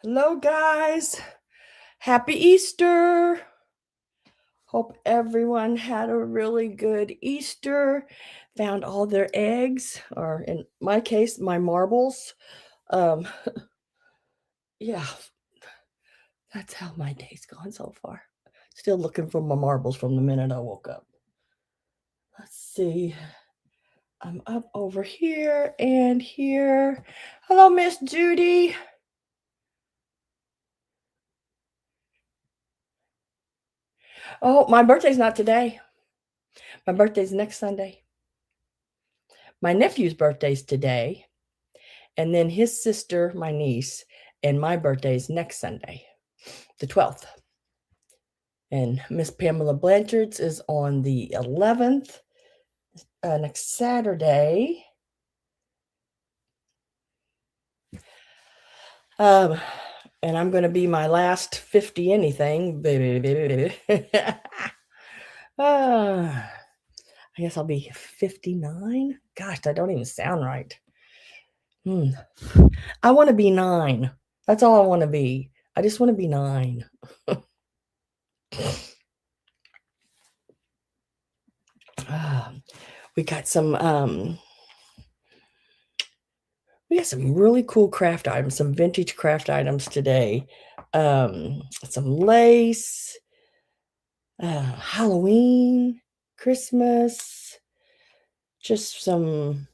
Hello, guys. Happy Easter. Hope everyone had a really good Easter. Found all their eggs, or in my case, my marbles. Um, yeah, that's how my day's gone so far. Still looking for my marbles from the minute I woke up. Let's see. I'm up over here and here. Hello, Miss Judy. Oh, my birthday's not today. My birthday's next Sunday. My nephew's birthday's today, and then his sister, my niece, and my birthday's next Sunday, the 12th. And Miss Pamela Blanchard's is on the 11th, next Saturday. And I'm going to be my last 50 anything. I guess I'll be 59. Gosh, that don't even sound right. I want to be 9. That's all I want to be. I just want to be 9. We got some really cool craft items, some vintage craft items today. Some lace, Halloween, Christmas, just some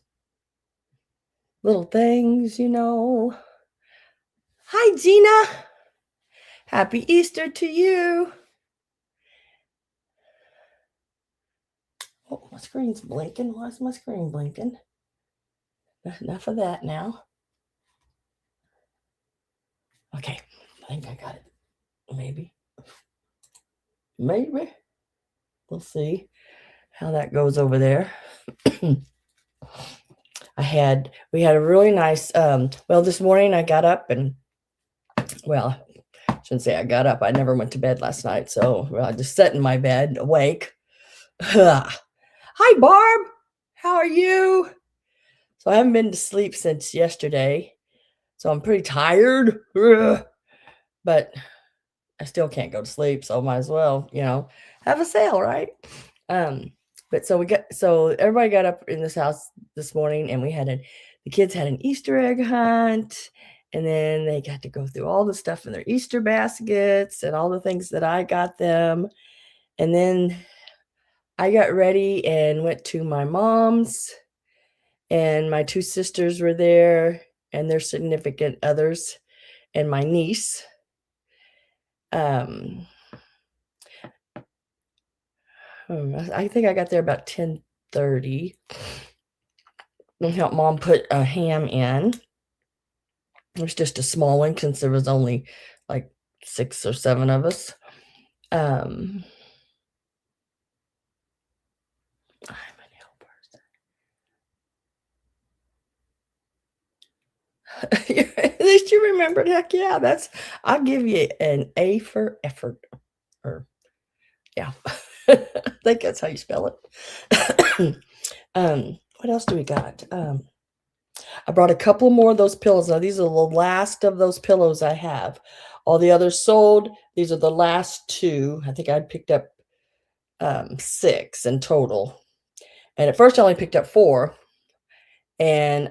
little things, Hi, Gina. Happy Easter to you. Oh, my screen's blinking. Why is my screen blinking? Enough of that now. Okay, I think I got it. Maybe. We'll see how that goes over there. We had a really nice, this morning I got up and, I shouldn't say I got up. I never went to bed last night. So I just sat in my bed awake. Hi, Barb. How are you? So I haven't been to sleep since yesterday. So I'm pretty tired, but I still can't go to sleep. So might as well, have a sale, right? But so everybody got up in this house this morning, and the kids had an Easter egg hunt, and then they got to go through all the stuff in their Easter baskets and all the things that I got them. And then I got ready and went to my mom's, and my 2 sisters were there and their significant others and my niece. I think I got there about 10:30 and helped Mom put a ham in. It was just a small one since there was only like 6 or 7 of us. I'm a nail person. At least you remembered. Heck yeah, I'll give you an A for effort. Or yeah. I think that's how you spell it. What else do we got? I brought a couple more of those pillows. Now, these are the last of those pillows I have. All the others sold. These are the last 2. I think I picked up 6 in total. And at first I only picked up 4. And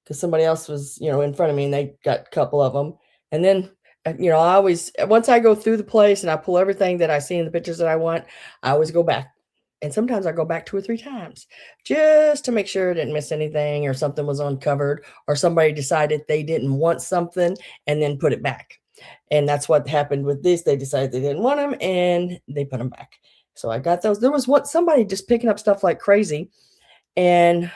because somebody else was, in front of me, and they got a couple of them. And then, I always, once I go through the place and I pull everything that I see in the pictures that I want, I always go back. And sometimes I go back 2 or 3 times just to make sure I didn't miss anything, or something was uncovered, or somebody decided they didn't want something and then put it back. And that's what happened with this. They decided they didn't want them and they put them back. So I got those. There was somebody just picking up stuff like crazy. And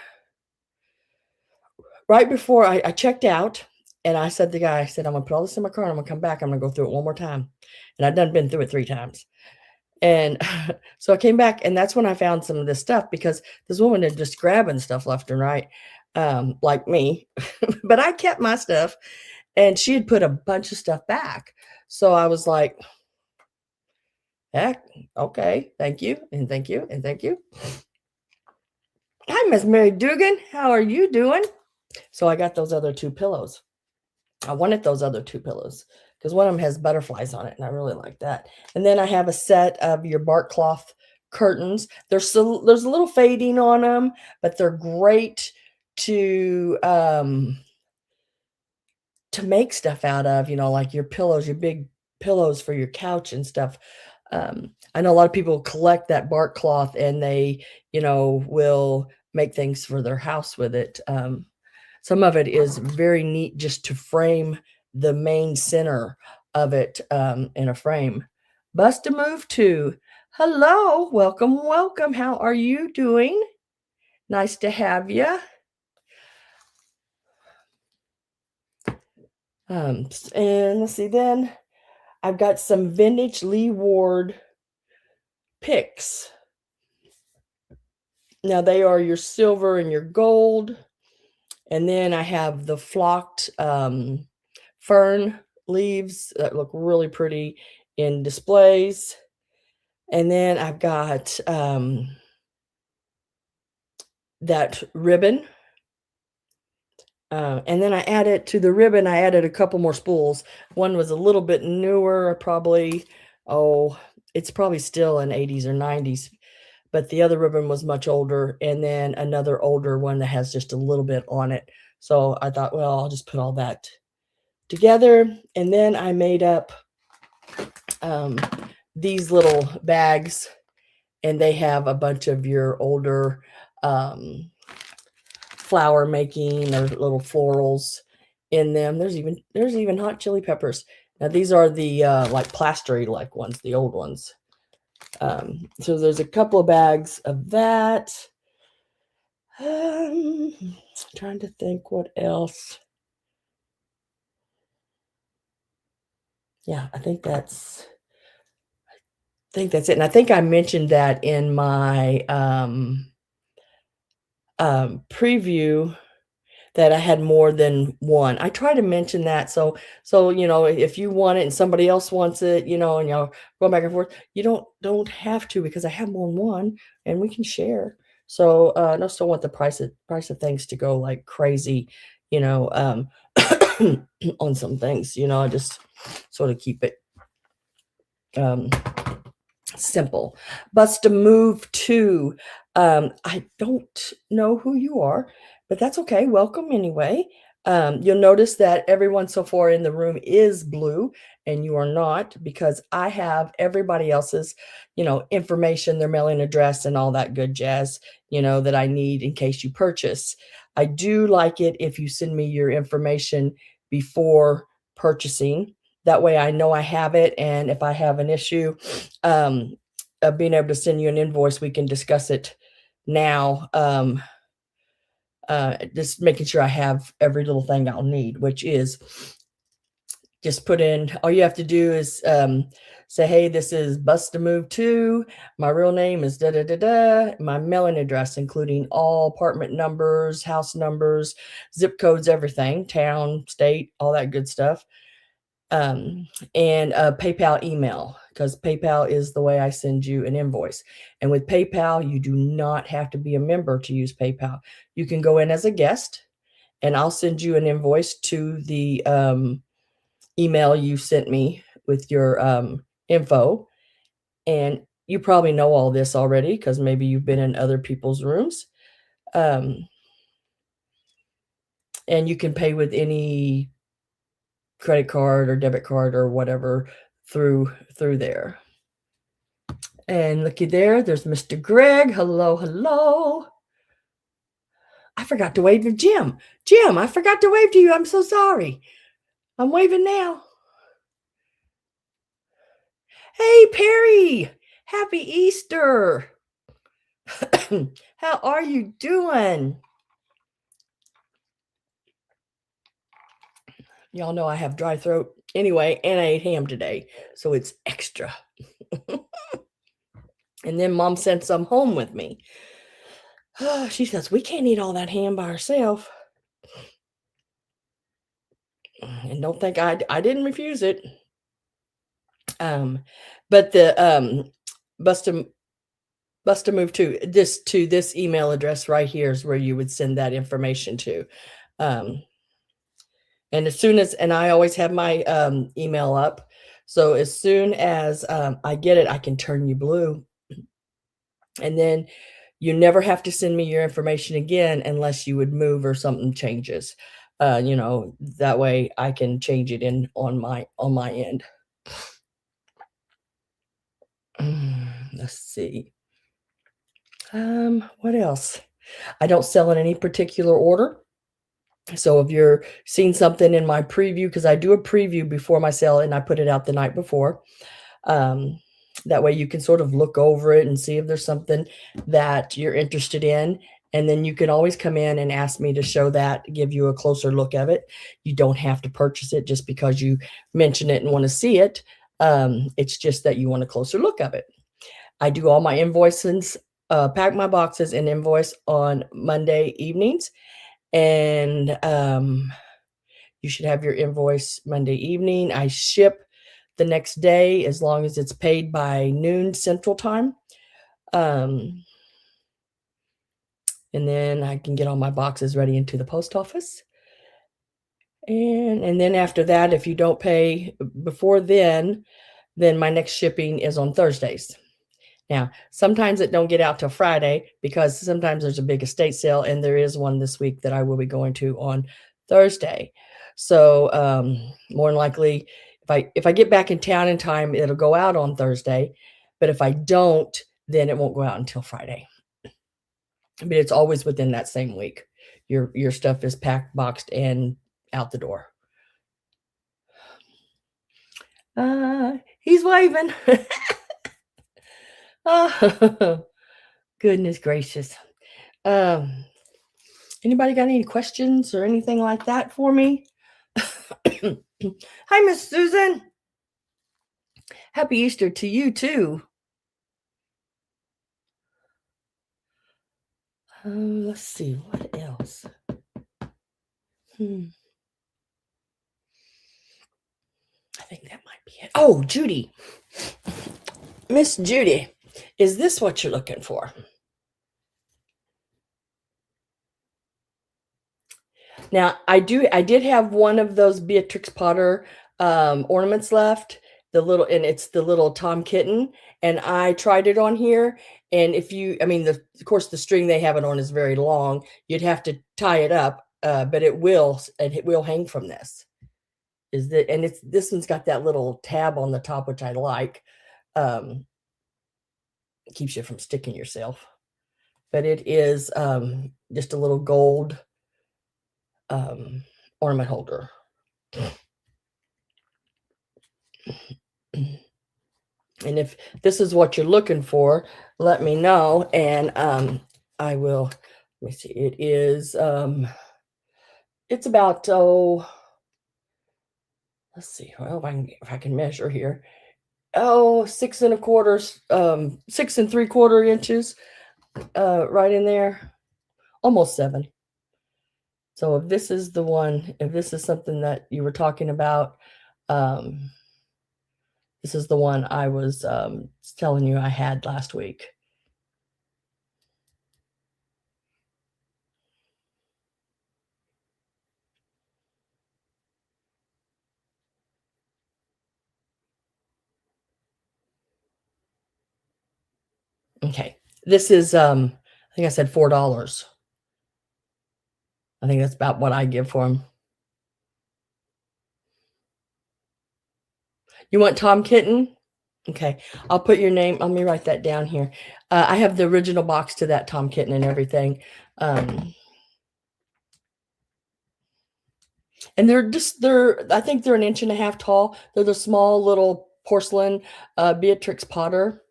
right before I checked out, and I said to the guy, I said, I'm going to put all this in my car and I'm going to come back. I'm going to go through it one more time. And I'd been through it 3 times. And so I came back, and that's when I found some of this stuff, because this woman had just grabbing stuff left and right, like me. But I kept my stuff, and she had put a bunch of stuff back. So I was like, heck, okay, thank you, and thank you, and thank you. Hi, Miss Mary Dugan. How are you doing? So I got those other 2 pillows. I wanted those other 2 pillows because one of them has butterflies on it, and I really like that. And then I have a set of your bark cloth curtains. There's a little fading on them, but they're great to, to make stuff out of, like your pillows, your big pillows for your couch and stuff. I know a lot of people collect that bark cloth and they, will make things for their house with it. Some of it is very neat just to frame the main center of it in a frame. Bust a move to. Hello, welcome, welcome. How are you doing? Nice to have you. And let's see, then I've got some vintage Lee Ward picks. Now they are your silver and your gold. And then I have the flocked fern leaves that look really pretty in displays. And then I've got that ribbon. And then I added to the ribbon, I added a couple more spools. One was a little bit newer, probably, it's probably still in 80s or 90s, but the other ribbon was much older, and then another older one that has just a little bit on it. So I thought, well, I'll just put all that together. And then I made up these little bags, and they have a bunch of your older flower making or little florals in them. There's even hot chili peppers. Now these are the like plastery like ones, the old ones. So there's a couple of bags of that. Trying to think what else. Yeah, I think that's it. And I think I mentioned that in my preview that I had more than one. I try to mention that so if you want it and somebody else wants it, and y'all go back and forth, you don't have to, because I have more than one and we can share. So I just don't want the price of things to go like crazy, on some things. I just sort of keep it simple. Bust a move to. I don't know who you are, but that's okay. Welcome anyway. You'll notice that everyone so far in the room is blue and you are not, because I have everybody else's, information, their mailing address and all that good jazz, that I need in case you purchase. I do like it if you send me your information before purchasing. That way I know I have it, and if I have an issue of being able to send you an invoice, we can discuss it now. Just making sure I have every little thing I'll need, which is just put in, all you have to do is say, hey, this is Bust a Move 2. My real name is da-da-da-da. My mailing address, including all apartment numbers, house numbers, zip codes, everything, town, state, all that good stuff. And a PayPal email, because PayPal is the way I send you an invoice. And with PayPal, you do not have to be a member to use PayPal. You can go in as a guest, and I'll send you an invoice to the email you sent me with your info. And you probably know all this already because maybe you've been in other people's rooms. And you can pay with any credit card or debit card or whatever through there. And looky there's Mr. Greg. Hello, hello. I forgot to wave to Jim. Jim, I forgot to wave to you. I'm so sorry. I'm waving now. Hey, Perry. Happy Easter. How are you doing? Y'all know I have dry throat anyway, and I ate ham today, so it's extra. And then Mom sent some home with me. She says, we can't eat all that ham by ourselves. And don't think I didn't refuse it. But the Bust a Move to this email address right here is where you would send that information to. And as soon as and I always have my, email up, so as soon as, I get it, I can turn you blue, and then you never have to send me your information again unless you would move or something changes. That way I can change it in on my end. Let's see. What else? I don't sell in any particular order. So if you're seeing something in my preview, because I do a preview before my sale and I put it out the night before. Um, that way you can sort of look over it and see if there's something that you're interested in. And then you can always come in and ask me to show that, give you a closer look of it. You don't have to purchase it just because you mention it and want to see it. It's just that you want a closer look of it. I do all my invoices, pack my boxes and invoice on Monday evenings. And you should have your invoice Monday evening. I ship the next day as long as it's paid by noon Central Time. And then I can get all my boxes ready into the post office. And then after that, if you don't pay before then my next shipping is on Thursdays. Now, sometimes it don't get out till Friday because sometimes there's a big estate sale, and there is one this week that I will be going to on Thursday. So, more than likely, if I get back in town in time, it'll go out on Thursday, but if I don't, then it won't go out until Friday. But it's always within that same week. Your stuff is packed, boxed, and out the door. He's waving. Oh, goodness gracious. Anybody got any questions or anything like that for me? Hi, Miss Susan. Happy Easter to you too. Let's see, what else? I think that might be it. Oh, Judy. Miss Judy, is this what you're looking for? Now, I did have one of those Beatrix Potter ornaments left, and it's the little Tom kitten, and I tried it on here. And of course, the string they have it on is very long. You'd have to tie it up, but it will hang from this. This one's got that little tab on the top, which I like. It keeps you from sticking yourself. But it is just a little gold ornament holder. And if this is what you're looking for, let me know, and I will. Let me see. It is. It's about let's see. Well, if I can measure here. 6 and 3/4 inches, right in there, almost 7. So if this is the one, if this is something that you were talking about, this is the one I was telling you I had last week. Okay, this is I think I said $4. I think that's about what I give for them. You want Tom Kitten? Okay, I'll put your name. Let me write that down here. I have the original box to that Tom Kitten and everything. And I think they're 1.5 inches tall. They're the small little porcelain Beatrix Potter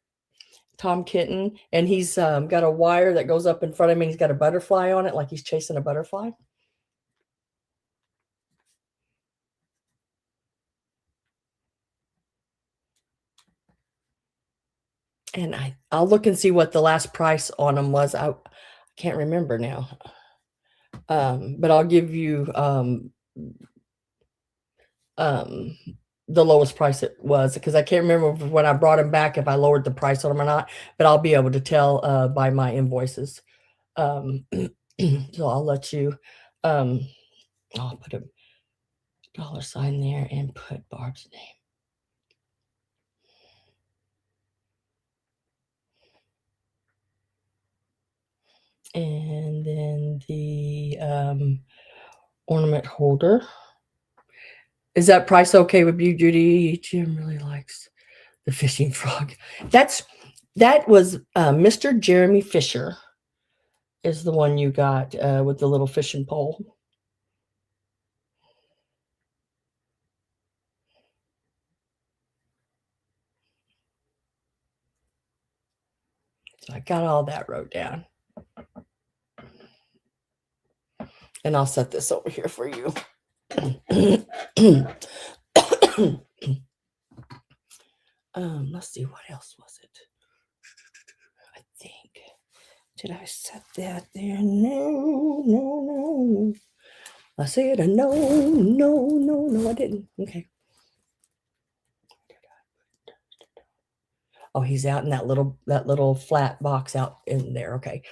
Tom Kitten. And he's got a wire that goes up in front of him, and he's got a butterfly on it, like he's chasing a butterfly. And I'll look and see what the last price on them was. I can't remember now. But I'll give you the lowest price it was, because I can't remember when I brought them back if I lowered the price on them or not, but I'll be able to tell by my invoices. So I'll let you I'll put them. $sign there and put Barb's name. And then the ornament holder. Is that price okay with you, Judy? Jim really likes the fishing frog. That was Mr. Jeremy Fisher is the one you got with the little fishing pole. So I got all that wrote down. And I'll set this over here for you. Let's see, what else was it? I think, did I set that there? No. I said no, I didn't. Okay. Oh, he's out in that little flat box out in there. Okay.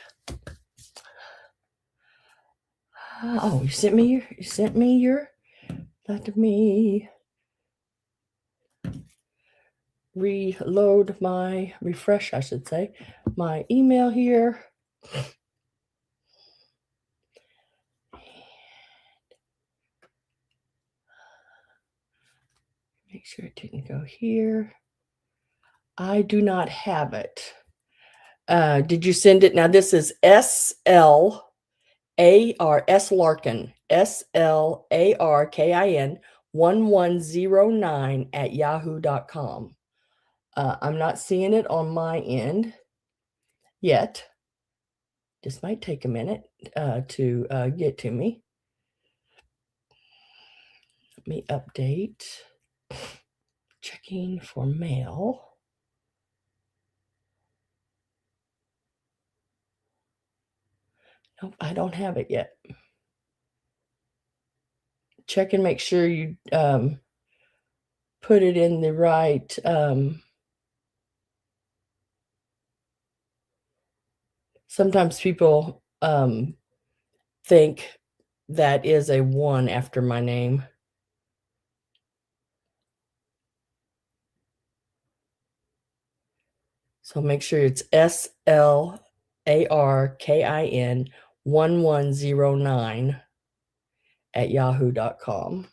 Oh, you sent me your, let me refresh, I should say, my email here. Make sure it didn't go here. I do not have it. Did you send it? Now this is SLARKIN, SLARKIN 1109 at yahoo.com. I'm not seeing it on my end yet. This might take a minute to get to me. Let me update. Checking for mail. Nope, I don't have it yet. Check and make sure you put it in the right sometimes people think that is a 1 after my name. So make sure it's SLARKIN 1109 at yahoo.com.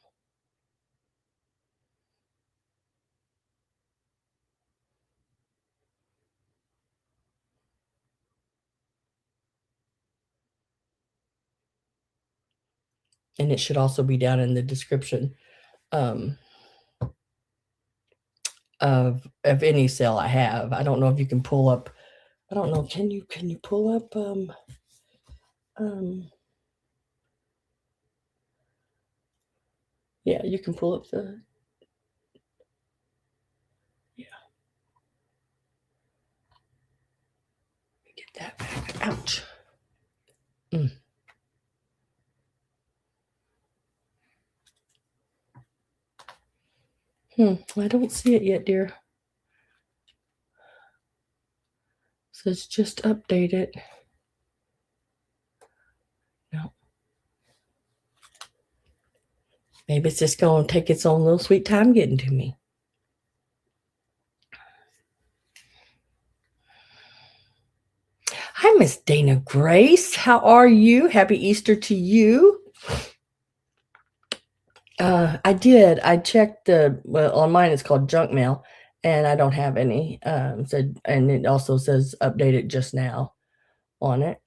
And it should also be down in the description of any sale I have. I don't know if you can pull up. I don't know. Can you pull up yeah, you can pull up the get that back. Ouch. I don't see it yet, dear. So it's just updated. No. Maybe it's just going to take its own little sweet time getting to me. Hi, Miss Dana Grace. How are you? Happy Easter to you. I did. I checked on mine it's called junk mail, and I don't have any. And it also says updated just now on it.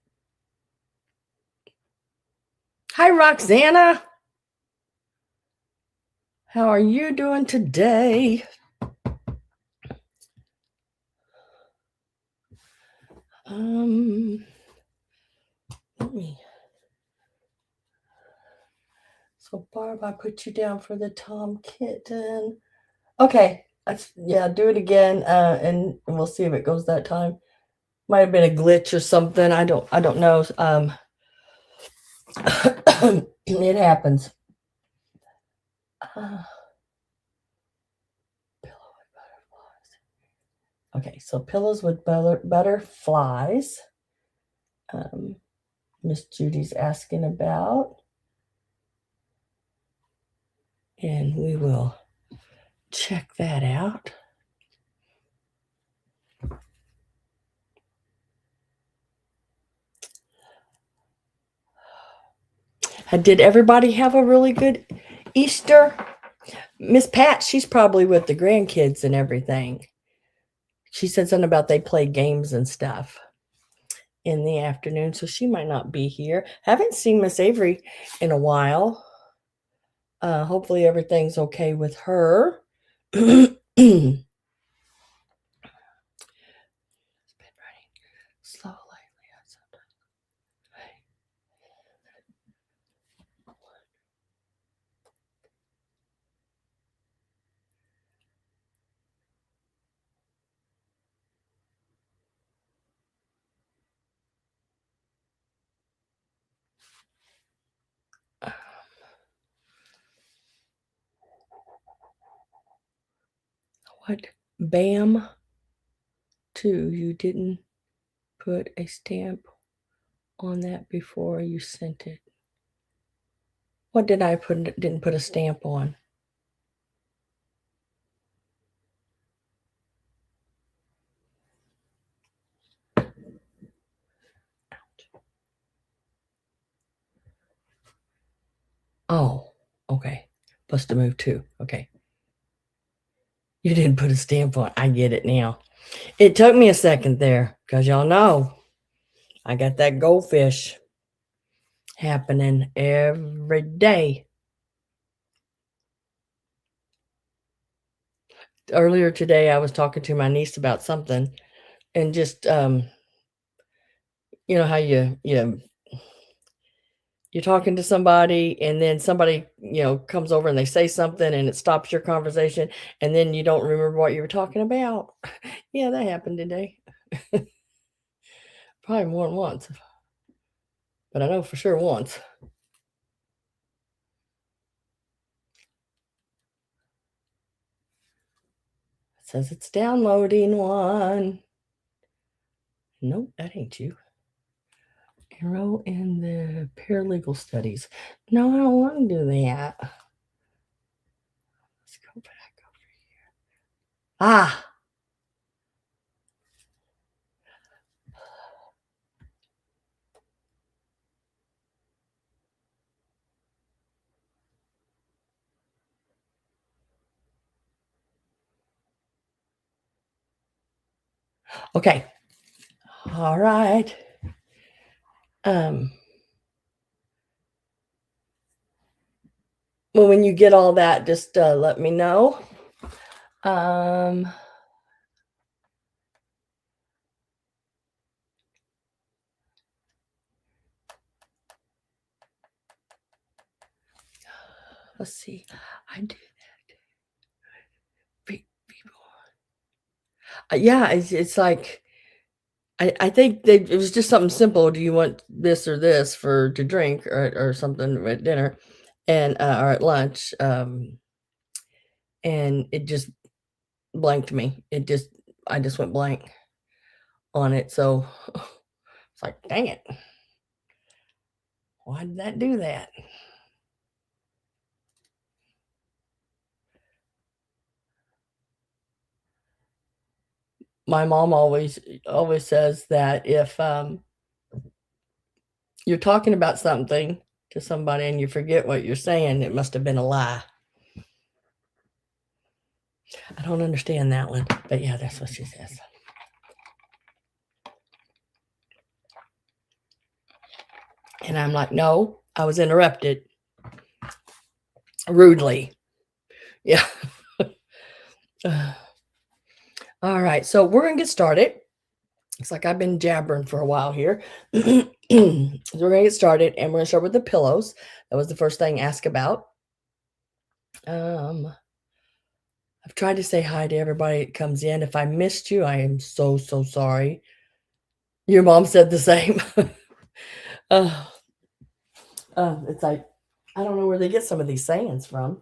Hi, Roxana. How are you doing today? Let me. So Barb, I put you down for the Tom Kitten. Okay, do it again, and we'll see if it goes that time. Might have been a glitch or something. I don't know. It happens. Okay, so pillows with butterflies. Miss Judy's asking about. And we will check that out. Did everybody have a really good Easter? Miss Pat, she's probably with the grandkids and everything. She said something about they play games and stuff in the afternoon, so she might not be here. Haven't seen Miss Avery in a while. Hopefully everything's okay with her. Slowly. What? Bam. 2. You didn't put a stamp on that before you sent it. What did I didn't put a stamp on? Oh, okay. Supposed to move 2. Okay. You didn't put a stamp on. I get it now. It took me a second there because y'all know I got that goldfish happening every day. Earlier today, I was talking to my niece about something, and just you know how you're talking to somebody, and then somebody comes over and they say something, and it stops your conversation, and then you don't remember what you were talking about. Yeah, that happened today. Probably more than once, but I know for sure once. It says it's downloading one. Nope, that ain't you. Enroll in the paralegal studies. No, I don't want to do that. Let's go back over here. Ah. Okay. All right. Well, when you get all that, just let me know. Let's see. I do that. Yeah, it's like I think it was just something simple. Do you want this or this to drink or something at dinner, and or at lunch? And it just blanked me. I just went blank on it. So it's like, dang it. Why did that do that? My mom always says that if you're talking about something to somebody and you forget what you're saying, it must have been a lie. I don't understand that one, but yeah, that's what she says. And I'm like, no, I was interrupted rudely. Yeah. All right, so we're gonna get started. It's like I've been jabbering for a while here. So we're gonna get started, and we're gonna start with the pillows. That was the first thing asked about. I've tried to say hi to everybody that comes in. If I missed you, I am so sorry. Your mom said the same. It's like I don't know where they get some of these sayings from.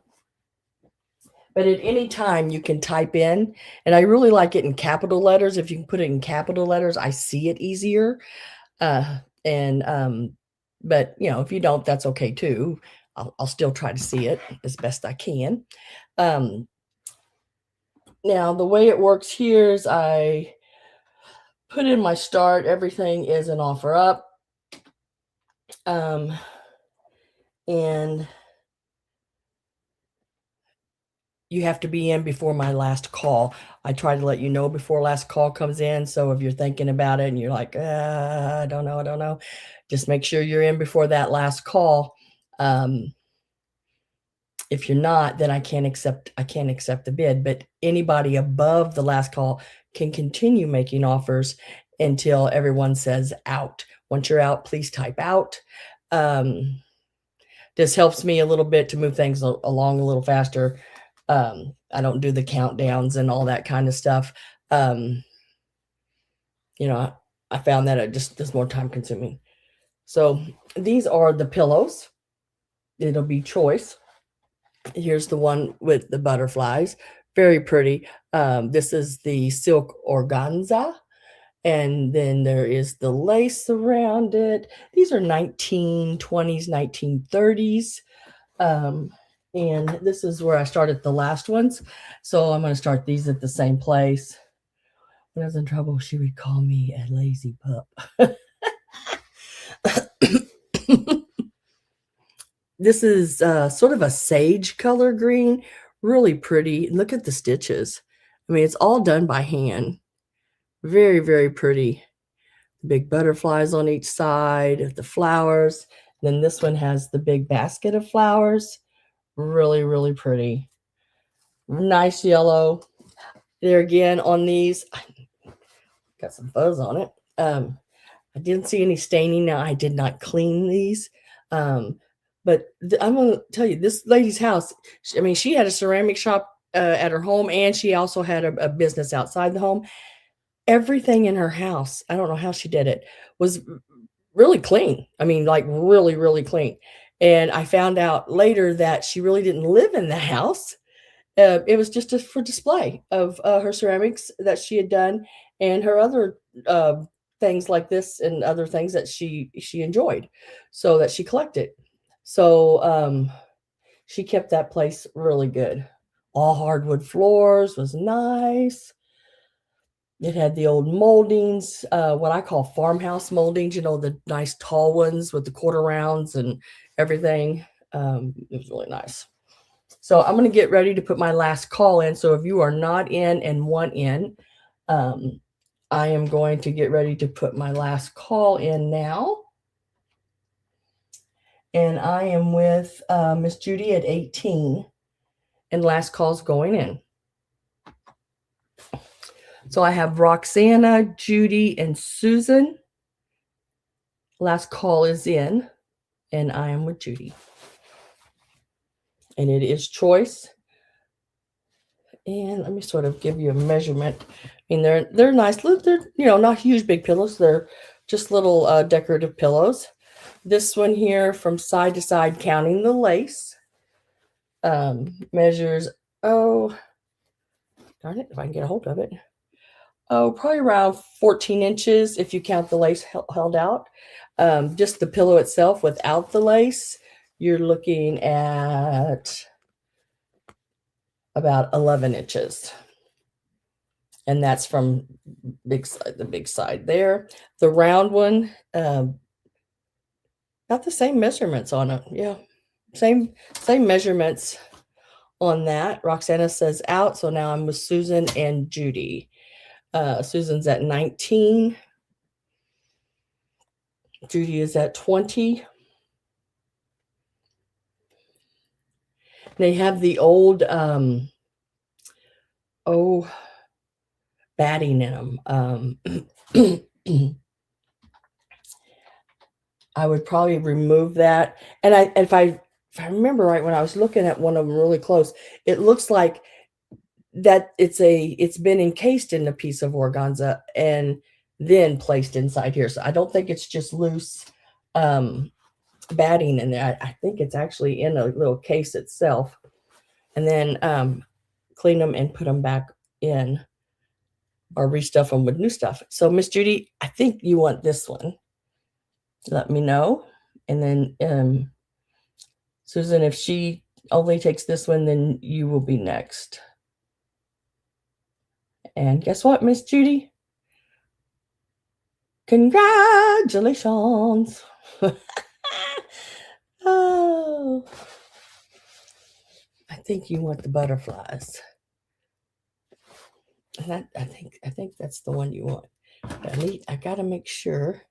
But at any time you can type in, and I really like it in capital letters. If you can put it in capital letters, I see it easier. And But if you don't, that's okay too. I'll still try to see it as best I can. Now, the way it works here is I put in my start. Everything is an offer up. And you have to be in before my last call. I try to let you know before last call comes in. So if you're thinking about it and you're like, I don't know, just make sure you're in before that last call. If you're not, then I can't accept the bid. But anybody above the last call can continue making offers until everyone says out. Once you're out, please type out. This helps me a little bit to move things along a little faster. I don't do the countdowns and all that kind of stuff. I found that it just is more time consuming. So these are the pillows. It'll be choice. Here's the one with the butterflies. Very pretty. This is the silk organza. And then there is the lace around it. These are 1920s, 1930s. And this is where I started the last ones. So I'm going to start these at the same place. When I was in trouble, she would call me a lazy pup. This is sort of a sage color green, really pretty. Look at the stitches. I mean, it's all done by hand. Very, very pretty. Big butterflies on each side of the flowers. Then this one has the big basket of flowers. Really, really pretty. Nice yellow. There again on these, got some fuzz on it. I didn't see any staining. Now, I did not clean these. But I'm going to tell you, this lady's house, she had a ceramic shop at her home, and she also had a business outside the home. Everything in her house, I don't know how she did it, was really clean. Like really, really clean. And I found out later that she really didn't live in the house. It was just for display of her ceramics that she had done and her other things like this and other things that she enjoyed, so that she collected. So she kept that place really good. All hardwood floors, was nice. It had the old moldings, what I call farmhouse moldings, the nice tall ones with the quarter rounds and everything. It was really nice. So I'm going to get ready to put my last call in. So if you are not in and want in, I am going to get ready to put my last call in now. And I am with Miss Judy at 18, and last call's going in. So I have Roxana, Judy, and Susan. Last call is in, and I am with Judy. And it is choice. And let me sort of give you a measurement. They're nice. They're not huge big pillows. They're just little decorative pillows. This one here, from side to side, counting the lace, measures, darn it, if I can get a hold of it. Probably around 14 inches if you count the lace held out. Just the pillow itself without the lace, you're looking at about 11 inches. And that's from the big side there. The round one, got the same measurements on it. Yeah, same measurements on that. Roxana says out, so now I'm with Susan and Judy. Susan's at 19. Judy is at 20. They have the old batting in them. I would probably remove that. And if I remember right, when I was looking at one of them really close, it looks like that it's been encased in a piece of organza and then placed inside here. So I don't think it's just loose batting in there. I think it's actually in a little case itself. And then clean them and put them back in, or restuff them with new stuff. So Miss Judy, I think you want this one. Let me know. And then Susan, if she only takes this one, then you will be next. And guess what, Miss Judy? Congratulations. Oh, I think you want the butterflies. And I think that's the one you want. But I gotta make sure.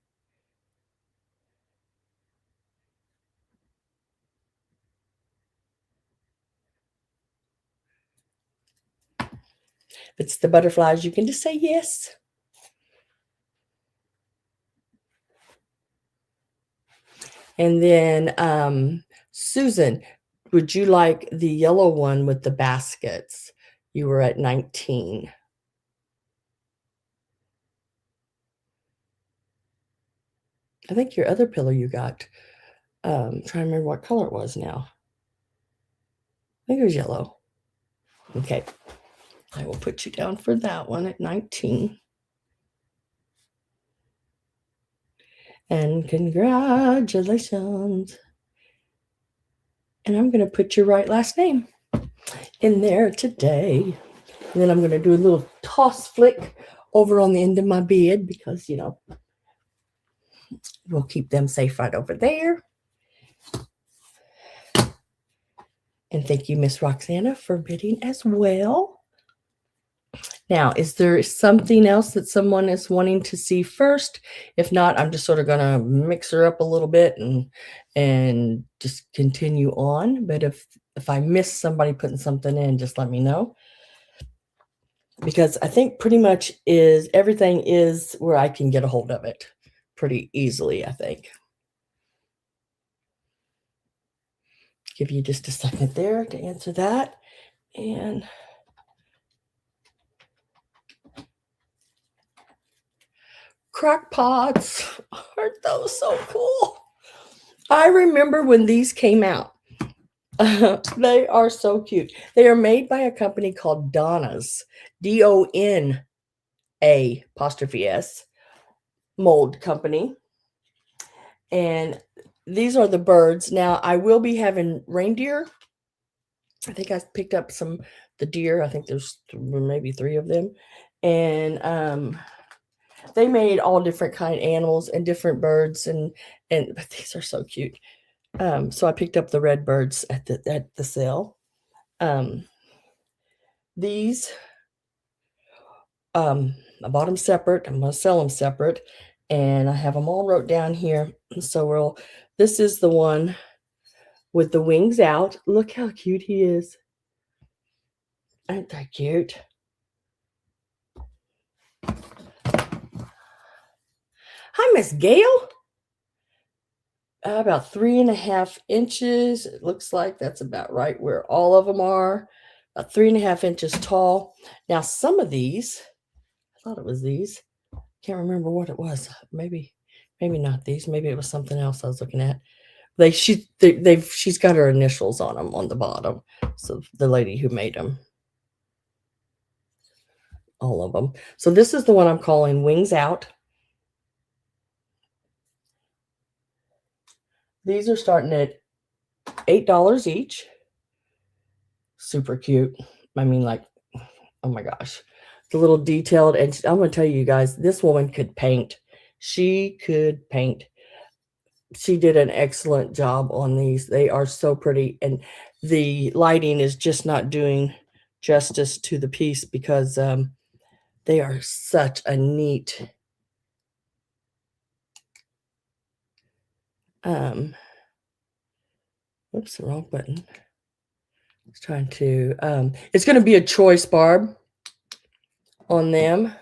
If it's the butterflies, you can just say yes. And then Susan, would you like the yellow one with the baskets? You were at 19. I think your other pillow you got, trying to remember what color it was now. I think it was yellow. Okay. I will put you down for that one at 19. And congratulations. And I'm going to put your right last name in there today. And then I'm going to do a little toss flick over on the end of my bed because, you know, we'll keep them safe right over there. And thank you, Miss Roxana, for bidding as well. Now, is there something else that someone is wanting to see first? If not, I'm just sort of going to mix her up a little bit and just continue on. But if I miss somebody putting something in, just let me know. Because I think pretty much everything is where I can get a hold of it pretty easily, I think. Give you just a second there to answer that. And crock pots, aren't those so cool? I remember when these came out. They are so cute. They are made by a company called Donna's, DONA apostrophe S mold company. And these are the birds. Now I will be having reindeer. I think I picked up the deer. I think there's maybe 3 of them. And they made all different kind of animals and different birds but these are so cute. So I picked up the red birds at the sale. These I bought them separate. I'm going to sell them separate, and I have them all wrote down here. So this is the one with the wings out. Look how cute he is. Aren't they cute? Hi, Miss Gail. About 3.5 inches. It looks like that's about right where all of them are. About 3.5 inches tall. Now, some of these, I thought it was these. Can't remember what it was. Maybe not these. Maybe it was something else I was looking at. She's got her initials on them on the bottom. So the lady who made them, all of them. So this is the one I'm calling Wings Out. These are starting at $8 each. Super cute. I mean, like, oh my gosh, the little detailed. And I'm going to tell you guys, this woman could paint. She could paint. She did an excellent job on these. They are so pretty, and the lighting is just not doing justice to the piece because they are such a neat oops, the wrong button. I was trying to it's going to be a choice barb on them.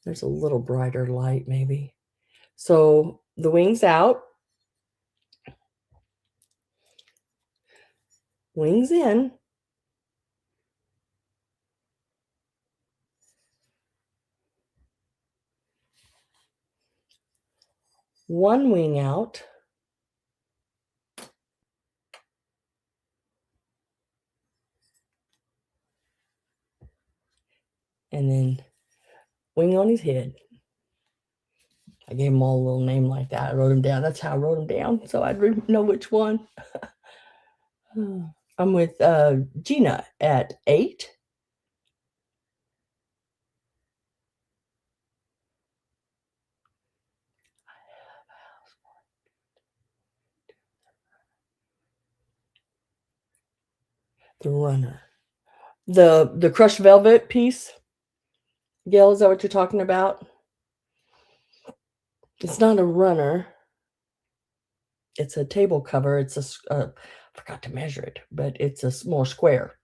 There's a little brighter light maybe. So the Wings Out, wings in. One wing out. And then wing on his head. I gave them all a little name like that. I wrote them down. That's how I wrote them down, so I'd know which one. I'm with Gina at 8. The runner. The crushed velvet piece. Gail, is that what you're talking about? It's not a runner. It's a table cover. It's I forgot to measure it, but it's a more square.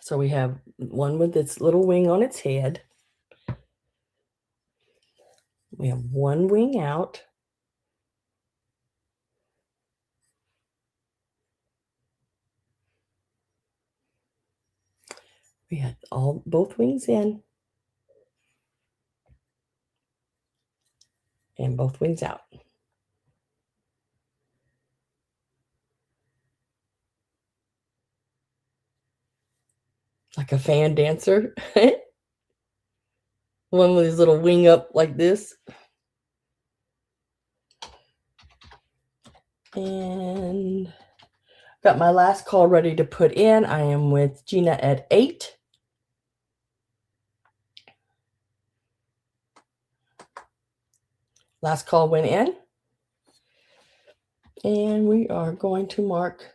So we have one with its little wing on its head. We have one wing out. We had both wings in and both wings out. Like a fan dancer. One with his little wing up like this. And got my last call ready to put in. I am with Gina at 8. Last call went in. And we are going to mark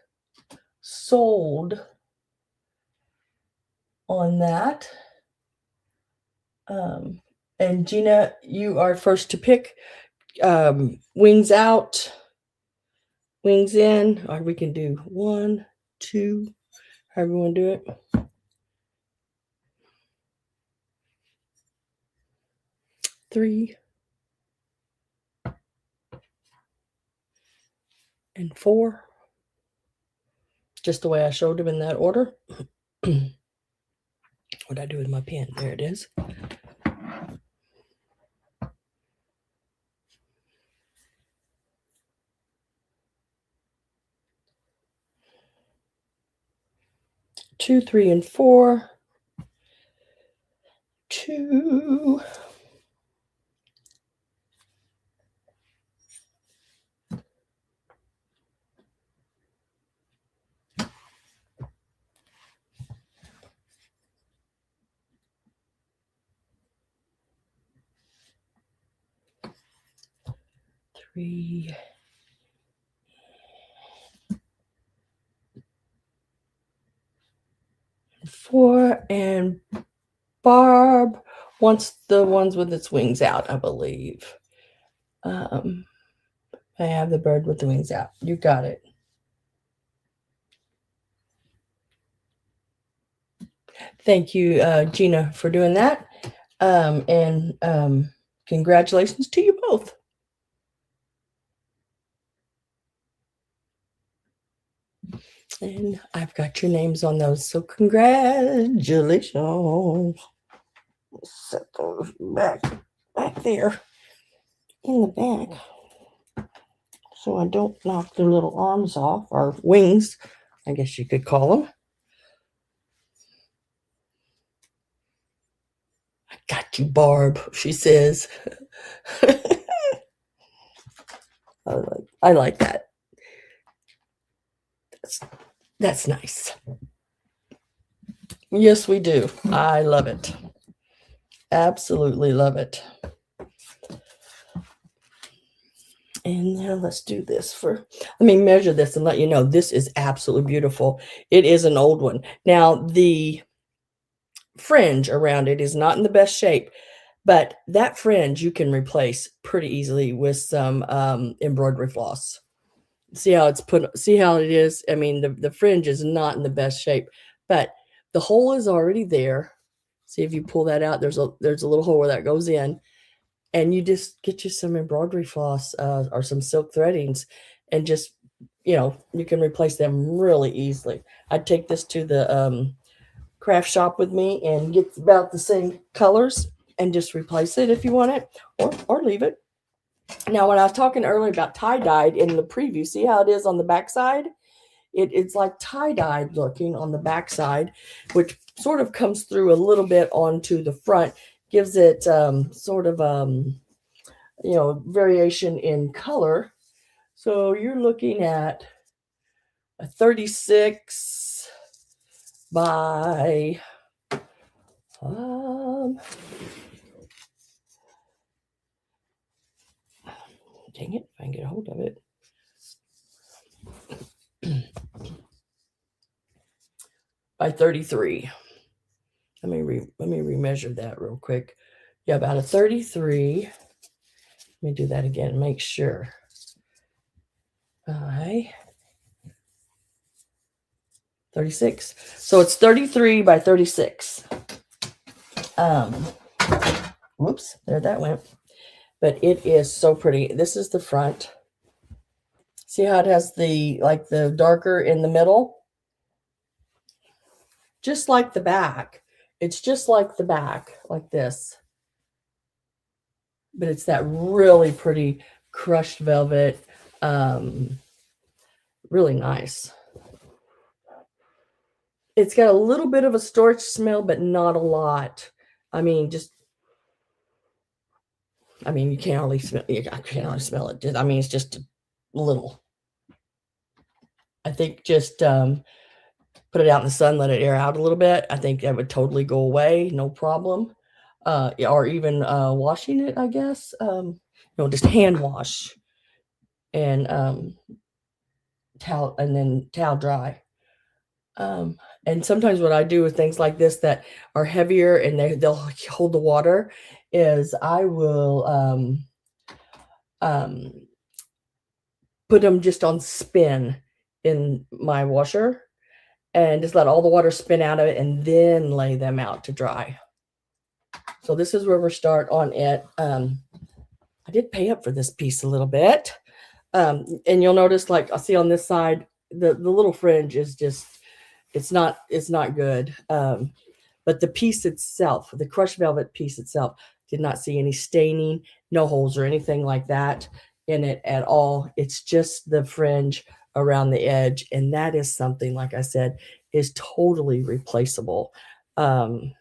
sold on that. And Gina, you are first to pick. Wings out, wings in, or we can do 1, 2, however you want to do it. 3 and 4, just the way I showed them in that order. What'd I do with my pen? There it is. Two, 3, and 4. 2. Three. 4, and Barb wants the ones with its wings out, I believe. I have the bird with the wings out. You got it. Thank you, Gina, for doing that. And congratulations to you both. And I've got your names on those, so congratulations. Set those back there in the back so I don't knock their little arms off, or wings, I guess you could call them. I got you, Barb, she says. I like that. That's nice. Yes, we do. I love it. Absolutely love it. And now let's do this let me measure this and let you know this is absolutely beautiful. It is an old one. Now, the fringe around it is not in the best shape, but that fringe you can replace pretty easily with some embroidery floss. See how it is? I mean, the fringe is not in the best shape, but the hole is already there. See, if you pull that out, there's a little hole where that goes in, and you just get you some embroidery floss or some silk threadings, and just, you can replace them really easily. I'd take this to the craft shop with me and get about the same colors and just replace it if you want it, or leave it. Now, when I was talking earlier about tie-dyed in the preview, see how it is on the backside? It's like tie-dyed looking on the backside, which sort of comes through a little bit onto the front, gives it sort of variation in color. So you're looking at a 36 by dang it, if I can get a hold of it. By 33. Let me remeasure that real quick. Yeah, about a 33. Let me do that again, make sure. By 36. So it's 33 by 36. Whoops, there that went. But it is so pretty. This is the front. See how it has the darker in the middle? Just like the back. It's just like the back, like this. But it's that really pretty crushed velvet. Really nice. It's got a little bit of a storage smell, but not a lot. I mean, you can't hardly smell. I can't hardly smell it. It's just a little. I think just put it out in the sun, let it air out a little bit. I think that would totally go away, no problem. Or even washing it, I guess. Just hand wash and towel, and then towel dry. And sometimes what I do with things like this that are heavier and they'll hold the water is I will put them just on spin in my washer and just let all the water spin out of it and then lay them out to dry. So this is where we're start on it. I did pay up for this piece a little bit. And you'll notice, like, I'll see on this side, the little fringe is just, it's not good. But the piece itself, the crushed velvet piece itself, did not see any staining, no holes or anything like that in it at all. It's just the fringe around the edge. And that is something, like I said, is totally replaceable. I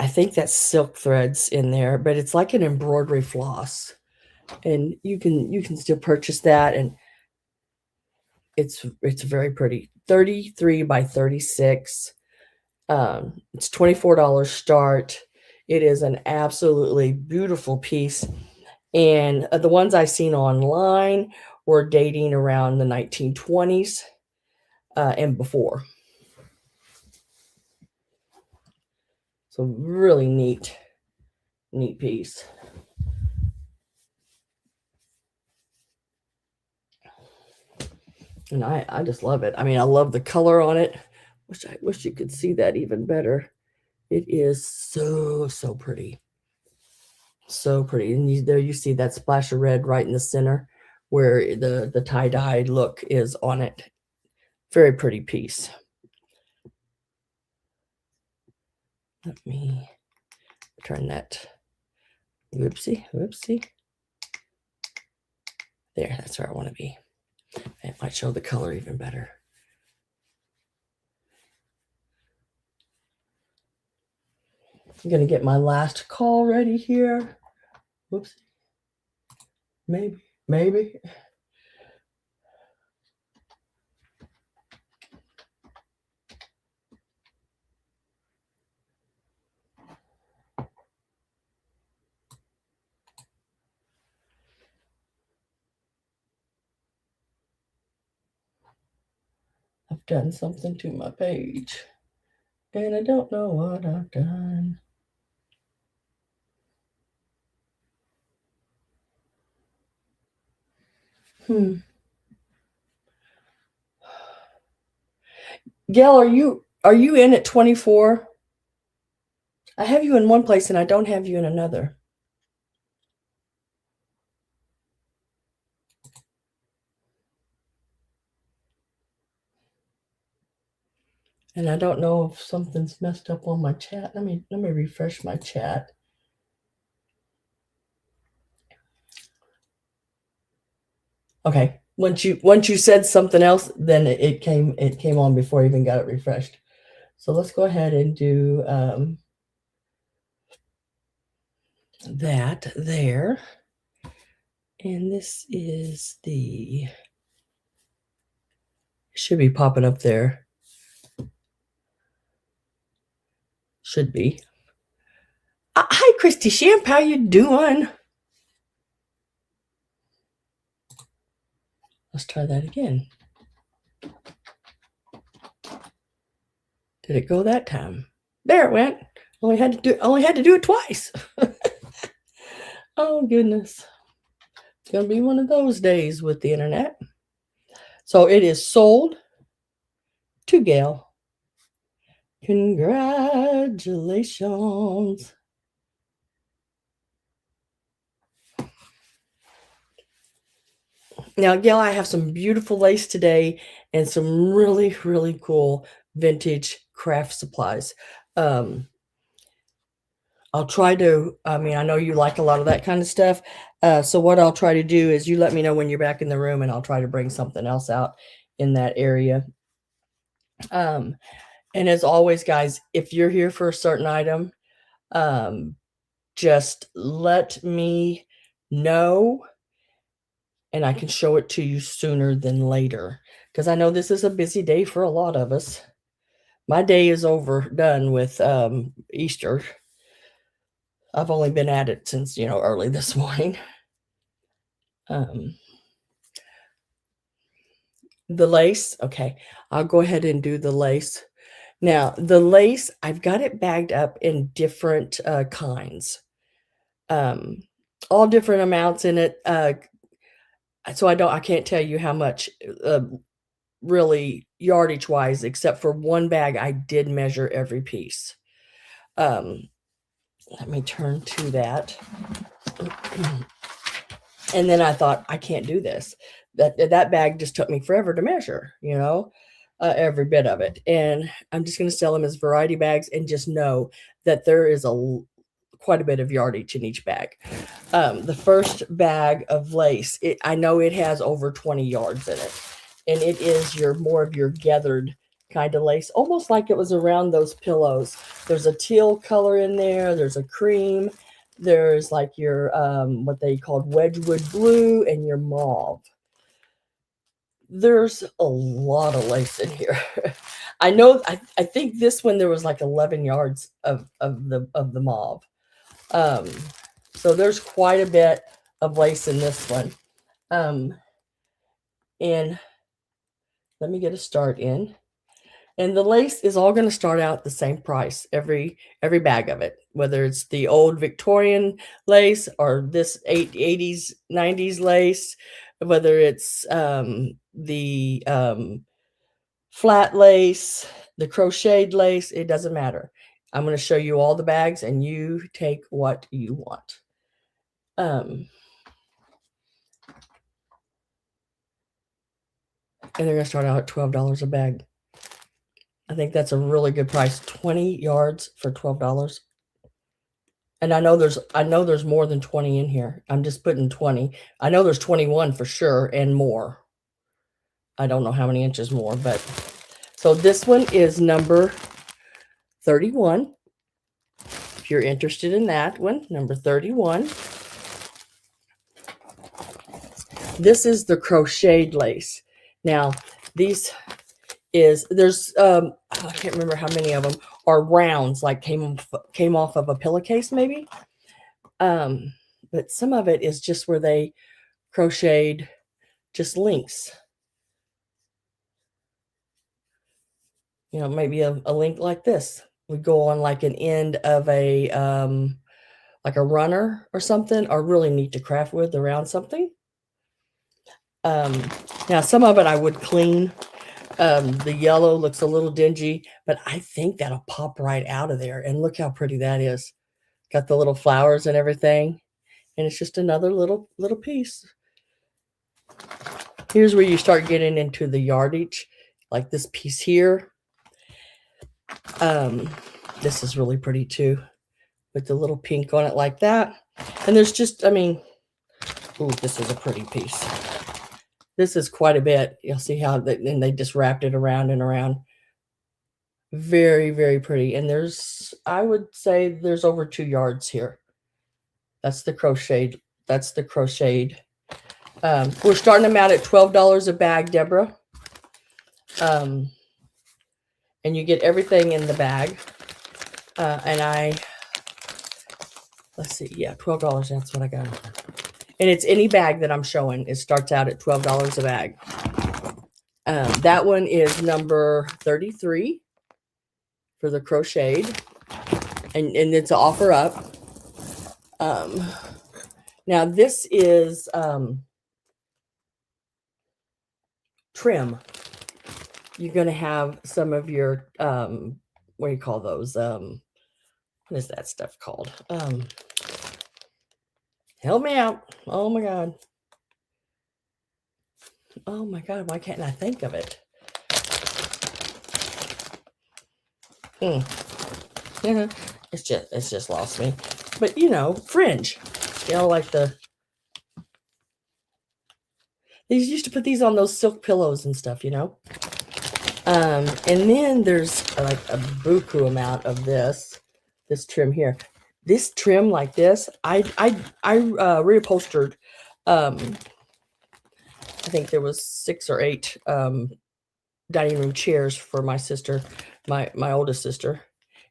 think that's silk threads in there, but it's like an embroidery floss. And you can still purchase that, and it's very pretty. 33 by 36. It's $24 start. It is an absolutely beautiful piece. And the ones I've seen online were dating around the 1920s and before. So really neat piece. And I just love it. I mean, I love the color on it. I wish you could see that even better. It is so pretty. So pretty. And there you see that splash of red right in the center where the tie-dye look is on it. Very pretty piece. Let me turn that. Whoopsie. There, that's where I want to be. It might show the color even better. I'm going to get my last call ready here. Whoops. Maybe. I've done something to my page, and I don't know what I've done. Gail, are you in at 24? I have you in one place and I don't have you in another. And I don't know if something's messed up on my chat. Let me refresh my chat. Okay. Once you said something else, then it came on before I even got it refreshed. So let's go ahead and do that there. And this is the, should be popping up there. Should be. Hi, Christy Shamp. How you doing? Let's try that again. Did it go that time? There it went. Only had to do it twice. Oh goodness. It's gonna be one of those days with the internet. So it is sold to Gail. Congratulations. Now, Gail, I have some beautiful lace today and some really, really cool vintage craft supplies. I'll try to, I mean, I know you like a lot of that kind of stuff. So what I'll try to do is you let me know when you're back in the room and I'll try to bring something else out in that area. And as always, guys, if you're here for a certain item, just let me know and I can show it to you sooner than later. Because I know this is a busy day for a lot of us. My day is overdone with Easter. I've only been at it since, early this morning. The lace. Okay, I'll go ahead and do the lace. Now, the lace, I've got it bagged up in different kinds. All different amounts in it. So I can't tell you how much really yardage wise, except for one bag, I did measure every piece. Let me turn to that. And then I thought, I can't do this. That bag just took me forever to measure, every bit of it. And I'm just going to sell them as variety bags and just know that there is quite a bit of yardage in each bag. The first bag of lace, I know it has over 20 yards in it. And it is more of your gathered kind of lace, almost like it was around those pillows. There's a teal color in there. There's a cream. There's like your, what they called Wedgwood blue and your mauve. There's a lot of lace in here. I know, I think this one, there was like 11 yards of the mauve. So there's quite a bit of lace in this one. And let me get a start in. And the lace is all going to start out the same price, every bag of it, whether it's the old Victorian lace or this 80s, 90s lace, whether it's the flat lace, the crocheted lace, it doesn't matter. I'm going to show you all the bags and you take what you want. And they're going to start out at $12 a bag. I think that's a really good price. 20 yards for $12. And I know there's more than 20 in here. I'm just putting 20. I know there's 21 for sure and more. I don't know how many inches more, but so this one is number 31. If you're interested in that one, number 31. This is the crocheted lace. Now, there's I can't remember how many of them are rounds, like came off of a pillowcase maybe. But some of it is just where they crocheted just links. Maybe a link like this would go on like an end of a like a runner or something, or really neat to craft with around something. Now some of it I would clean. The yellow looks a little dingy, but I think that'll pop right out of there. And look how pretty that is. Got the little flowers and everything. And it's just another little piece. Here's where you start getting into the yardage, like this piece here. This is really pretty too, with the little pink on it like that. And there's just, ooh, this is a pretty piece. This is quite a bit. You'll see how they just wrapped it around and around. Very, very pretty. And I would say there's over 2 yards here That's the crocheted. That's the crocheted. We're starting them out at $12 a bag, Deborah. And you get everything in the bag. And let's see, yeah, $12. That's what I got. And it's any bag that I'm showing. It starts out at $12 a bag. That one is number 33 for the crocheted. And it's an offer up. Now this is trim. You're going to have some of your, what do you call those? What is that stuff called? Help me out. Oh my God. Oh my God. Why can't I think of it? It's just lost me. But you know, fringe. You know, like these used to put these on those silk pillows and stuff, you know. And then there's like a buku amount of this trim here. This trim like this, I reupholstered. I think there was 6 or 8 dining room chairs for my sister, my oldest sister,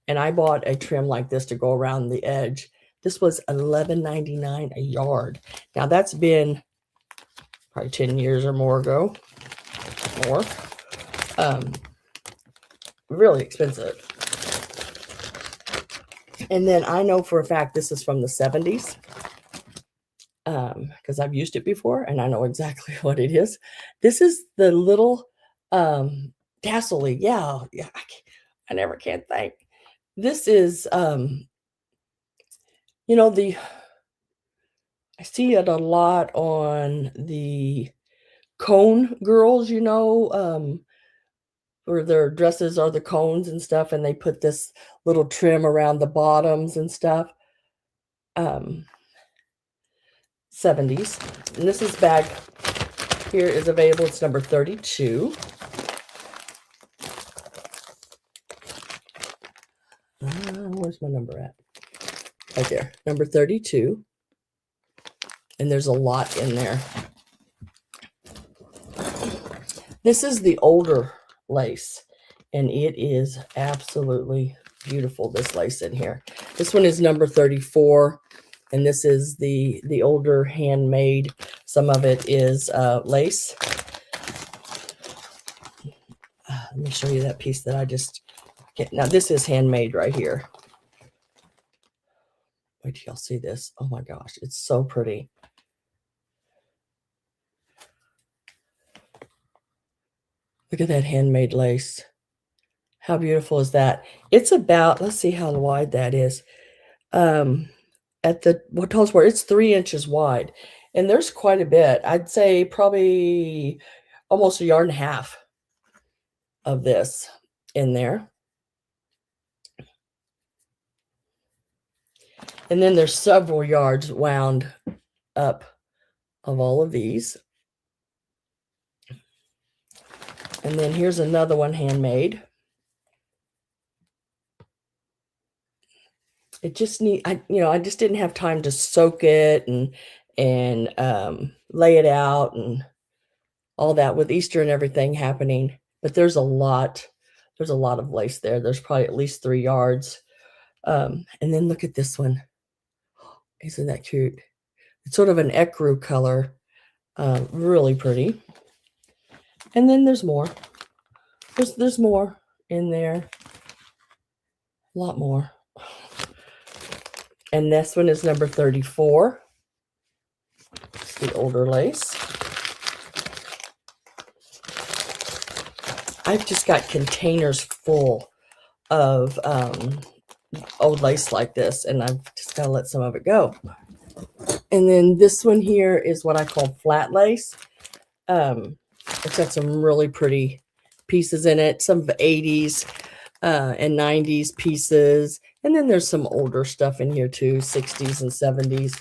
and I bought a trim like this to go around the edge. This was $11.99 a yard. Now that's been probably 10 years or more ago. Really expensive. And then I know for a fact this is from the 70s. Because I've used it before and I know exactly what it is. This is the little tassel-y. Yeah, I never can think. This is you know, I see it a lot on the cone girls, you know, where their dresses are the cones and stuff, and they put this little trim around the bottoms and stuff. 70s. And this is bag here is available. It's number 32. Where's my number at? Right there, number 32. And there's a lot in there. This is the older lace, and it is absolutely beautiful, this lace in here. This one is number 34, and this is the older handmade. Some of it is lace. Let me show you that piece that I just get. Now this is handmade right here. Wait till y'all see this. Oh my gosh, it's so pretty. Look at that handmade lace. How beautiful is that? It's about, let's see how wide that is. At the, what tells where it's 3 inches wide. And there's quite a bit. I'd say probably almost 1.5 yards of this in there. And then there's several yards wound up of all of these. And then here's another one handmade. It just I just didn't have time to soak it and lay it out and all that with Easter and everything happening. But there's a lot of lace there. There's probably at least 3 yards. And then look at this one. Isn't that cute? It's sort of an ecru color. Really pretty. And then there's more. There's more in there. A lot more. And this one is number 34. It's the older lace. I've just got containers full of old lace like this, and I've just got to let some of it go. And then this one here is what I call flat lace. It's got some really pretty pieces in it, some of the 80s and 90s pieces. And then there's some older stuff in here too, 60s and 70s.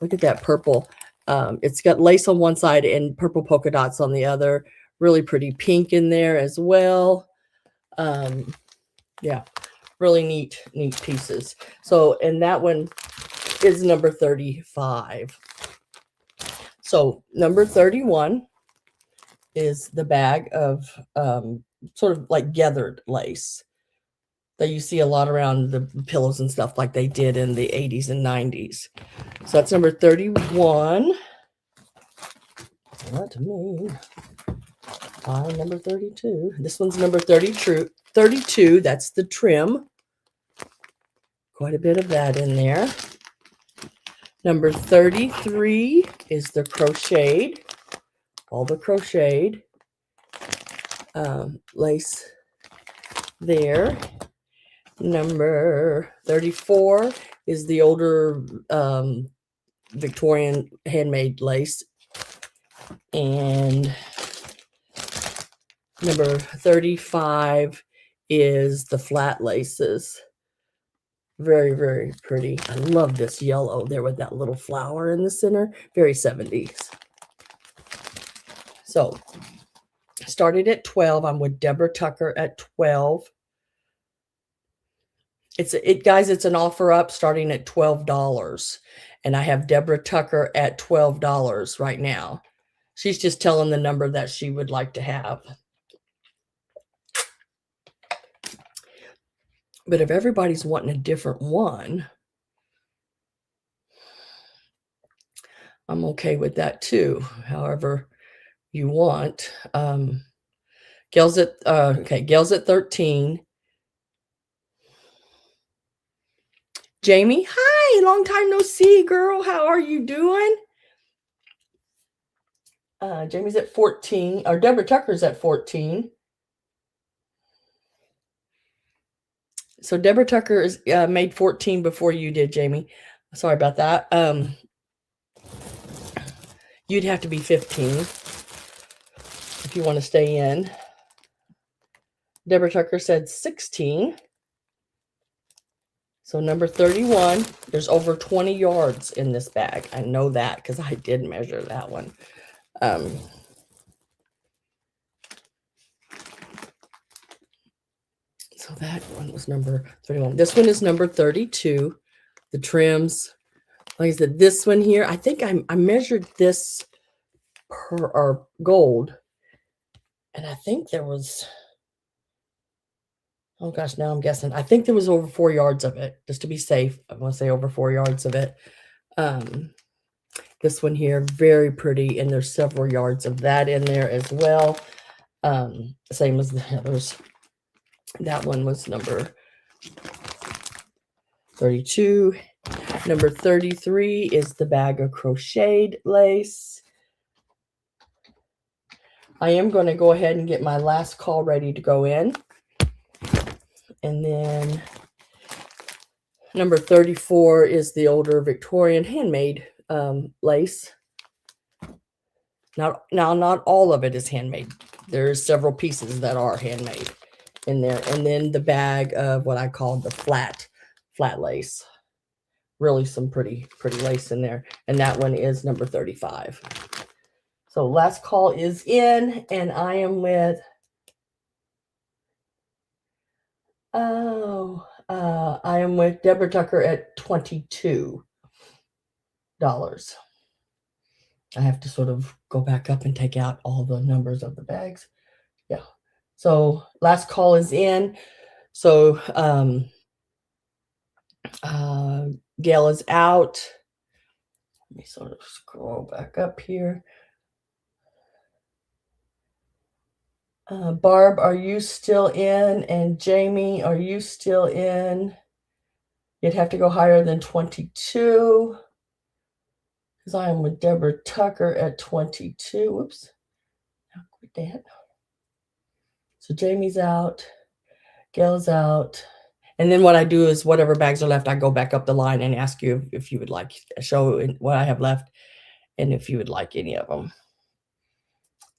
Look at that purple. It's got lace on one side and purple polka dots on the other. Really pretty pink in there as well. Yeah, really neat pieces. So, and that one is number 35. So number 31 is the bag of sort of like gathered lace that you see a lot around the pillows and stuff like they did in the 80s and 90s. So that's number 31. Not me. I'm number 32. This one's number 32. That's the trim. Quite a bit of that in there. Number 33 is the crocheted. All the crocheted lace there. Number 34 is the older Victorian handmade lace. And number 35 is the flat laces. Very, very pretty. I love this yellow there with that little flower in the center. Very 70s. So, started at 12. I'm with Deborah Tucker at 12. Guys, it's an offer up starting at $12. And I have Deborah Tucker at $12 right now. She's just telling the number that she would like to have. But if everybody's wanting a different one, I'm okay with that too. However you want. Gail's at 13. Jamie, hi, long time no see, girl. How are you doing? Jamie's at 14, or Deborah Tucker's at 14. So Deborah Tucker is made 14 before you did, Jamie. Sorry about that. You'd have to be 15 if you want to stay in. Deborah Tucker said 16. So number 31, there's over 20 yards in this bag. I know that because I did measure that one. So that one was number 31. This one is number 32. The trims, like I said, this one here, I think I measured this or gold, and I think there was, oh gosh, now I'm guessing. I think there was over 4 yards of it, just to be safe. I want to say over 4 yards of it. This one here, very pretty, and there's several yards of that in there as well. Same as the others. That one was number 32. Number 33 is the bag of crocheted lace. I am going to go ahead and get my last call ready to go in. And then number 34 is the older Victorian handmade lace. Now, not all of it is handmade. There's several pieces that are handmade in there. And then the bag of what I call the flat lace. Really some pretty lace in there. And that one is number 35. So last call is in, and I am with, I am with Deborah Tucker at $22. I have to sort of go back up and take out all the numbers of the bags. Yeah. So last call is in. So Gail is out. Let me sort of scroll back up here. Barb, are you still in? And Jamie, are you still in? You'd have to go higher than 22. Because I am with Deborah Tucker at 22. Whoops. I'll quit that. So Jamie's out. Gail's out. And then what I do is whatever bags are left, I go back up the line and ask you if you would like to show what I have left and if you would like any of them.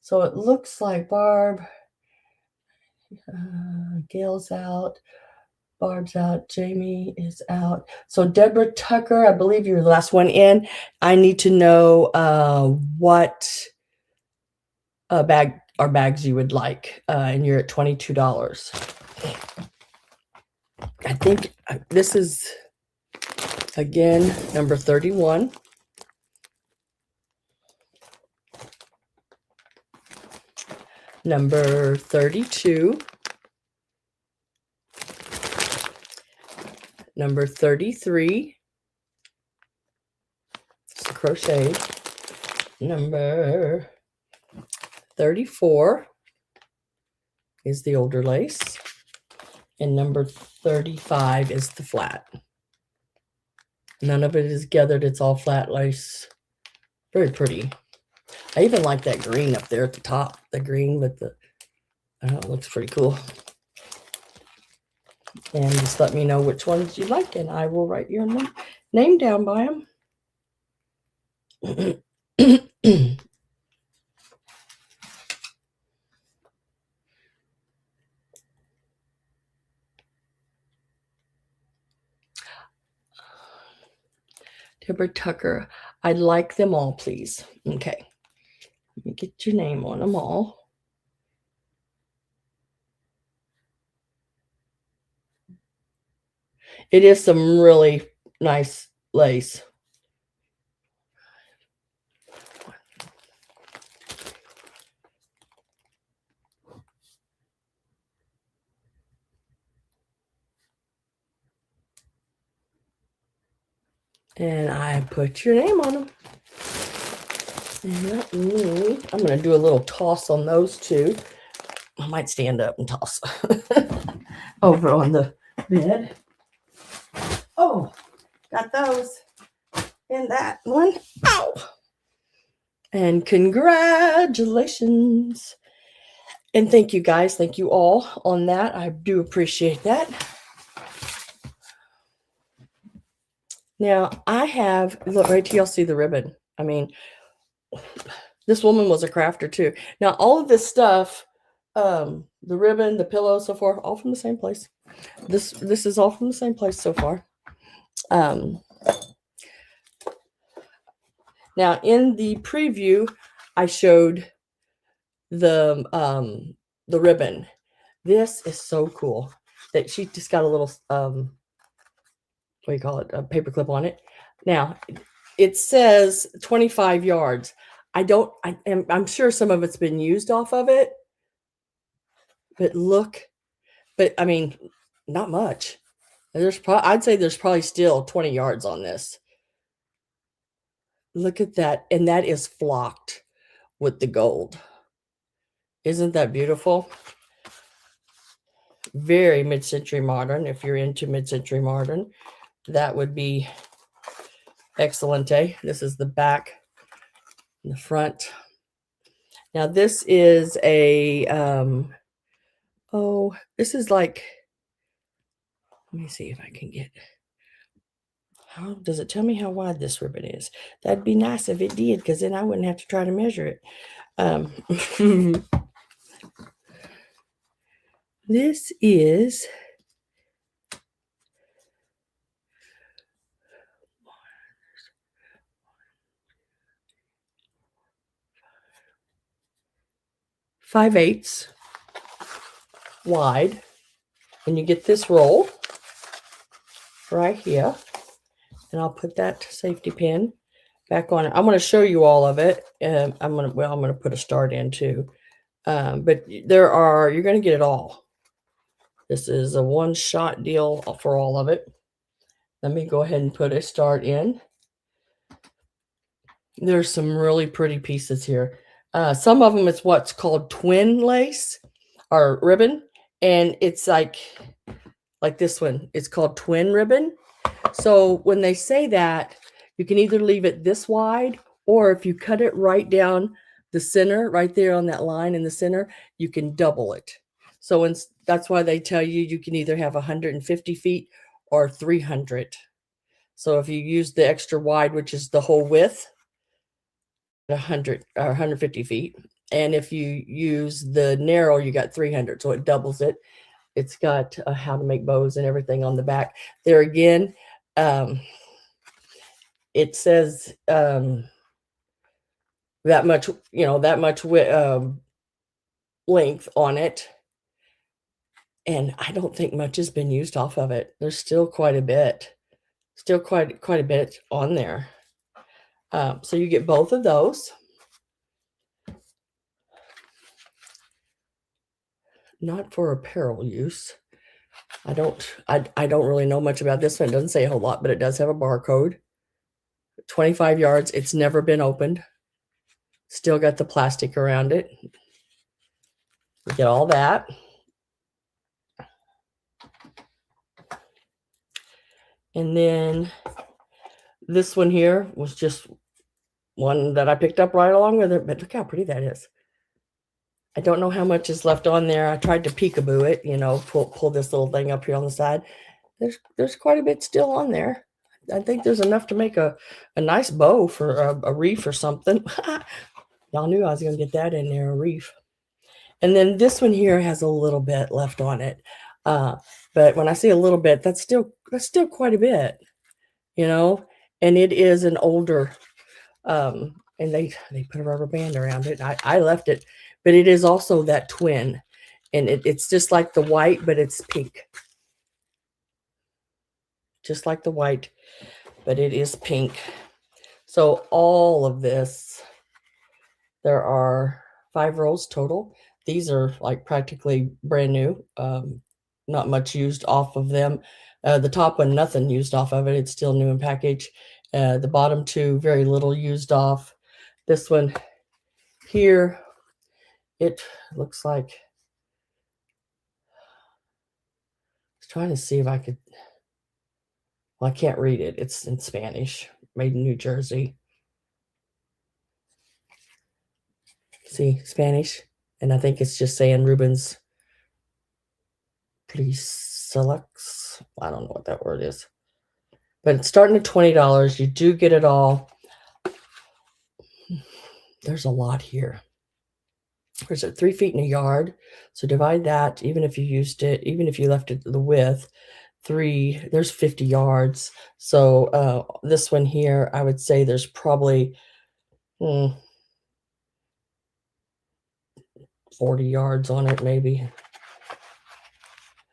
So it looks like Barb, Gail's out, Barb's out, Jamie is out. So Deborah Tucker, I believe you're the last one in. I need to know what bags you would like, and you're at $22. I think this is Again, number 31. Number 32. Number 33. It's the crochet. Number 34 is the older lace. And number 35 is the flat. None of it is gathered. It's all flat lace. Very pretty. I even like that green up there at the top. The green with the, it looks pretty cool. And just let me know which ones you like, and I will write your name down by them. Deborah Tucker, I'd like them all, please. Okay. Let me get your name on them all. It is some really nice lace. And I put your name on them. And that means I'm going to do a little toss on those two. I might stand up and toss over on the bed. Oh, got those in that one. Ow! And congratulations. And thank you guys. Thank you all on that. I do appreciate that. Now I have, look right here, you'll see the ribbon. I mean, this woman was a crafter too. Now all of this stuff, the ribbon, the pillow, so forth, all from the same place. This is all from the same place so far. Now in the preview, I showed the ribbon. This is so cool that she just got a little what do you call it? A paper clip on it. Now it says 25 yards. I'm sure some of it's been used off of it, but look, I mean, not much. I'd say there's probably still 20 yards on this. Look at that. And that is flocked with the gold. Isn't that beautiful? Very mid-century modern. If you're into mid-century modern, that would be excellent. This is the back and the front. Now this is a, this is like, let me see if I can get, how does it tell me how wide this ribbon is? That'd be nice if it did, because then I wouldn't have to try to measure it. This is five-eighths wide, and you get this roll right here, and I'll put that safety pin back on it. I'm going to show you all of it, and I'm going to put a start in too, but you're going to get it all. This is a one-shot deal for all of it. Let me go ahead and put a start in. There's some really pretty pieces here. Some of them is what's called twin lace or ribbon, and it's like this one. It's called twin ribbon. So when they say that, you can either leave it this wide, or if you cut it right down the center, right there on that line in the center, you can double it. So that's why they tell you can either have 150 feet or 300. So if you use the extra wide, which is the whole width, 100 or 150 feet. And if you use the narrow, you got 300. So it doubles it. It's got how to make bows and everything on the back. There again, it says that much, length on it. And I don't think much has been used off of it. There's still quite a bit. Still quite a bit on there. So you get both of those. Not for apparel use. I don't really know much about this one. It doesn't say a whole lot, but it does have a barcode. 25 yards. It's never been opened. Still got the plastic around it. You get all that. And then this one here was just one that I picked up right along with it, but look how pretty that is. I don't know how much is left on there. I tried to peekaboo it, pull this little thing up here on the side. There's quite a bit still on there. I think there's enough to make a nice bow for a reef or something. Y'all knew I was going to get that in there, a reef. And then this one here has a little bit left on it. But when I say a little bit, that's still quite a bit, and it is an older, and they put a rubber band around it. I left it, but it is also that twin, and it's just like the white, but it's pink. Just like the white, but it is pink. So all of this, there are 5 rolls total. These are like practically brand new. Not much used off of them. The top one, nothing used off of it. It's still new in package. The bottom 2, very little used off. This one here, it looks like, I was trying to see if I could, well, I can't read it. It's in Spanish, made in New Jersey. See, Spanish. And I think it's just saying Rubens Pleselux. I don't know what that word is. But it's starting at $20. You do get it all. There's a lot here. There's 3 feet in a yard. So divide that, even if you used it, even if you left it the width, 3, there's 50 yards. So this one here, I would say there's probably 40 yards on it, maybe.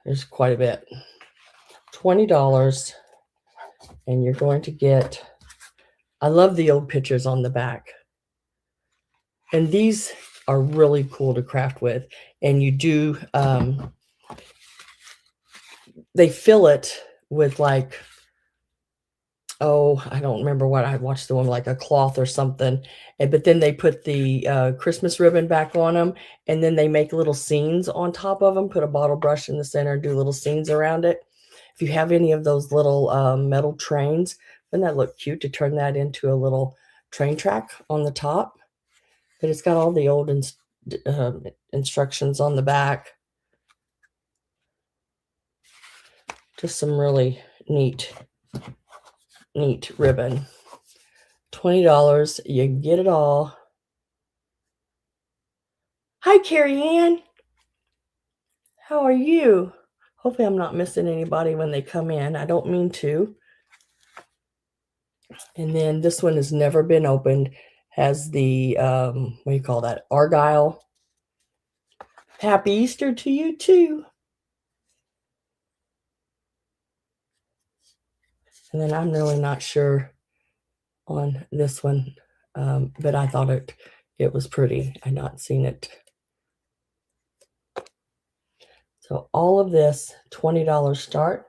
There's quite a bit. $20, and you're going to get, I love the old pictures on the back. And these are really cool to craft with. And you do, they fill it with like, I don't remember what I watched the one, like a cloth or something. But then they put the Christmas ribbon back on them, and then they make little scenes on top of them, put a bottle brush in the center, and do little scenes around it. If you have any of those little metal trains, wouldn't that look cute to turn that into a little train track on the top? But it's got all the old instructions on the back. Just some really neat ribbon. $20, you get it all. Hi, Carrie Ann. How are you? Hopefully I'm not missing anybody when they come in. I don't mean to. And then this one has never been opened. Has the, what do you call that? Argyle. Happy Easter to you too. And then I'm really not sure on this one, but I thought it was pretty. I'd not seen it. So all of this, $20 start.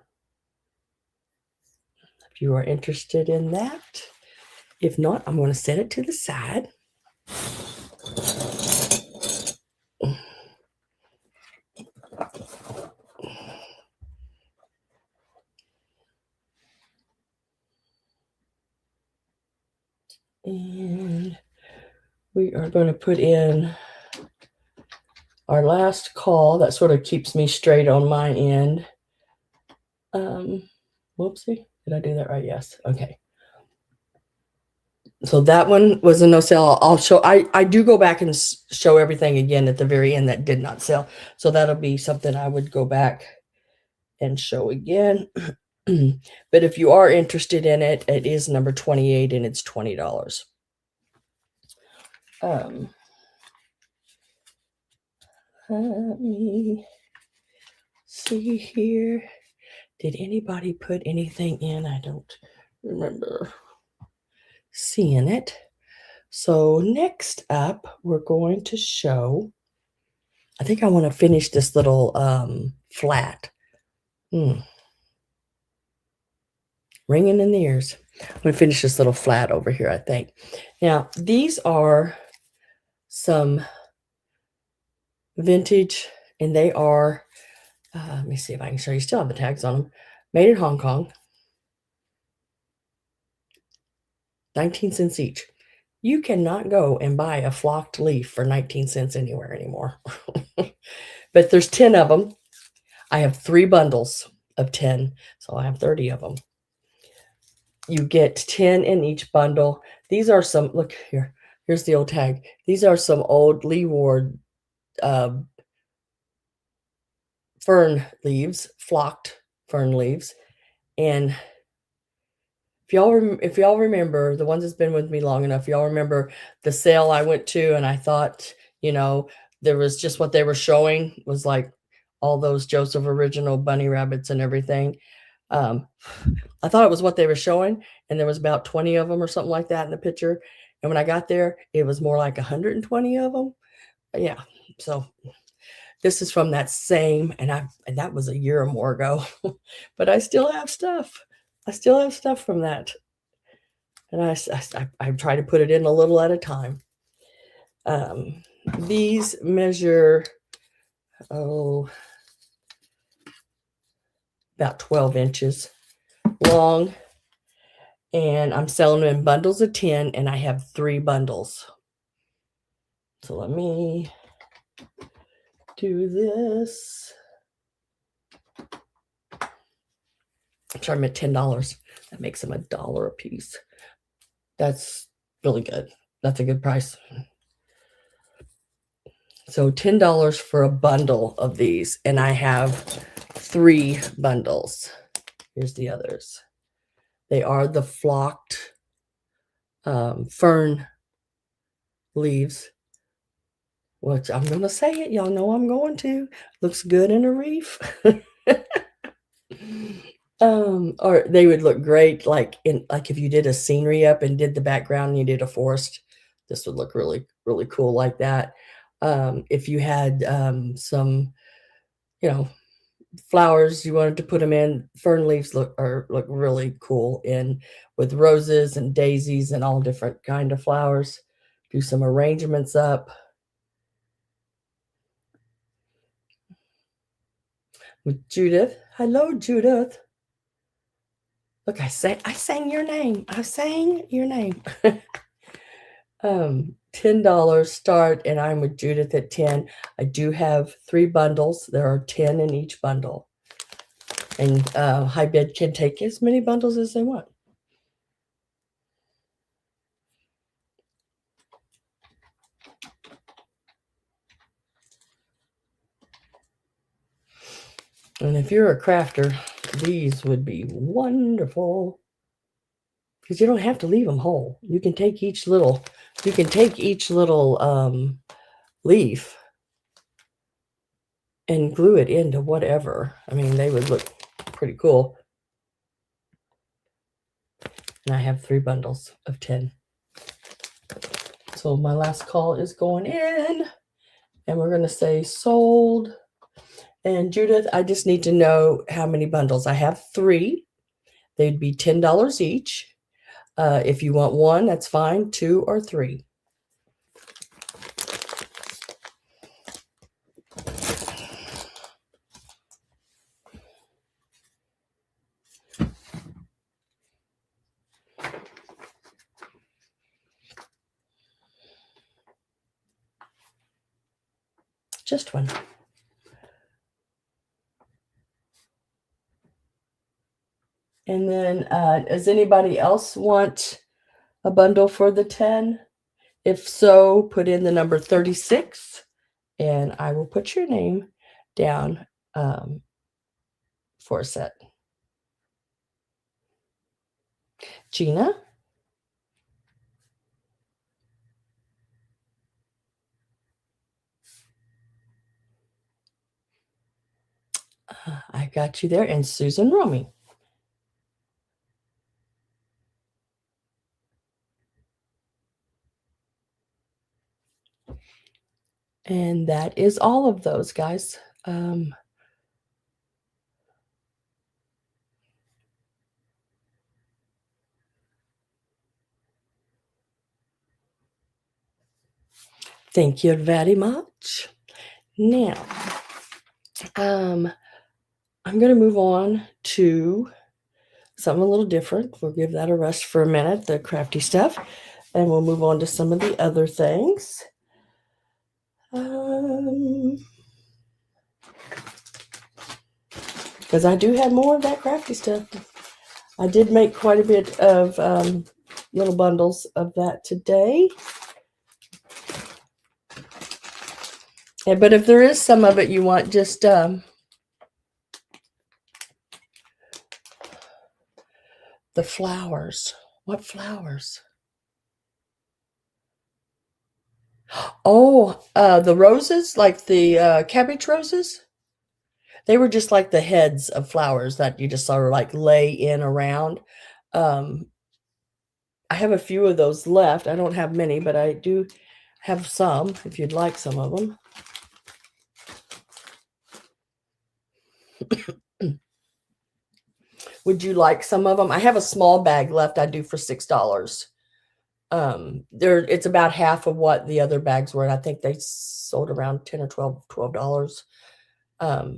If you are interested in that. If not, I'm going to set it to the side. And we are going to put in our last call. That sort of keeps me straight on my end. Whoopsie. Did I do that right? Yes. Okay. So that one was a no sale. I'll show, I do go back and show everything again at the very end that did not sell. So that'll be something I would go back and show again. But if you are interested in it, it is number 28 and it's $20. Let me see here. Did anybody put anything in? I don't remember seeing it. So next up, we're going to show, I think I want to finish this little flat. Ringing in the ears. I'm going to finish this little flat over here, I think. Now, these are some vintage, and they are, let me see if I can show you, still have the tags on them, made in Hong Kong, 19 cents each. You cannot go and buy a flocked leaf for 19 cents anywhere anymore. But there's 10 of them. I have 3 bundles of 10, so I have 30 of them. You get 10 in each bundle. These are some, look here, here's the old tag. These are some old Leeward fern leaves, flocked fern leaves. And if y'all remember, the ones that's been with me long enough, y'all remember the sale I went to, and I thought, there was just what they were showing was like all those Joseph original bunny rabbits and everything. I thought it was what they were showing, and there was about 20 of them or something like that in the picture. And when I got there, it was more like 120 of them. Yeah. So this is from that same, and that was a year or more ago, but I still have stuff. I still have stuff from that, and I try to put it in a little at a time. These measure about 12 inches long, and I'm selling them in bundles of 10, and I have 3 bundles. So let me do this. I'm sorry, I'm at $10. That makes them $1 a piece. That's really good. That's a good price. So $10 for a bundle of these, and I have 3 bundles. Here's the others. They are the flocked fern leaves, which I'm going to say it. Y'all know I'm going to. Looks good in a reef. Or they would look great like if you did a scenery up and did the background and you did a forest. This would look really, really cool like that. If you had some, flowers you wanted to put them in, fern leaves look really cool in with roses and daisies and all different kind of flowers. Do some arrangements up with Judith. Hello, Judith. Look, I sang your name. I sang your name. $10 start, and I'm with Judith at 10. I do have 3 bundles. There are 10 in each bundle. And High Bed can take as many bundles as they want. And if you're a crafter, these would be wonderful, because you don't have to leave them whole. You can take each little leaf and glue it into whatever. I mean, they would look pretty cool. And I have 3 bundles of 10. So my last call is going in, and we're going to say sold. And Judith, I just need to know how many bundles. I have 3. They'd be $10 each. If you want 1, that's fine. 2 or 3. Just 1. And then does anybody else want a bundle for the 10? If so, put in the number 36, and I will put your name down for a set. Gina? I got you there. And Susan Romy. And that is all of those, guys. Thank you very much. Now, I'm going to move on to something a little different. We'll give that a rest for a minute, the crafty stuff, and we'll move on to some of the other things. Because I do have more of that crafty stuff. I did make quite a bit of little bundles of that today. Yeah, but if there is some of it you want, just the flowers. What flowers? Oh, the roses, like the cabbage roses. They were just like the heads of flowers that you just sort of like lay in around. Um, I have a few of those left. I don't have many, but I do have some if you'd like some of them. Would you like some of them? I have a small bag left. I do for $6. It's about half of what the other bags were. And I think they sold around 10 or $12.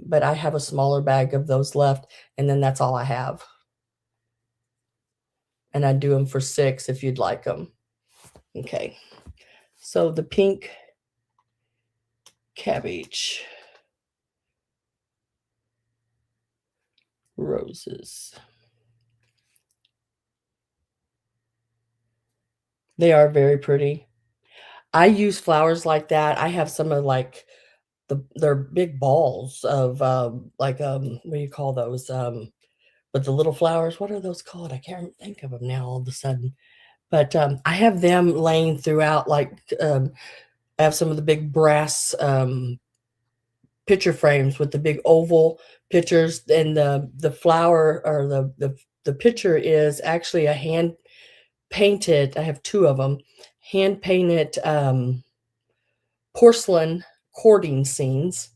But I have a smaller bag of those left, and then that's all I have. And I do them for $6 if you'd like them. Okay. So the pink cabbage roses. They are very pretty. I use flowers like that. I have some of like they're big balls of what do you call those? With the little flowers. What are those called? I can't think of them now all of a sudden. But I have them laying throughout. Like I have some of the big brass picture frames with the big oval pictures, and the flower or the picture is actually a hand painted. I have two of them, hand painted porcelain courting scenes.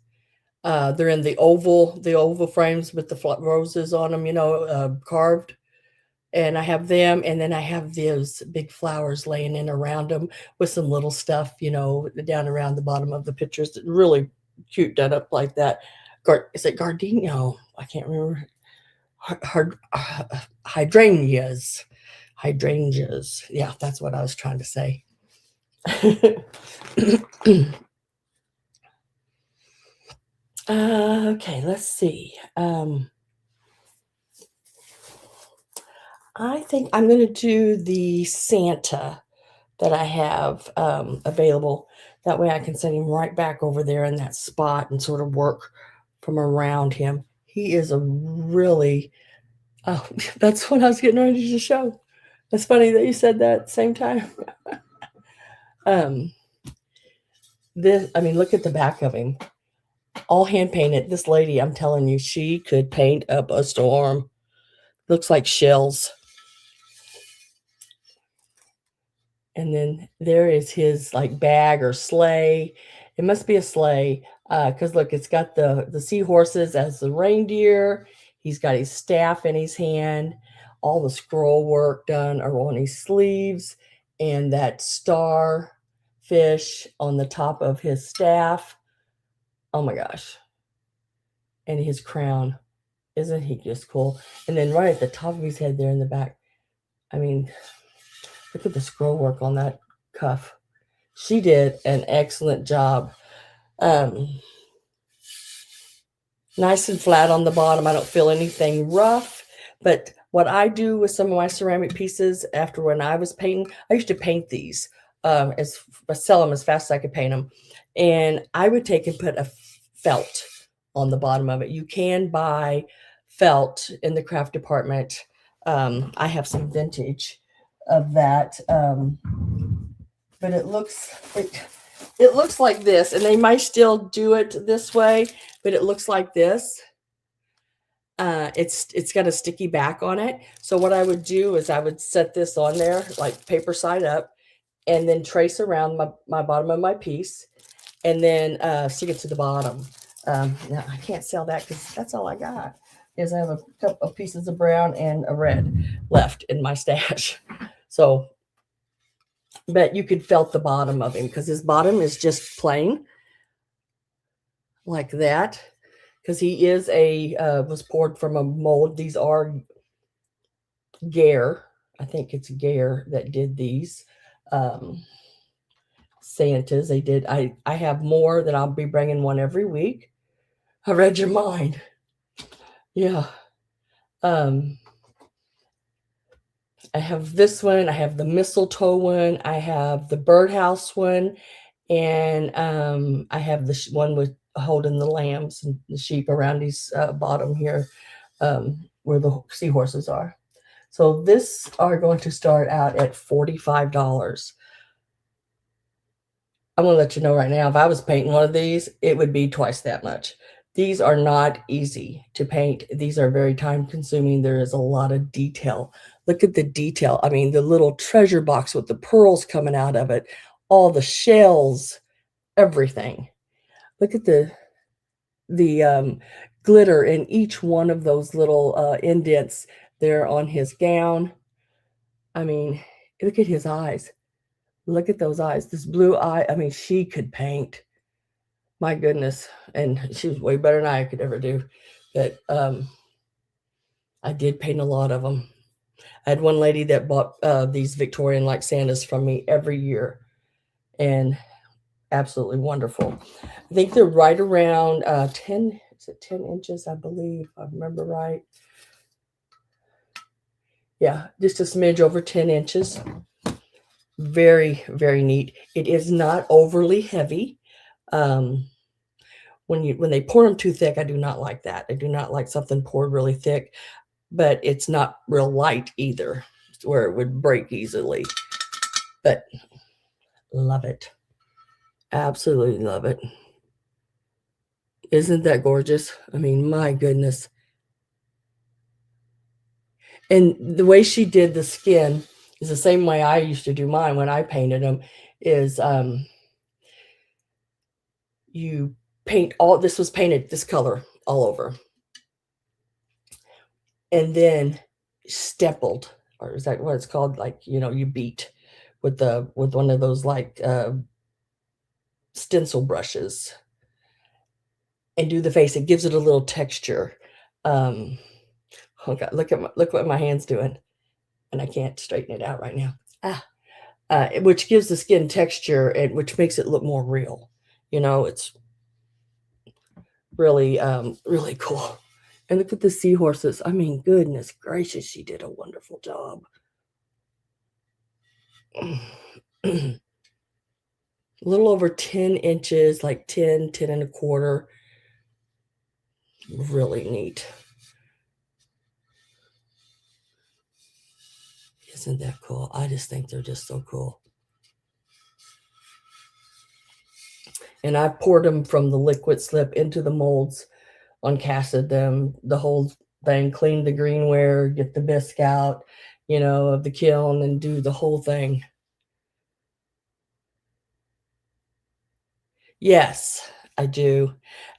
They're in the oval frames with the roses on them, carved. And I have them, and then I have those big flowers laying in around them with some little stuff, down around the bottom of the pictures. Really cute, done up like that. Is it gardenia? I can't remember. Hydrangeas. Hydrangeas. Yeah, that's what I was trying to say. Okay, let's see. I think I'm going to do the Santa that I have available. That way I can send him right back over there in that spot and sort of work from around him. He is a really, oh, that's what I was getting ready to show. It's funny that you said that at the same time. Look at the back of him. All hand painted. This lady, I'm telling you, she could paint up a storm. Looks like shells. And then there is his like bag or sleigh. It must be a sleigh because look, it's got the seahorses as the reindeer. He's got his staff in his hand. All the scroll work done are on his sleeves, and that star fish on the top of his staff. Oh my gosh. And his crown. Isn't he just cool? And then right at the top of his head there in the back. I mean, look at the scroll work on that cuff. She did an excellent job. Nice and flat on the bottom. I don't feel anything rough. But what I do with some of my ceramic pieces after when I was painting, I used to paint these sell them as fast as I could paint them. And I would take and put a felt on the bottom of it. You can buy felt in the craft department. I have some vintage of that. But it looks like this, and they might still do it this way, but it looks like this. It's got a sticky back on it. So what I would do is I would set this on there like paper side up, and then trace around my bottom of my piece. and then stick it to the bottom. Now I can't sell that because that's all I got. Is I have a couple of pieces of brown and a red left in my stash. So, but you could felt the bottom of him because his bottom is just plain like that. Because he is was poured from a mold. These are Gare. I think it's Gare that did these. Um, Santas. They did. I have more that I'll be bringing one every week. I read your mind. Yeah. Um, I have this one. I have the mistletoe one. I have the birdhouse one, and I have the one with holding the lambs and the sheep around his bottom here, where the seahorses are. So this are going to start out at $45. I'm gonna let you know right now, if I was painting one of these, it would be twice that much. These are not easy to paint. These are very time consuming. There is a lot of detail. Look at the detail. I mean, the little treasure box with the pearls coming out of it, all the shells, everything. Look at the glitter in each one of those little indents there on his gown. I mean, look at his eyes. Look at those eyes. This blue eye. I mean, she could paint. My goodness. And she was way better than I could ever do. But I did paint a lot of them. I had one lady that bought these Victorian like Santas from me every year. And absolutely wonderful. I think they're right around 10, is it 10 inches, I believe, if I remember right. Yeah, just a smidge over 10 inches. Very, very neat. It is not overly heavy. When they pour them too thick, I do not like that. I do not like something poured really thick, but it's not real light either, where it would break easily. But love it. Absolutely love it. Isn't that gorgeous? I mean, my goodness. And the way she did the skin is the same way I used to do mine when I painted them, is you paint all, this was painted this color all over. And then stippled, or is that what it's called? Like, you beat with one of those like stencil brushes and do the face. It gives it a little texture. Oh God, look what my hand's doing, and I can't straighten it out right now. Which gives the skin texture and which makes it look more real. It's really really cool. And look at the seahorses. I mean, goodness gracious, she did a wonderful job. A little over 10 inches, like 10 and a quarter. Really neat. Isn't that cool? I just think they're just so cool. And I poured them from the liquid slip into the molds, uncasted them, the whole thing, cleaned the greenware, get the bisque out, of the kiln, and do the whole thing. Yes, I do.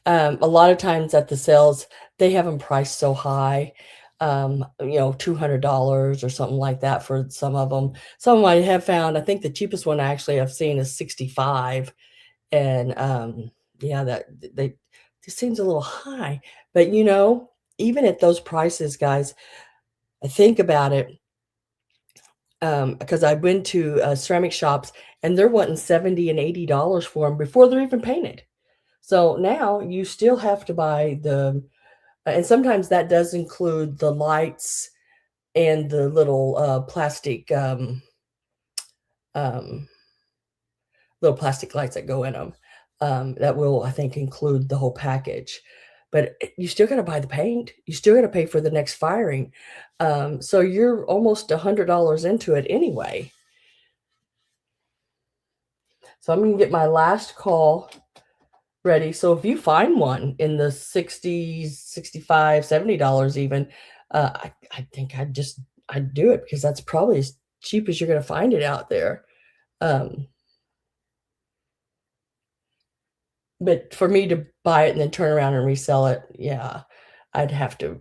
A lot of times at the sales, they have them priced so high, $200 or something like that for some of them. Some of them I have found, I think the cheapest one I actually have seen is 65. And yeah, that they just seems a little high. But even at those prices, guys, I think about it, because I went to ceramic shops and they're wanting $70 and $80 for them before they're even painted. So now you still have to buy and sometimes that does include the lights and the little um, little plastic lights that go in them. That will, I think, include the whole package. But you still got to buy the paint. You still got to pay for the next firing. So you're almost $100 into it anyway. So I'm going to get my last call ready. So if you find one in the 60s, 65, $70 even, I think I'd do it because that's probably as cheap as you're going to find it out there. But for me to buy it and then turn around and resell it, yeah, I'd have to,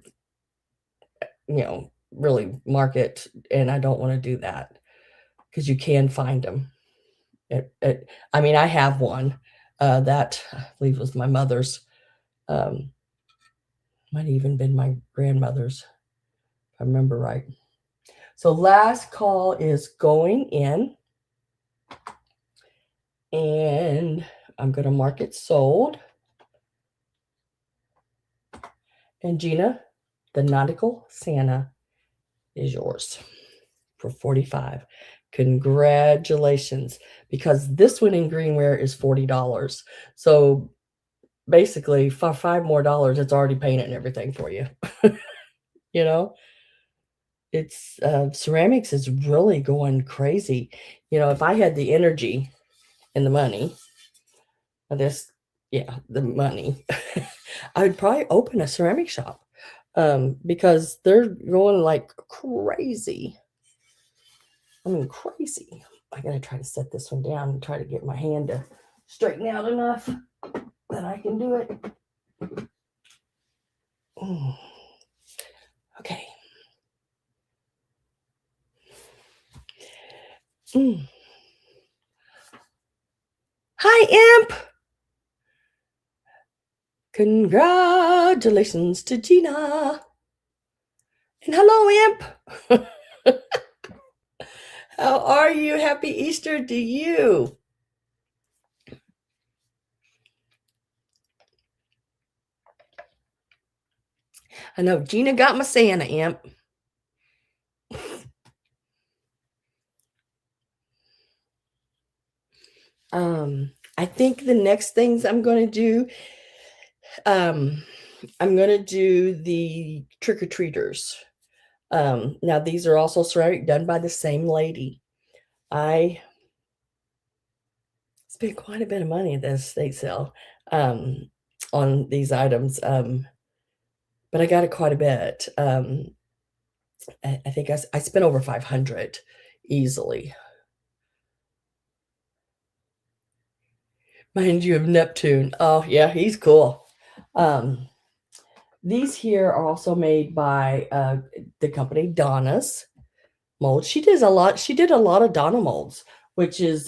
really market, and I don't wanna do that because you can find them. I mean, I have one, that I believe was my mother's, um, might even been my grandmother's, if I remember right. So last call is going in, and I'm gonna mark it sold. And Gina, the Nautical Santa is yours for 45. Congratulations, because this one in greenware is $40. So basically, for $5 more, it's already painted and everything for you. You know, it's ceramics is really going crazy. If I had the energy and the money, this, yeah, the money, I would probably open a ceramic shop, because they're going like crazy. I mean, crazy. I gotta try to set this one down and try to get my hand to straighten out enough that I can do it. Okay. Mm. Hi, Imp. Congratulations to Gina. And hello, Imp. How are you? Happy Easter to you. I know Gina got my Santa, Imp. I think the next things I'm going to do, um, I'm going to do the trick-or-treaters. Now these are also ceramic done by the same lady. I spent quite a bit of money at the estate sale, on these items, but I got it quite a bit. I think I spent over 500 easily. Mind you of Neptune. Oh, yeah, he's cool. Um, these here are also made by, the company Donna's Molds. She did a lot of Donna molds, which is,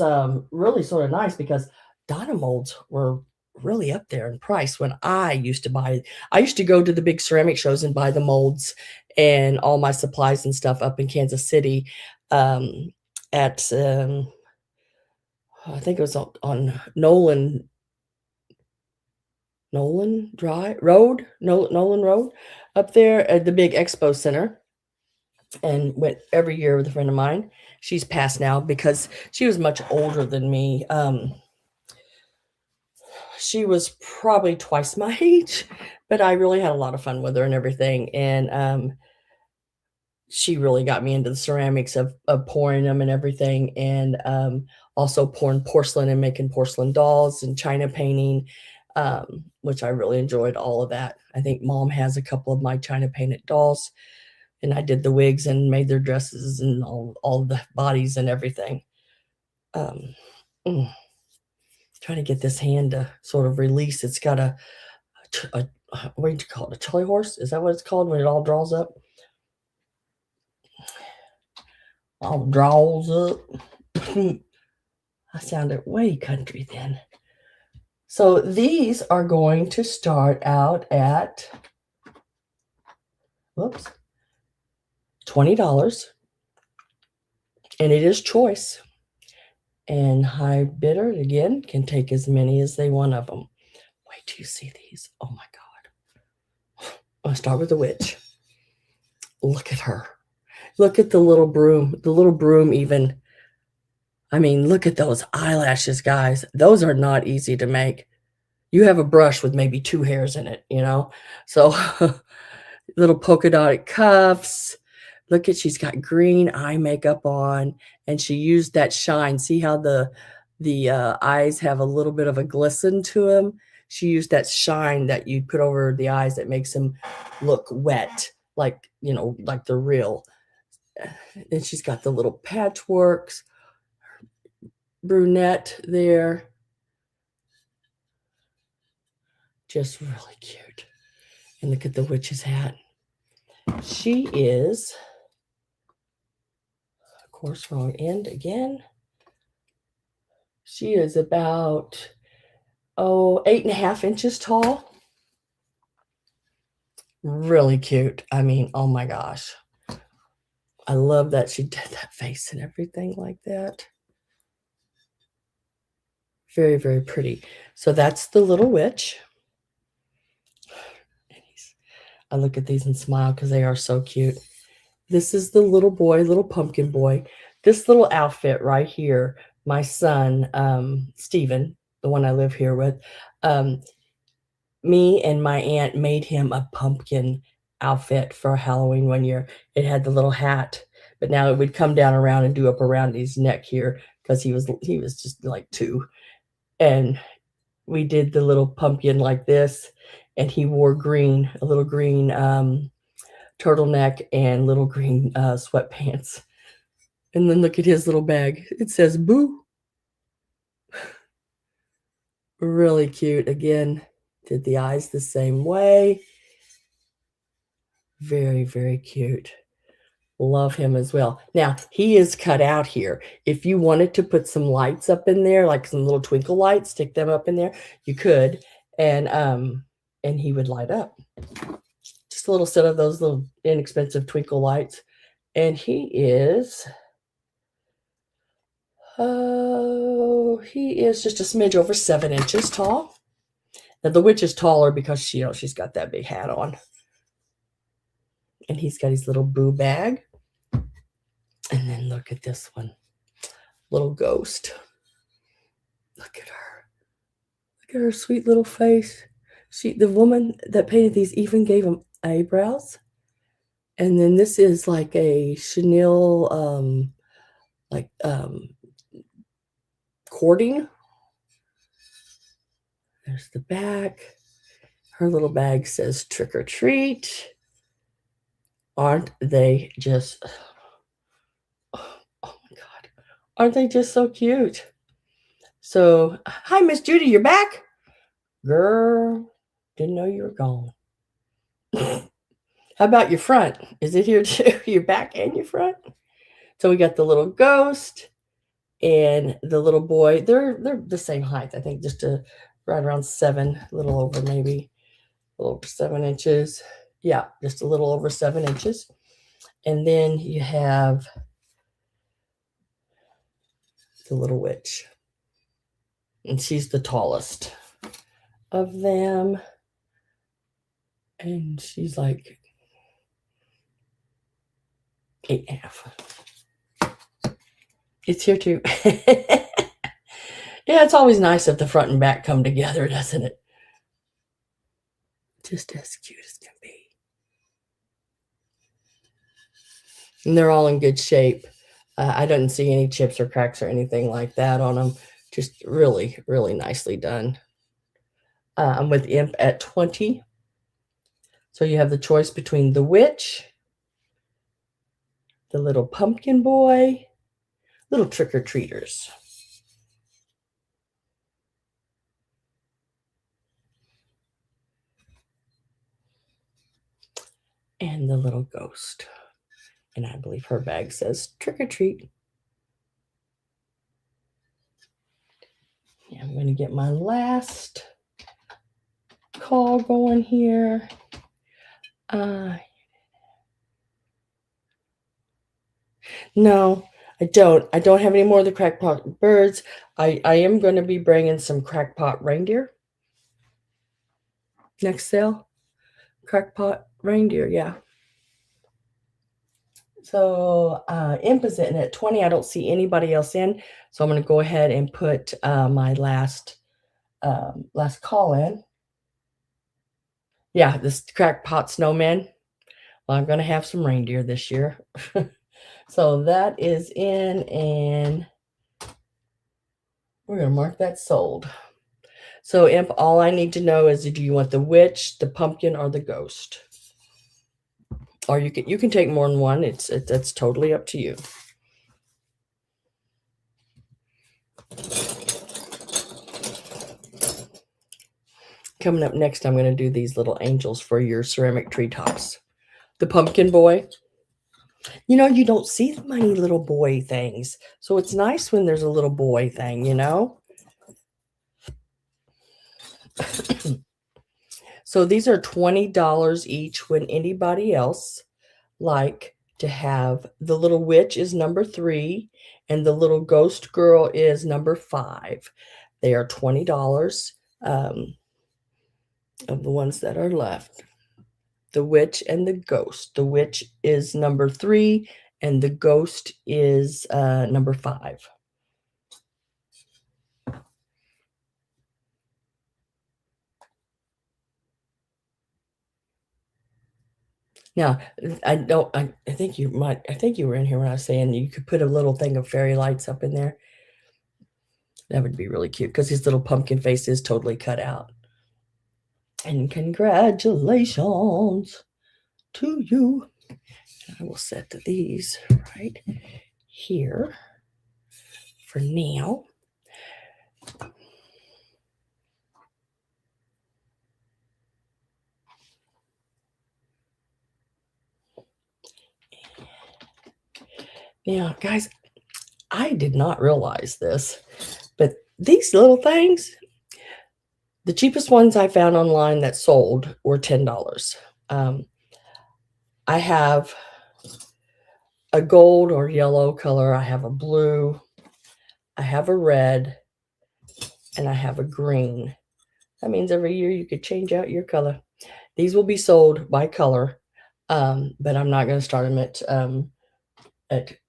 really sort of nice because Donna molds were really up there in price when I used to go to the big ceramic shows and buy the molds and all my supplies and stuff up in Kansas City, at, I think it was on Nolan Drive Road, no Nolan Road, up there at the big expo center, and went every year with a friend of mine. She's passed now because she was much older than me. She was probably twice my age, but I really had a lot of fun with her and everything. And she really got me into the ceramics of pouring them and everything, and also pouring porcelain and making porcelain dolls and china painting, which I really enjoyed all of that. I think mom has a couple of my china painted dolls, and I did the wigs and made their dresses and all the bodies and everything. Um, mm, Trying to get this hand to sort of release. It's got a what do you call it? A chili horse? Is that what it's called when it all draws up? All draws up. I sounded way country then. So these are going to start out at, whoops, $20, and it is choice. And high bidder again can take as many as they want of them. Wait till you see these. Oh my God. I'll start with the witch. Look at her. Look at the little broom. The little broom even. I mean, look at those eyelashes, guys. Those are not easy to make. You have a brush with maybe 2 hairs in it, you know? So little polka dotted cuffs. Look at, she's got green eye makeup on, and she used that shine. See how the eyes have a little bit of a glisten to them? She used that shine that you put over the eyes that makes them look wet, like, like they're real. And she's got the little patchworks, brunette there. Just really cute. And look at the witch's hat. She is, of course, wrong end again. She is about, 8.5 inches tall. Really cute. I mean, oh my gosh. I love that she did that face and everything like that. Very, very pretty. So that's the little witch. I look at these and smile because they are so cute. This is the little boy, little pumpkin boy. This little outfit right here, my son, Stephen, the one I live here with, me and my aunt made him a pumpkin outfit for Halloween one year. It had the little hat, but now it would come down around and do up around his neck here because he was just like 2. And we did the little pumpkin like this, and he wore green, a little green turtleneck and little green sweatpants. And then look at his little bag. It says boo. Really cute. Again, did the eyes the same way. Very, very cute. Love him as well. Now, he is cut out here. If you wanted to put some lights up in there, like some little twinkle lights, stick them up in there, you could. And he would light up. Just a little set of those little inexpensive twinkle lights. And he is just a smidge over 7 inches tall. Now the witch is taller because she's got that big hat on. And he's got his little boo bag. And then look at this one. Little ghost. Look at her. Look at her sweet little face. The woman that painted these even gave him eyebrows. And then this is like a chenille, cording. There's the back. Her little bag says trick or treat. Aren't they just, oh my God, aren't they just so cute? So, hi, Miss Judy, you're back? Girl, didn't know you were gone. How about your front? Is it here too? Your back and your front? So we got the little ghost and the little boy. They're the same height, I think, just right around 7, a little over maybe, a little over 7 inches. Yeah, just a little over 7 inches. And then you have the little witch. And she's the tallest of them. And she's like 8.5. It's here too. Yeah, it's always nice if the front and back come together, doesn't it? Just as cute as can be. And they're all in good shape. I didn't see any chips or cracks or anything like that on them. Just really, really nicely done. I'm with Imp at 20. So you have the choice between the witch, the little pumpkin boy, little trick-or-treaters. And the little ghost. And I believe her bag says trick-or-treat. Yeah, I'm going to get my last call going here. No, I don't. I don't have any more of the crackpot birds. I am going to be bringing some crackpot reindeer next sale. Crackpot reindeer, yeah. So Imp is in at 20. I don't see anybody else in. So I'm going to go ahead and put my last call in. Yeah, this crackpot snowman. Well, I'm going to have some reindeer this year. So that is in, and we're going to mark that sold. So Imp, all I need to know is, do you want the witch, the pumpkin, or the ghost? Or you can take more than one. That's totally up to you. Coming up next, I'm going to do these little angels for your ceramic treetops. The pumpkin boy. You know, you don't see the many little boy things. So it's nice when there's a little boy thing, you know? So these are $20 each when anybody else like to have the little witch is number 3 and the little ghost girl is number 5. They are $20 of the ones that are left. The witch and the ghost. The witch is number 3 and the ghost is number 5. Now, I don't. I think you might. I think you were in here when I was saying you could put a little thing of fairy lights up in there. That would be really cute because his little pumpkin face is totally cut out. And congratulations to you. I will set these right here for now. Now, guys, I did not realize this, but these little things, the cheapest ones I found online that sold were $10. I have a gold or yellow color, I have a blue, I have a red, and I have a green. That means every year you could change out your color. These will be sold by color, but I'm not going to start them at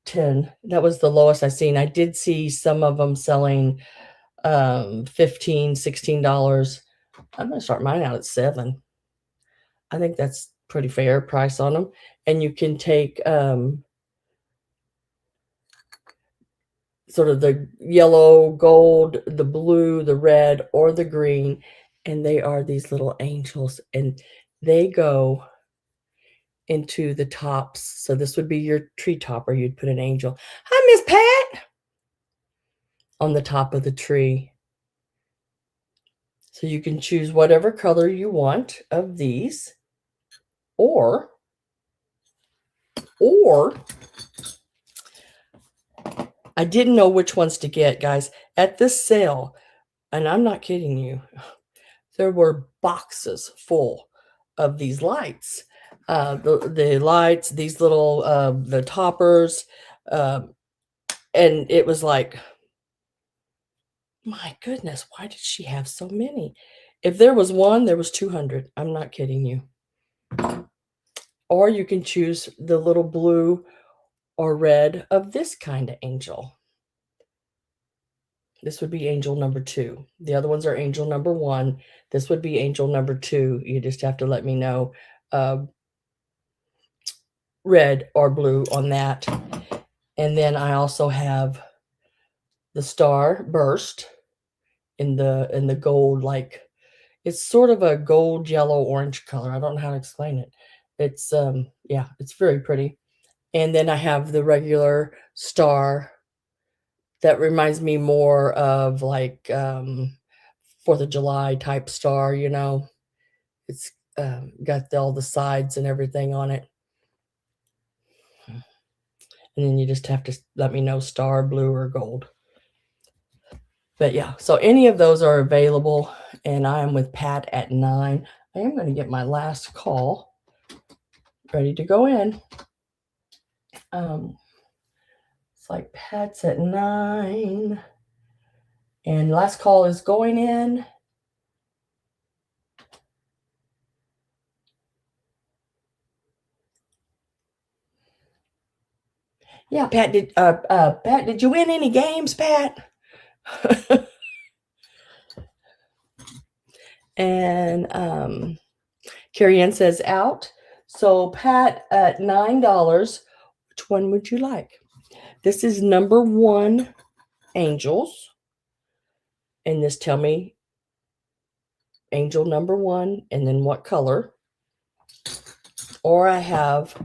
10. That was the lowest I've seen. I did see some of them selling $15, $16. I'm going to start mine out at 7. I think that's pretty fair price on them. And you can take sort of the yellow, gold, the blue, the red, or the green, and they are these little angels, and they go into the tops. So this would be your tree topper. You'd put an angel. Hi, Miss Pat, on the top of the tree. So you can choose whatever color you want of these, or I didn't know which ones to get, guys. At this sale, and I'm not kidding you, there were boxes full of these lights. The lights, these little the toppers, and it was like, my goodness, why did she have so many? If there was one, there was 200. I'm not kidding you. Or you can choose the little blue or red of this kind of angel. This would be angel number 2. The other ones are angel number 1. This would be angel number 2. You just have to let me know red or blue on that. And then I also have the star burst in the gold, like it's sort of a gold, yellow, orange color. I don't know how to explain it. It's yeah, it's very pretty. And then I have the regular star that reminds me more of like 4th of July type star, you know. It's got all the sides and everything on it. And then you just have to let me know star, blue, or gold. But yeah, so any of those are available, and I am with Pat at 9. I am going to get my last call ready to go in. It's like Pat's at 9, and last call is going in. Yeah, Pat, did you win any games, Pat? And Carrie Ann says out. So Pat at $9. Which one would you like? This is number 1 angels. And this tell me angel number 1 and then what color. Or I have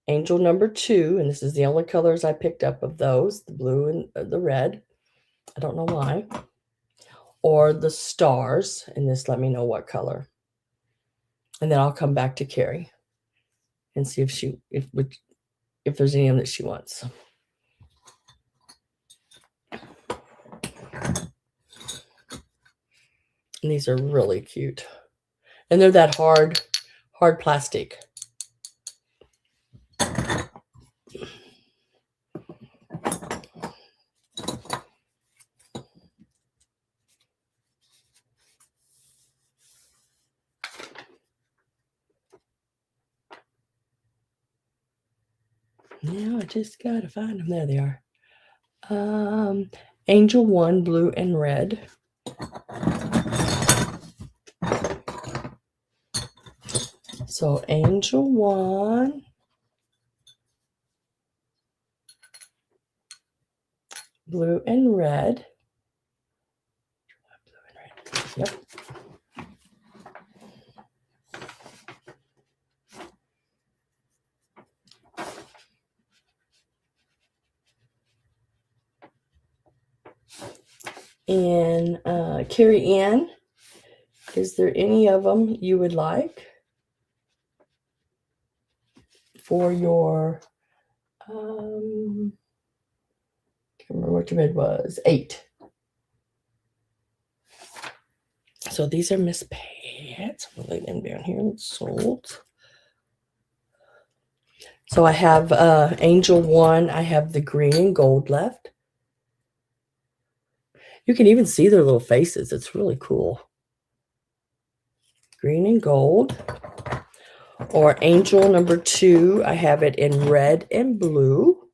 angel number 2, and this is the only colors I picked up of those, the blue and the red. I don't know why. or the stars, and just let me know what color. And then I'll come back to Carrie and see if there's any of them that she wants. And these are really cute. And they're that hard plastic. Now I just gotta find them. There they are. Angel 1, blue and red. So Angel 1, blue and red. Yep. And Carrie Ann, is there any of them you would like for your, can't remember what your bid was, 8. So these are Miss Pat's. We'll lay them down here. Sold. So I have Angel 1. I have the green and gold left. You can even see their little faces. It's really cool. Green and gold. Or Angel number 2. I have it in red and blue.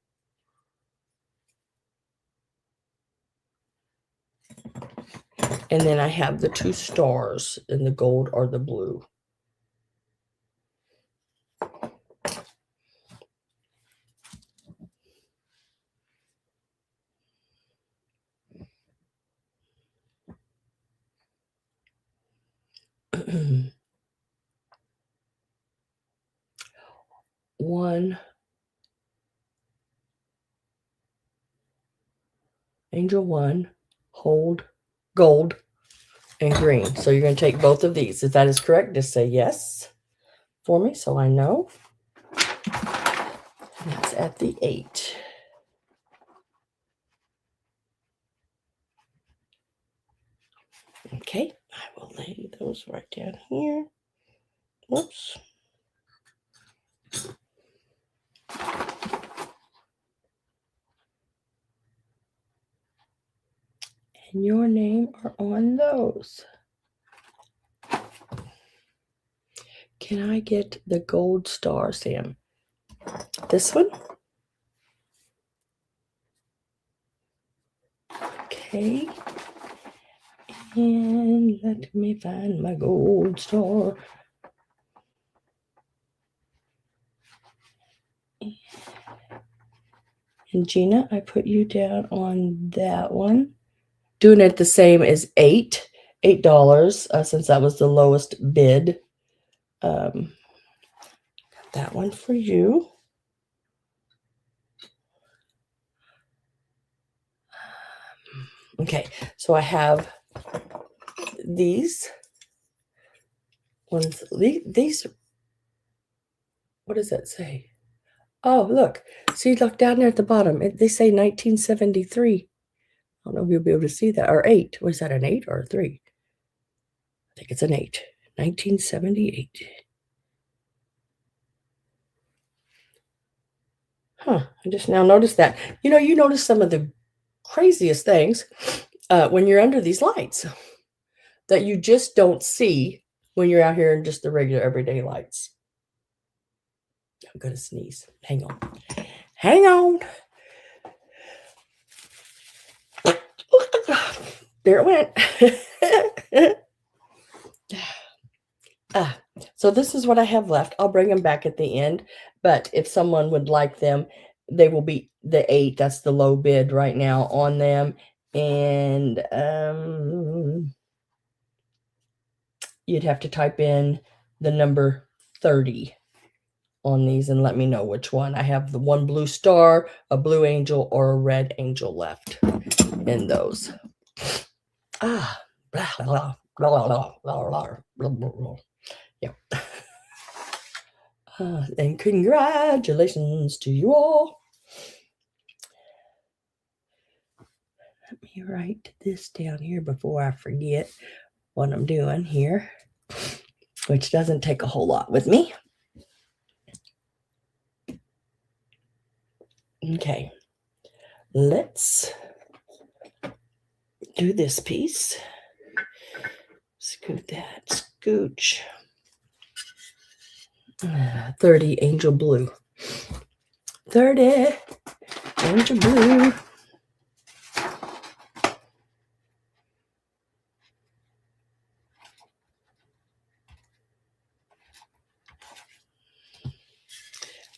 And then I have the 2 stars in the gold or the blue. One. Angel 1. Hold. Gold. And green. So you're going to take both of these. If that is correct, just say yes for me so I know. And that's at the 8. Okay, I will lay those right down here. Whoops. And your name are on those. Can I get the gold star, Sam? This one? Okay. And let me find my gold star. And Gina, I put you down on that one. Doing it the same as $8 since that was the lowest bid. Got that one for you. Okay, so I have these ones. These, what does that say? Oh, look. See, look down there at the bottom. They say 1973. I don't know if you'll be able to see that. Or 8. Was that an 8 or a 3? I think it's an 8. 1978. Huh. I just now noticed that. You know, you notice some of the craziest things when you're under these lights that you just don't see when you're out here in just the regular everyday lights. I'm going to sneeze. Hang on. Hang on. There it went. So this is what I have left. I'll bring them back at the end. But if someone would like them, they will be the 8. That's the low bid right now on them. And you'd have to type in the number 30 on these and let me know which one. I have the one blue star, a blue angel, or a red angel left in those. Blah, blah, blah, blah, blah, blah, blah, blah. Yeah. And congratulations to you all. Let me write this down here before I forget what I'm doing here, which doesn't take a whole lot with me. Okay, let's do this piece. Scoot that, scooch. 30 Angel Blue. 30 Angel Blue.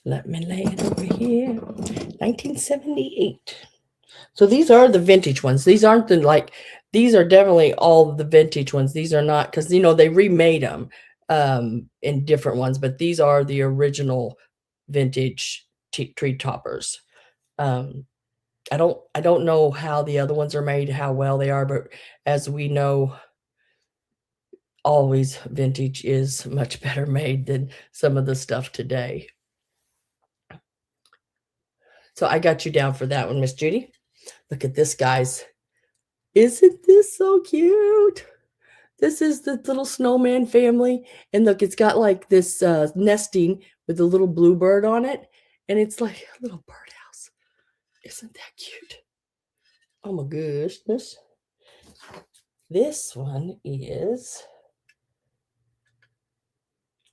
Let me lay it over here. 1978. So these are the vintage ones. These aren't these are definitely all the vintage ones. These are not, because, they remade them in different ones, but these are the original vintage tree toppers. I don't know how the other ones are made, how well they are, but as we know, always vintage is much better made than some of the stuff today. So I got you down for that one, Miss Judy. Look at this, guys. Isn't this so cute? This is the little snowman family. And look, it's got like this nesting with a little bluebird on it. And it's like a little birdhouse. Isn't that cute? Oh my goodness. This one is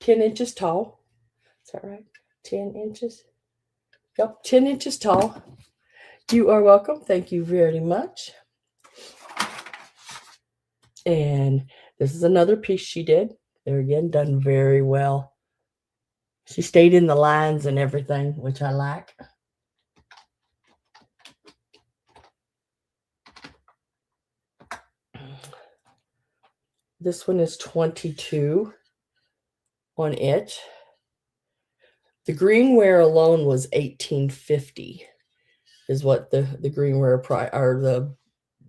10 inches tall. Is that right? 10 inches? Yep, 10 inches tall. You are welcome. Thank you very much. And this is another piece she did. There again, done very well. She stayed in the lines and everything, which I like. This one is 22 on it. The greenware alone was $18.50 is what the greenware price or the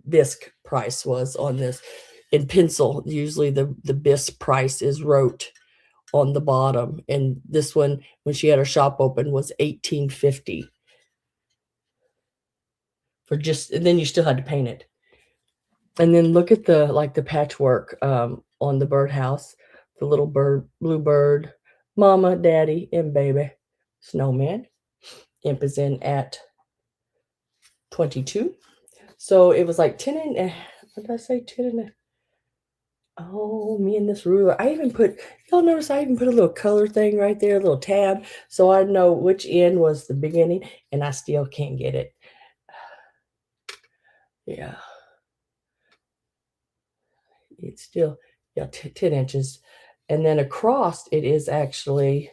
bisque price was on this. In pencil, usually the bisque price is wrote on the bottom, and this one, when she had her shop open, was $18.50 for just, and then you still had to paint it. And then look at the patchwork on the birdhouse, the little bird, bluebird, mama, daddy, and baby snowman. Imp is in at 22. So it was like 10 and what did I say? 10 and oh, me and this ruler. I even put, y'all notice I even put a little color thing right there, a little tab, so I know which end was the beginning, and I still can't get it. Yeah. It's still, yeah, 10 inches. And then across it is actually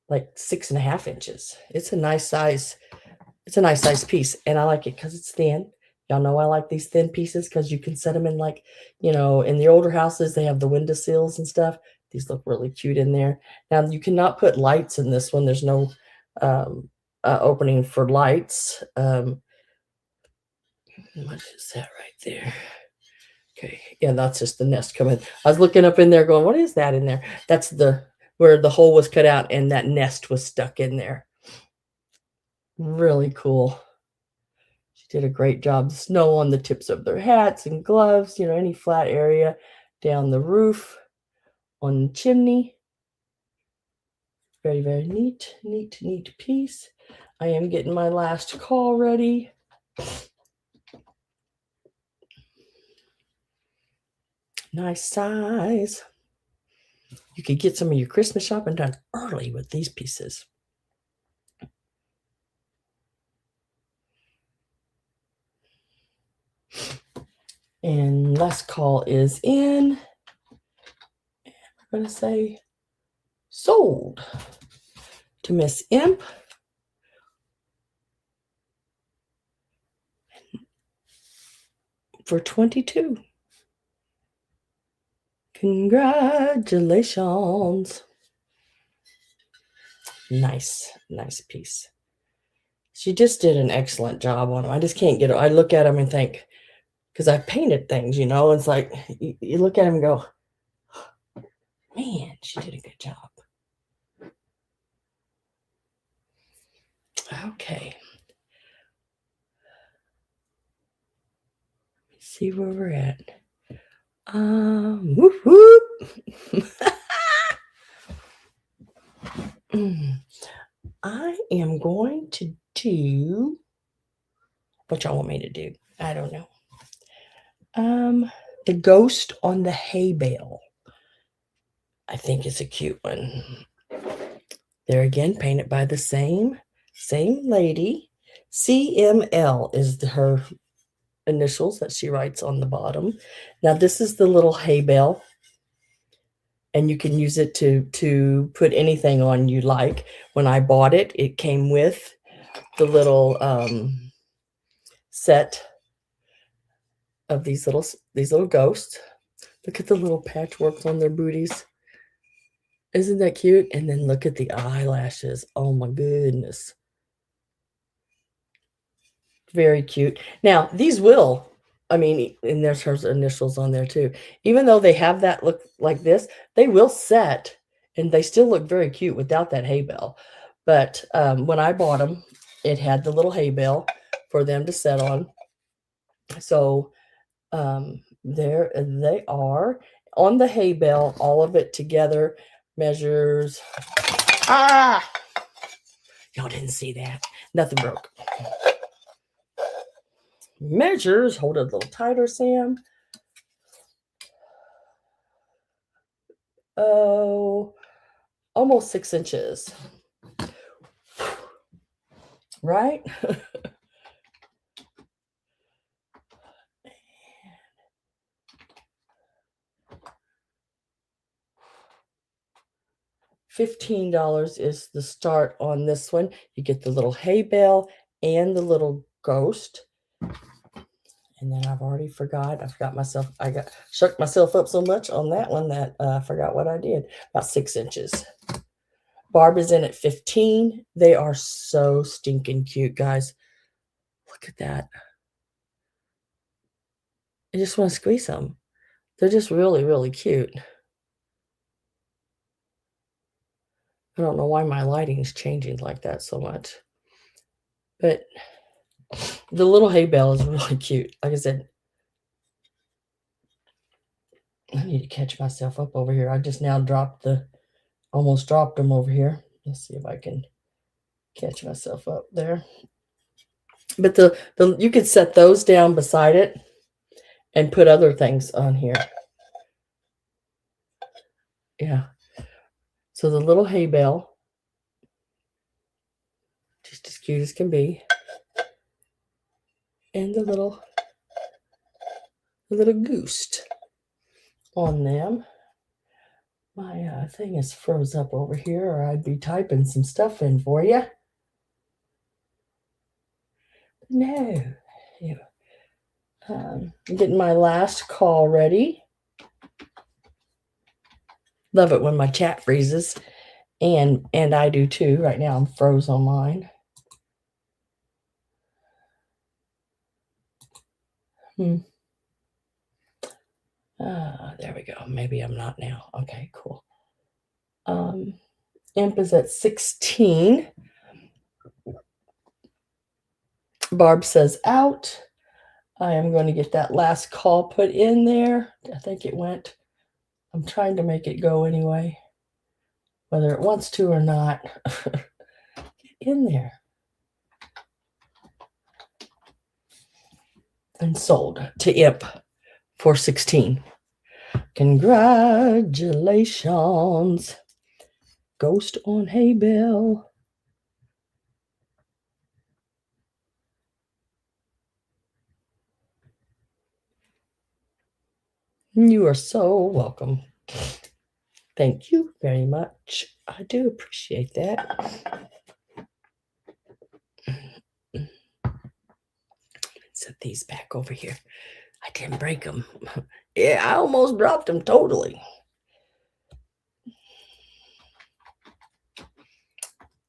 like 6.5 inches. It's a nice size. It's a nice size piece, and I like it because it's thin. Y'all know I like these thin pieces because you can set them in, like, in the older houses, they have the windowsills and stuff. These look really cute in there. Now, you cannot put lights in this one. There's no opening for lights. What is that right there? Okay, yeah, that's just the nest coming. I was looking up in there going, what is that in there? That's where the hole was cut out and that nest was stuck in there. Really cool. She did a great job. Snow on the tips of their hats and gloves, any flat area down the roof, on the chimney. Very, very neat, neat, neat piece. I am getting my last call ready. Nice size. You could get some of your Christmas shopping done early with these pieces. And last call is in. I'm going to say sold to Miss Imp. For 22. Congratulations. Nice, nice piece. She just did an excellent job on them. I just can't get it. I look at them and think, because I've painted things, it's like you look at them and go, man, she did a good job. Okay. Let's see where we're at. Whoop, whoop. I am going to do what y'all want me to do. I don't know. The ghost on the hay bale. I think it's a cute one. There again, painted by the same lady. CML is her initials that she writes on the bottom. Now this is the little hay bale, and you can use it to put anything on you like. When I bought it, it came with the little set of these little ghosts. Look at the little patchworks on their booties. Isn't that cute? And then look at the eyelashes. Oh my goodness. Very cute. Now, these will, and there's her initials on there too. Even though they have that look like this, they will set, and they still look very cute without that hay bale. But when I bought them, it had the little hay bale for them to set on. So there they are on the hay bale. All of it together measures. Y'all didn't see that. Nothing broke. Measures, hold it a little tighter, Sam. Oh, almost 6 inches. Right? $15 is the start on this one. You get the little hay bale and the little ghost. And then I've already forgot. I forgot myself. I shook myself up so much on that one that I forgot what I did. About 6 inches. Barb is in at 15. They are so stinking cute, guys. Look at that. I just want to squeeze them. They're just really, really cute. I don't know why my lighting is changing like that so much. But the little hay bale is really cute. Like I said, I need to catch myself up over here. I just now almost dropped them over here. Let's see if I can catch myself up there. But you could set those down beside it and put other things on here. Yeah. So the little hay bale, just as cute as can be. And the little goose on them. My thing is froze up over here, or I'd be typing some stuff in for you. No. Yeah. I'm getting my last call ready. Love it when my chat freezes. And I do too. Right now I'm froze on mine. There we go. Maybe I'm not now. Okay, cool. Imp is at 16. Barb says out. I am going to get that last call put in there. I think it went. I'm trying to make it go anyway, whether it wants to or not. Get in there. And sold to Imp for 16. Congratulations. Ghost on hay bale. You are so welcome. Thank you very much. I do appreciate that. Set these back over here. I didn't break them. Yeah, I almost dropped them totally.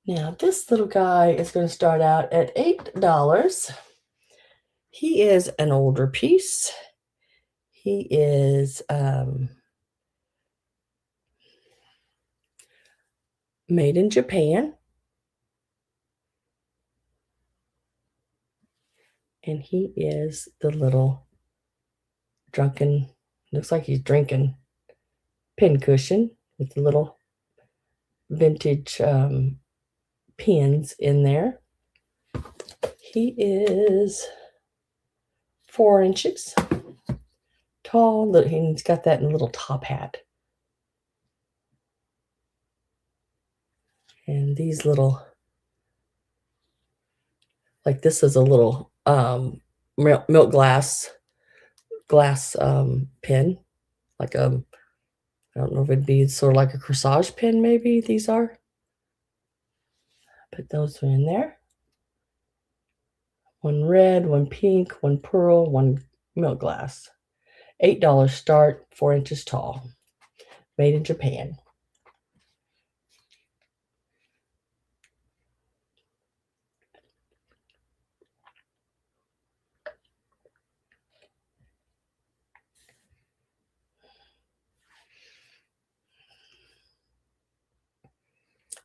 Now, this little guy is going to start out at $8. He is an older piece. He is made in Japan. And he is the little drunken, looks like he's drinking pincushion with the little vintage pins in there. He is 4 inches tall. Look, he's got that in a little top hat. And these little, like this is a little milk glass pin, like I don't know if it'd be sort of like a corsage pin, maybe these are. Put those in there. One red, one pink, one pearl, one milk glass. $8 start, 4 inches tall. Made in Japan.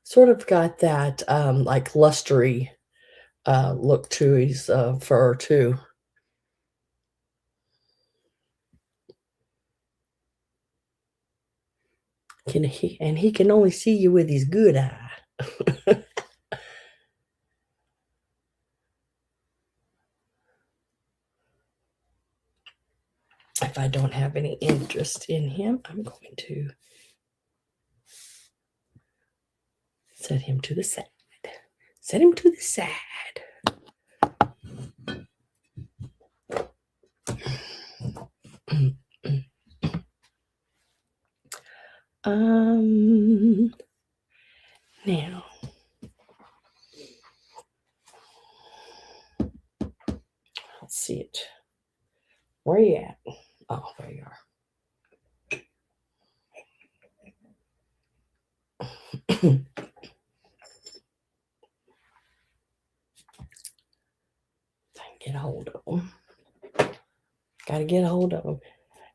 Sort of got that like lustery look to his fur too. He can only see you with his good eye. If I don't have any interest in him, I'm going to set him to the side. Set him to the side. Now, let's see it. Where are you at? Oh, there you are. Get a hold of them. Gotta get a hold of them.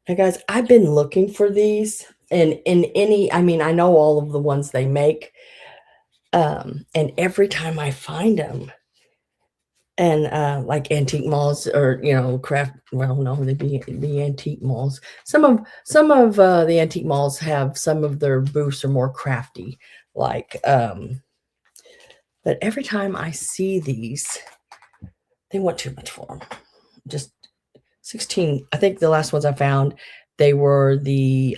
Now, guys, I've been looking for these in any, I mean, I know all of the ones they make. And every time I find them, and like antique malls or craft, well, no, they'd be antique malls. Some of the antique malls have some of their booths are more crafty, like but every time I see these, they want too much for them. Just 16. I think the last ones I found, they were the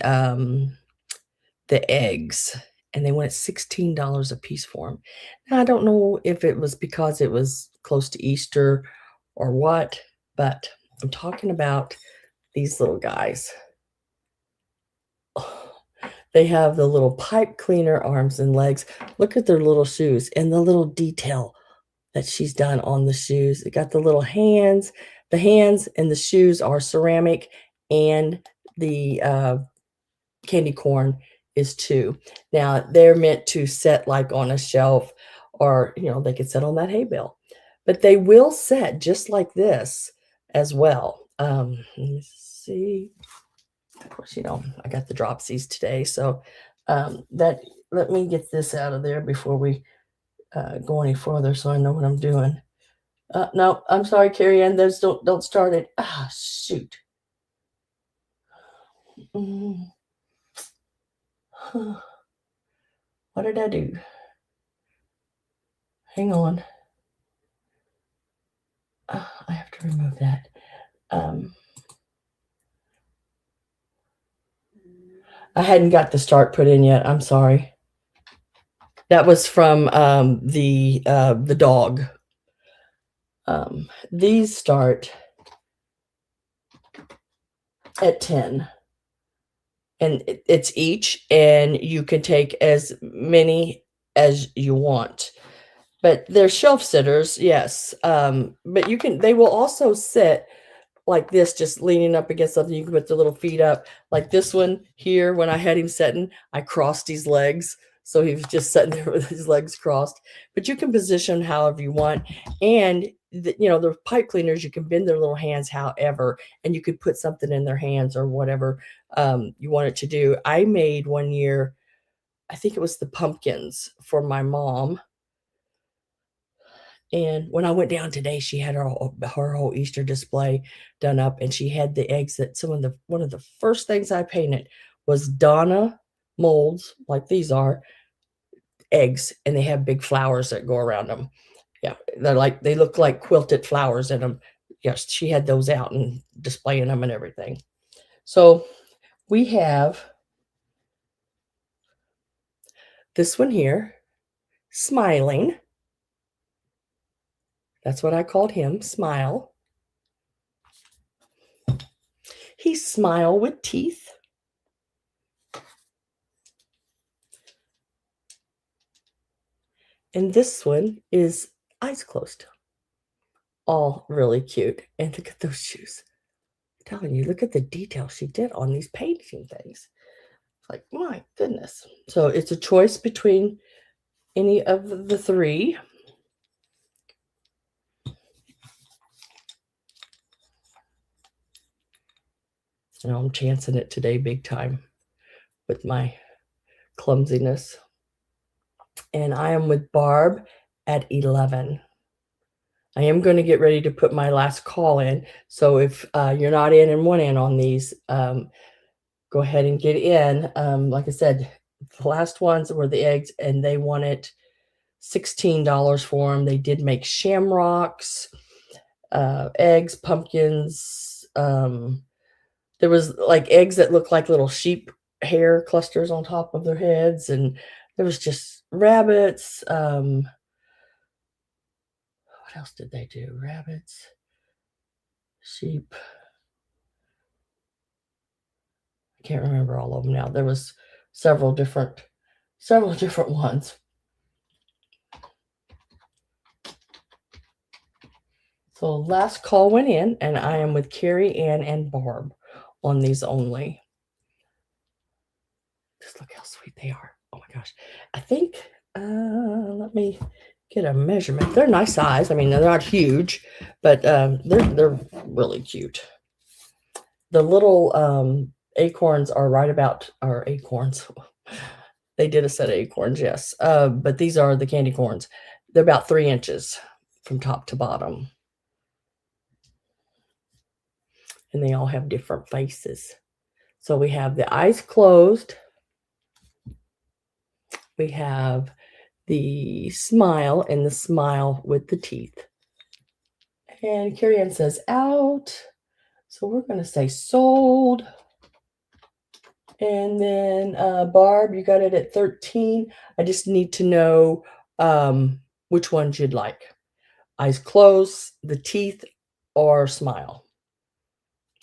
eggs, and they went $16 a piece for them. Now, I don't know if it was because it was close to Easter or what, but I'm talking about these little guys. Oh, they have the little pipe cleaner arms and legs. Look at their little shoes and the little detail that she's done on the shoes. It got the little hands. The hands and the shoes are ceramic, and the candy corn is too. Now, they're meant to set like on a shelf, or they could set on that hay bale, but they will set just like this as well. Let me see. Of course, I got the dropsies today, so that let me get this out of there before we go any further, so I know what I'm doing. No, I'm sorry, Carrie Ann. Those don't start it. Ah, shoot. What did I do? Hang on. I have to remove that. I hadn't got the start put in yet. I'm sorry. That was from the dog. These start at 10. And it's each, and you can take as many as you want. But they're shelf sitters, yes. But they will also sit like this, just leaning up against something. You can put the little feet up. Like this one here, when I had him sitting, I crossed his legs So he was just sitting there with his legs crossed. But you can position however you want. And, the pipe cleaners, you can bend their little hands however, and you could put something in their hands or whatever you want it to do. I made one year, I think it was the pumpkins for my mom. And when I went down today, she had her whole Easter display done up, and she had the eggs that one of the first things I painted was Donna molds, like these are, eggs, and they have big flowers that go around them. Yeah, they look like quilted flowers in them. Yes, she had those out and displaying them and everything. So we have this one here, smiling. That's what I called him, Smile. He's Smile with teeth. And this one is eyes closed. All really cute. And look at those shoes. I'm telling you, look at the detail she did on these painting things. Like, my goodness. So it's a choice between any of the three. I'm chancing it today big time with my clumsiness. And I am with Barb at 11. I am going to get ready to put my last call in. So if you're not in and want in on these, go ahead and get in. Like I said, the last ones were the eggs, and they wanted $16 for them. They did make shamrocks, eggs, pumpkins. There was like eggs that looked like little sheep hair clusters on top of their heads, and there was just rabbits. What else did they do? Rabbits, sheep. I can't remember all of them now. There was several different ones. So last call went in, and I am with Carrie Ann and Barb on these only. Just look how sweet they are. Oh my gosh. I think, let me get a measurement. They're nice size. I mean, they're not huge, but they're really cute. The little acorns are right about, or acorns. They did a set of acorns, yes. But these are the candy corns. They're about 3 inches from top to bottom. And they all have different faces. So we have the eyes closed. We have the smile, and the smile with the teeth. And Carrie Ann says out. So we're going to say sold. And then Barb, you got it at 13. I just need to know which ones you'd like. Eyes closed, the teeth, or smile.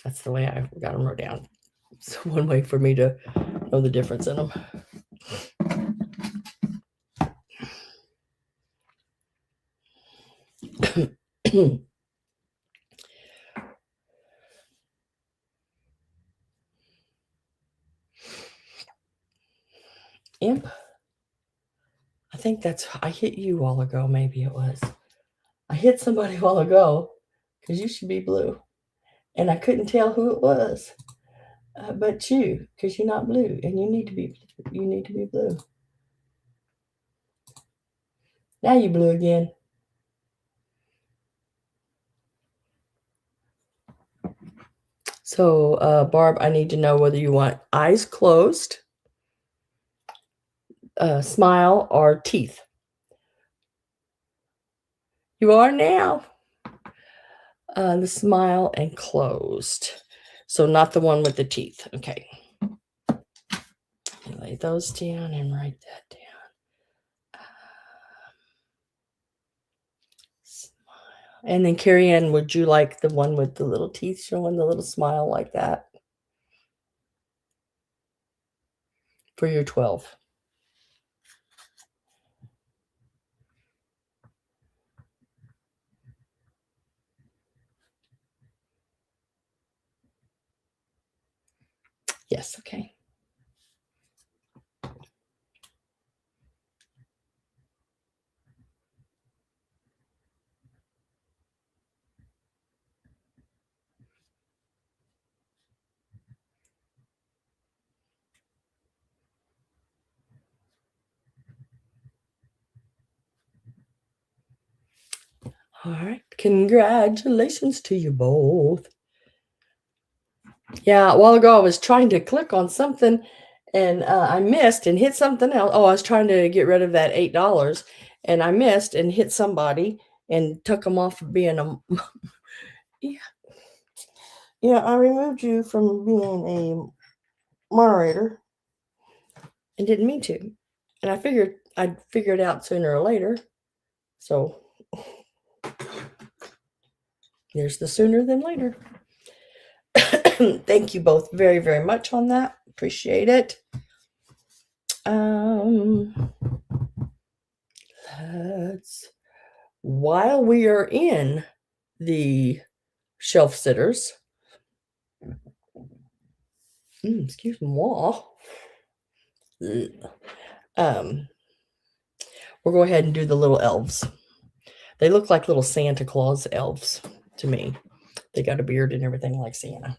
That's the way I got them wrote down. It's one way for me to know the difference in them. Imp. I think I hit you a while ago. Maybe it was. I hit somebody a while ago because you should be blue. And I couldn't tell who it was. But you, because you're not blue, and you need to be blue. Now you blue again. So, Barb, I need to know whether you want eyes closed, smile, or teeth. You are now. The smile and closed. So not the one with the teeth. Okay. Lay those down and write that down. Smile. And then Carrie Ann, would you like the one with the little teeth showing the little smile like that? For your 12. Yes, okay. All right. Congratulations to you both. Yeah, a while ago I was trying to click on something and I missed and hit something else. Oh, I was trying to get rid of that $8 and I missed and hit somebody and took them off of being a. Yeah, yeah, I removed you from being a moderator and didn't mean to. And I figured I'd figure it out sooner or later. So there's the sooner than later. Thank you both very, very much on that. Appreciate it. While we are in the shelf sitters, excuse moi, we'll go ahead and do the little elves. They look like little Santa Claus elves to me. They got a beard and everything like Santa.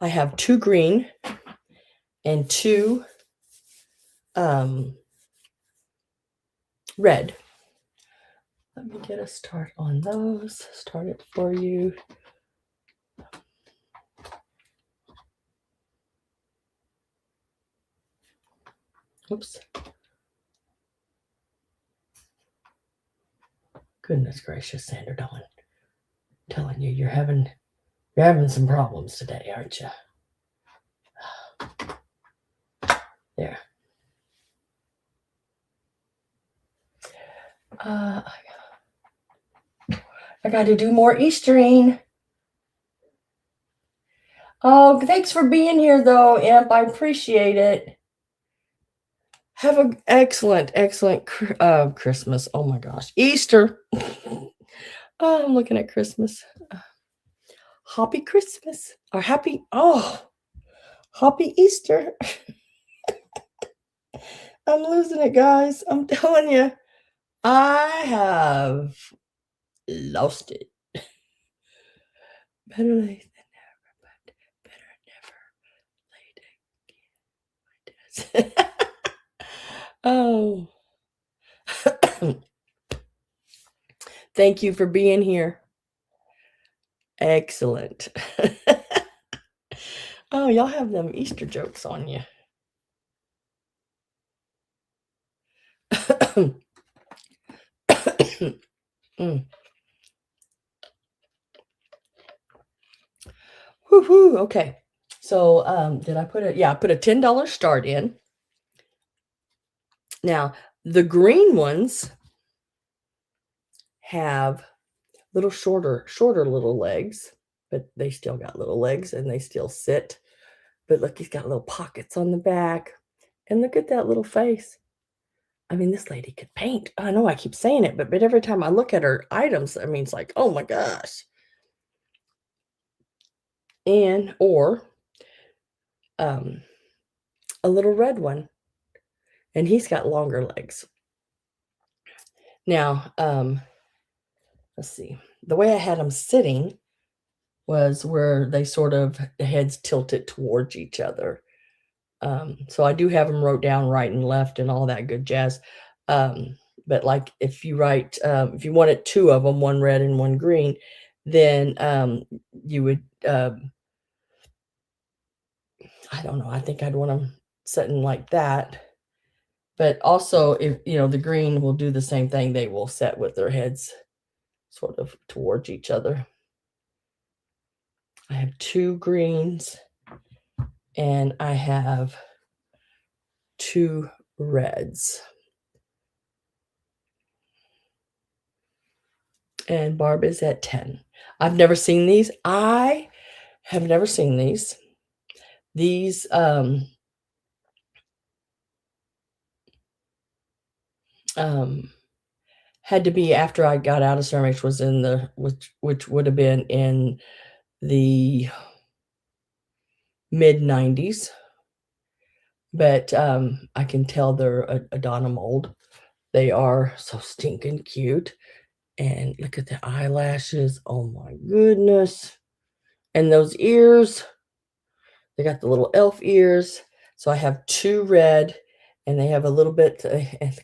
I have 2 green and 2 red. Let me get a start on those. Start it for you. Oops. Goodness gracious, Sandra Dawn. I'm telling you, you're having some problems today, aren't you? There. I got to do more Eastering. Oh, thanks for being here, though, Imp. I appreciate it. Have an excellent, excellent Christmas. Oh, my gosh. Easter. Oh, I'm looking at Christmas. Happy Christmas. Or happy Easter. I'm losing it, guys. I'm telling you. I have lost it. Better late than never, but better never late again. Oh. Thank you for being here. Excellent. Oh, y'all have them Easter jokes on you. Woohoo! Okay. So did I put I put a $10 start in. Now, the green ones have little shorter little legs, but they still got little legs and they still sit. But look, he's got little pockets on the back. And look at that little face. I mean, this lady could paint. I know I keep saying it, but every time I look at her items, I mean, it's like, oh my gosh. Or a little red one. And he's got longer legs. Now, let's see. The way I had them sitting was where they sort of, the heads tilted towards each other. So I do have them wrote down right and left and all that good jazz. But like if you write, if you wanted 2 of them, one red and one green, then you would, I don't know, I think I'd want them sitting like that. But also, if the green will do the same thing, they will set with their heads sort of towards each other. I have 2 greens and I have 2 reds. And Barb is at 10. I've never seen these. I have never seen these. These had to be after I got out of ceramics, was in the which would have been in the mid 90s. But I can tell they're a Donna mold. They are so stinking cute. And look at the eyelashes. Oh my goodness. And those ears. They got the little elf ears. So I have 2 red and they have a little bit, and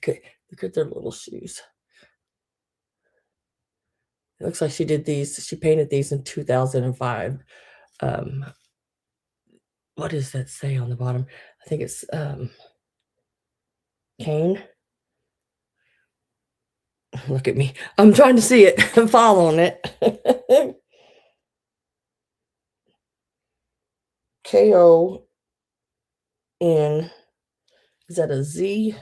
look at their little shoes. It looks like she did these. She painted these in 2005. Um, what does that say on the bottom? I think it's cane. Look at me. I'm trying to see it. I'm following it. K-O-N. Is that a Z?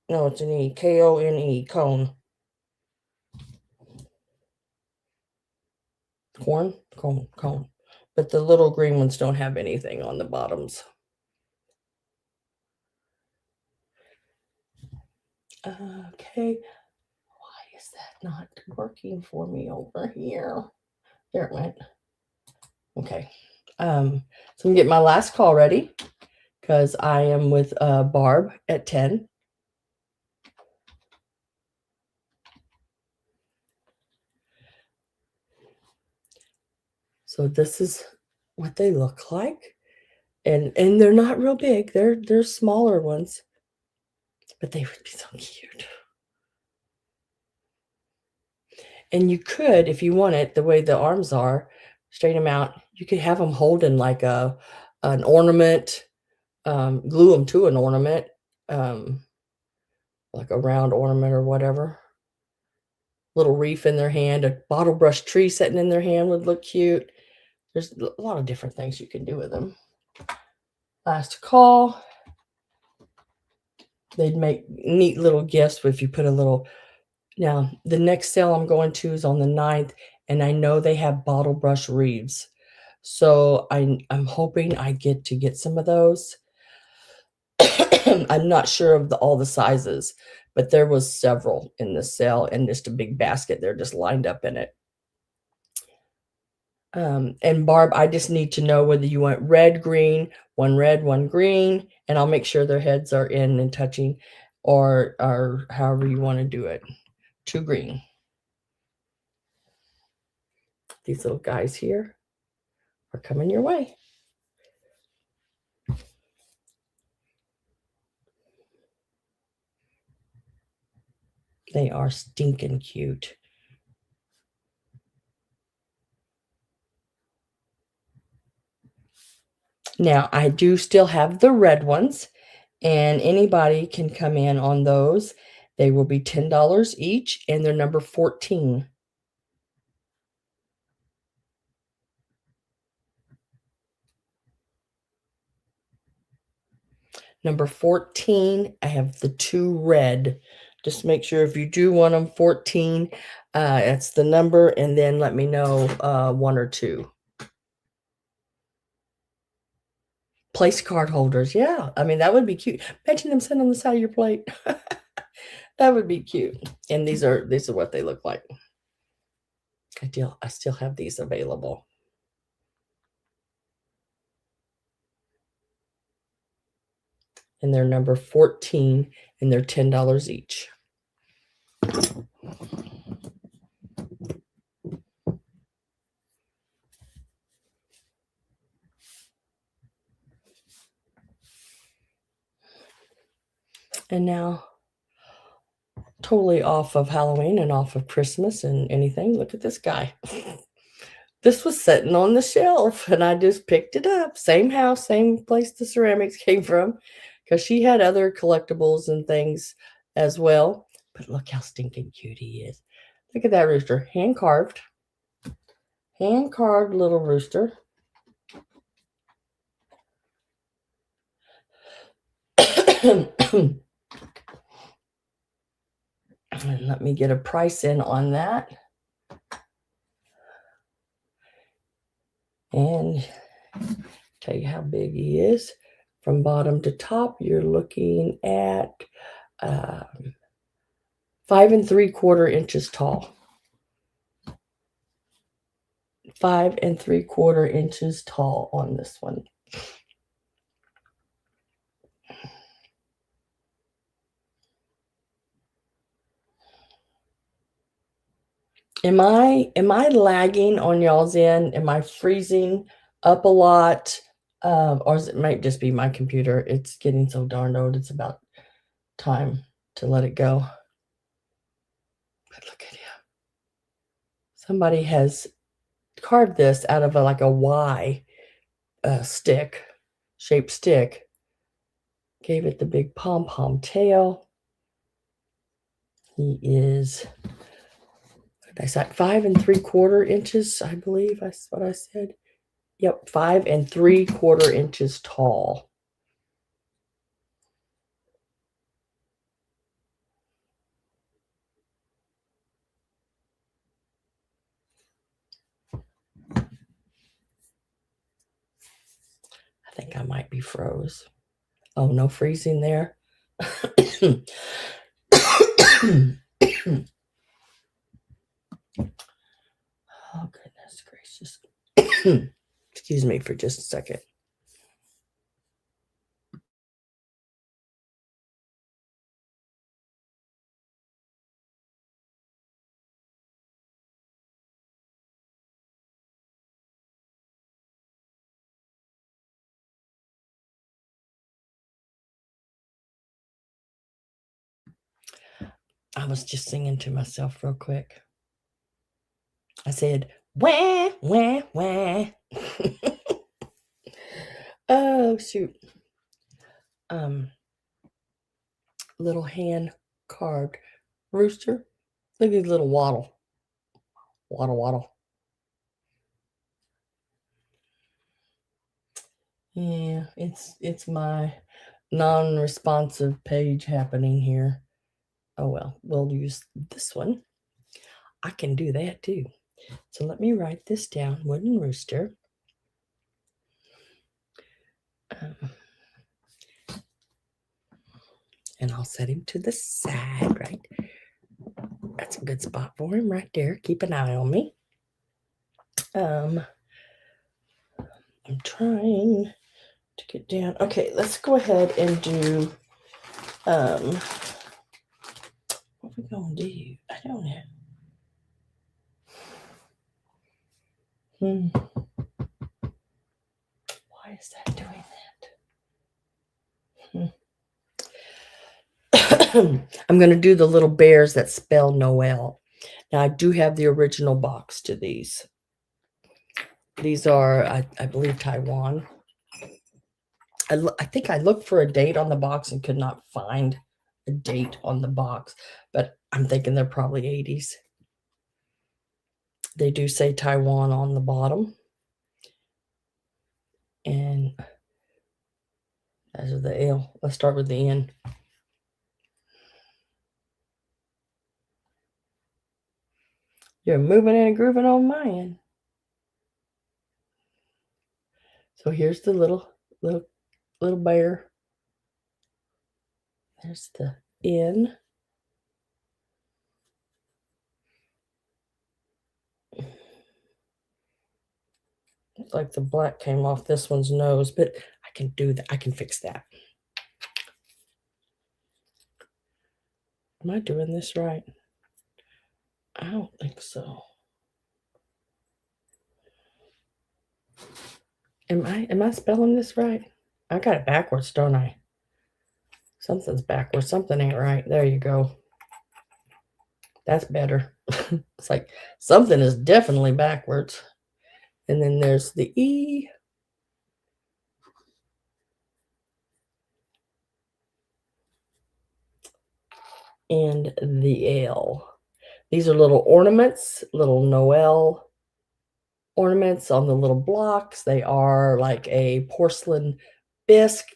No, it's an E. K-O-N-E. Cone. Cone. But the little green ones don't have anything on the bottoms. Okay. Why is that not working for me over here? There it went. Okay. So I'm gonna get my last call ready because I am with Barb at 10. So this is what they look like. And they're not real big. They're smaller ones. But they would be so cute. And you could, if you want it, the way the arms are, straighten them out. You could have them holding like an ornament, glue them to an ornament, like a round ornament or whatever. Little wreath in their hand, a bottle brush tree sitting in their hand would look cute. There's a lot of different things you can do with them. Last call. They'd make neat little gifts if you put a little. Now, the next sale I'm going to is on the 9th, and I know they have bottle brush wreaths. So I'm hoping I get some of those. I'm not sure of all the sizes, but there was several in the sale and just a big basket. They're just lined up in it. And Barb, I just need to know whether you want red, one green, and I'll make sure their heads are in and touching, or however you want to do it. 2 green. These little guys here are coming your way. They are stinking cute. Now, I do still have the red ones, and anybody can come in on those. They will be $10 each, and they're number 14. Number 14, I have the 2 red. Just make sure if you do want them 14, that's the number, and then let me know 1 or 2. Place card holders, yeah. I mean, that would be cute. Imagine them sitting on the side of your plate. That would be cute. And these are what they look like. I still have these available. And they're number 14, and they're $10 each. And now, totally off of Halloween and off of Christmas and anything, look at this guy. This was sitting on the shelf, and I just picked it up. Same house, same place the ceramics came from, because she had other collectibles and things as well. But look how stinking cute he is. Look at that rooster, hand carved little rooster. And let me get a price in on that. And tell you how big he is. From bottom to top, you're looking at 5 3/4 inches tall. 5 3/4 inches tall on this one. Am I lagging on y'all's end? Am I freezing up a lot? Or it might just be my computer. It's getting so darn old. It's about time to let it go. Look at him. Somebody has carved this out of like a Y stick, shaped stick. Gave it the big pom-pom tail. He is, I said 5 3/4 inches, I believe that's what I said. Yep, 5 3/4 inches tall. I think I might be froze. Oh, no freezing there. Oh, goodness gracious. Excuse me for just a second. I was just singing to myself real quick. I said, wah, wah, wah. Oh, shoot. Little hand carved rooster. Look at his little waddle. Waddle, waddle. Yeah, it's my non-responsive page happening here. Oh well, we'll use this one. I can do that too. So let me write this down. Wooden rooster. And I'll set him to the side, right? That's a good spot for him right there. Keep an eye on me. I'm trying to get down. Okay, let's go ahead and do what we gonna do? I don't know. Why is that doing that? I'm going to do the little bears that spell Noel. Now, I do have the original box to these. These are, I believe, Taiwan. I think I looked for a date on the box and could not find a date on the box, but I'm thinking they're probably 80s. They do say Taiwan on the bottom. And as of the L, let's start with the N. You're moving and grooving on my end. So here's the little bear. There's the N. Looks like the black came off this one's nose, but I can do that. I can fix that. Am I doing this right? I don't think so. Am I spelling this right? I got it backwards, don't I? Something's backwards. Something ain't right. There you go. That's better. It's like something is definitely backwards. And then there's the E. And the L. These are little ornaments, little Noel ornaments on the little blocks. They are like a porcelain bisque.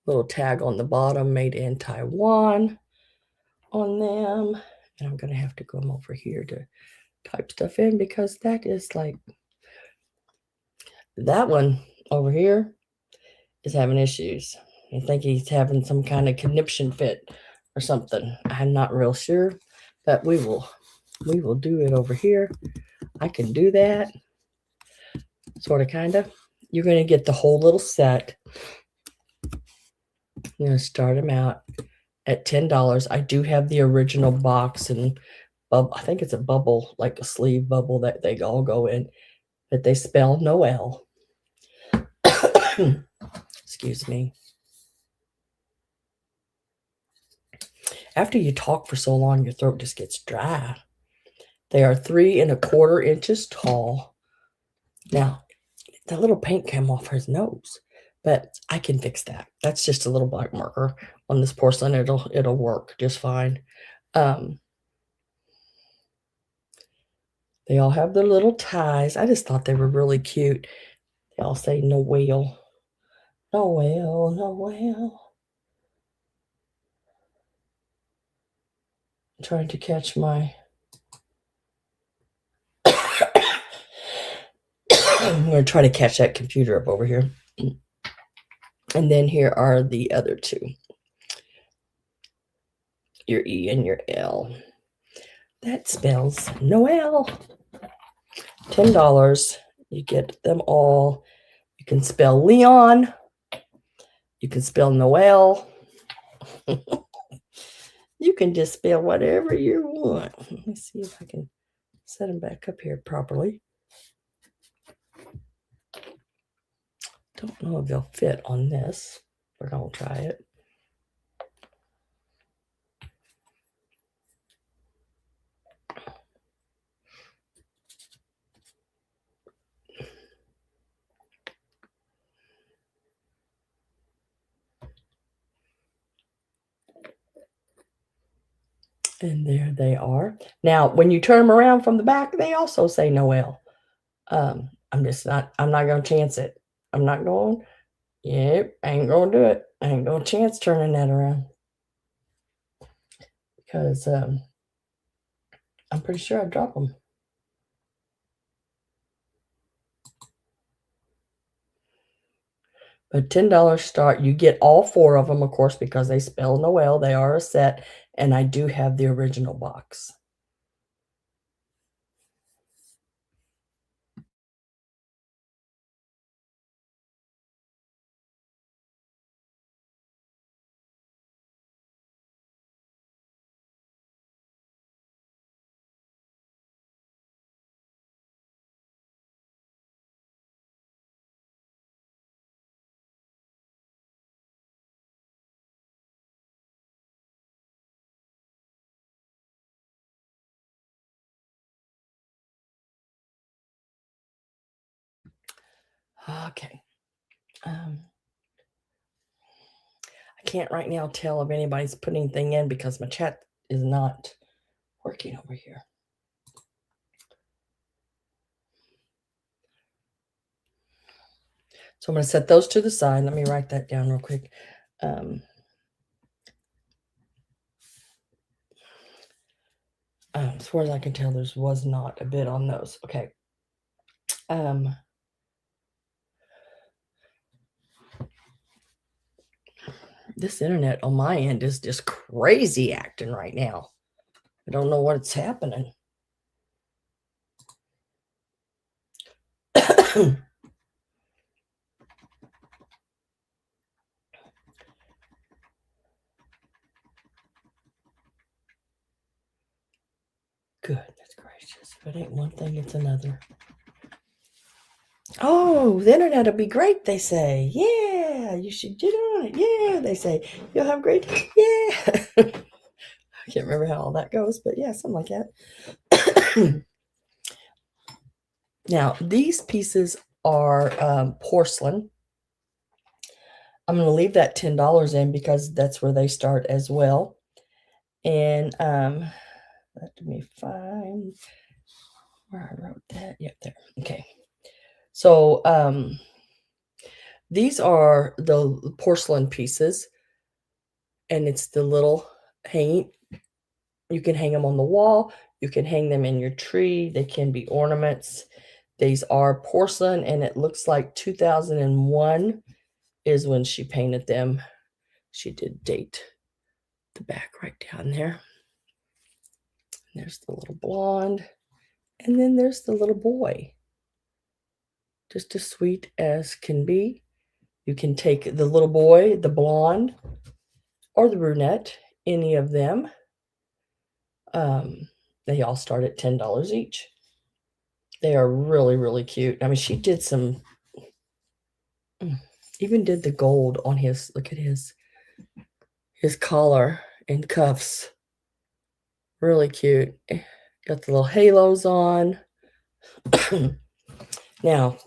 Little tag on the bottom, made in Taiwan on them. And I'm going to have to come over here to type stuff in because that is like, that one over here is having issues. I think he's having some kind of conniption fit or something. I'm not real sure, but we will do it over here. I can do that. Sort of, kind of. You're going to get the whole little set. I'm going to start them out at $10. I do have the original box and I think it's a bubble, like a sleeve bubble that they all go in, but they spell Noel. Excuse me. After you talk for so long, your throat just gets dry. They are 3¼ inches tall. Now, that little paint came off his nose, but I can fix that. That's just a little black marker on this porcelain. It'll work just fine. They all have their little ties. I just thought they were really cute. They all say Noel. Noel, Noel. I'm trying to catch my I'm going to try to catch that computer up over here. And then here are the other two. Your E and your L. That spells Noel. $10. You get them all. You can spell Leon. You can spell Noel. You can just spell whatever you want. Let me see if I can set them back up here properly. Don't know if they'll fit on this, but I'll try it. And there they are. Now, when you turn them around from the back, they also say Noel. I'm not going to chance it. I'm not going. Yep, I ain't going to do it. I ain't going to chance turning that around. Because I'm pretty sure I dropped them. But $10 start. You get all 4 of them, of course, because they spell Noel. They are a set. And I do have the original box. Okay. I can't right now tell if anybody's putting anything in because my chat is not working over here. So I'm going to set those to the side. Let me write that down real quick. As far as I can tell, there was not a bid on those. Okay. This internet on my end is just crazy acting right now. I don't know what's happening. Goodness gracious. If it ain't one thing, it's another. Oh, the internet will be great, they say. Yeah, you should get on it. Yeah, they say. You'll have great. Yeah. I can't remember how all that goes, but yeah, something like that. Now, these pieces are porcelain. I'm going to leave that $10 in because that's where they start as well. And let me find where I wrote that. Yep, there. Okay. So these are the porcelain pieces, and it's the little hanging. You can hang them on the wall. You can hang them in your tree. They can be ornaments. These are porcelain, and it looks like 2001 is when she painted them. She did date the back right down there. And there's the little blonde, and then there's the little boy. Just as sweet as can be. You can take the little boy, the blonde, or the brunette, any of them. They all start at $10 each. They are really, really cute. I mean, she did some, even did the gold on his, look at his collar and cuffs. Really cute. Got the little halos on. Now,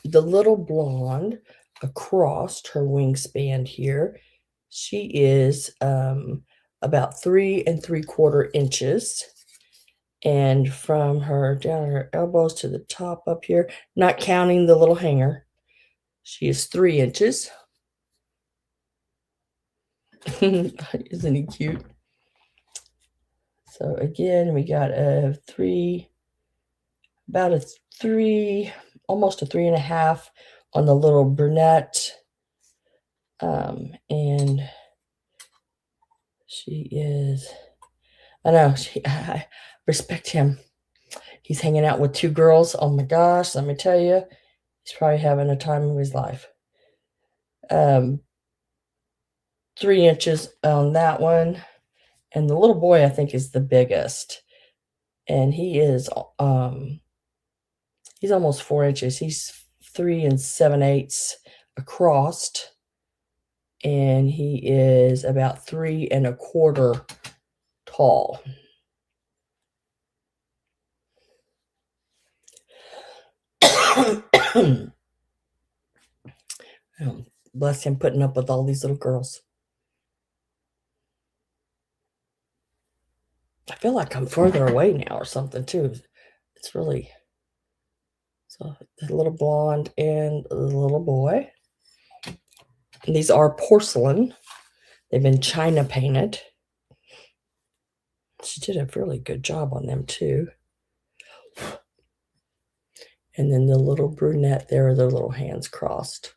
the little blonde across her wingspan here, she is about 3 3/4 inches. And from her down her elbows to the top up here, not counting the little hanger, she is 3 inches. Isn't he cute? So again, we got about a 3, almost a 3.5 on the little brunette. And she is, I know, I respect him. He's hanging out with 2 girls. Oh my gosh, let me tell you, he's probably having a time of his life. 3 inches on that one. And the little boy, I think, is the biggest. And he's almost 4 inches. He's 3 7/8 across. And he is about 3 1/4 tall. Oh, bless him putting up with all these little girls. I feel like I'm further away now or something too. It's really, so the little blonde and the little boy. And these are porcelain. They've been China painted. She did a really good job on them too. And then the little brunette there, their little hands crossed.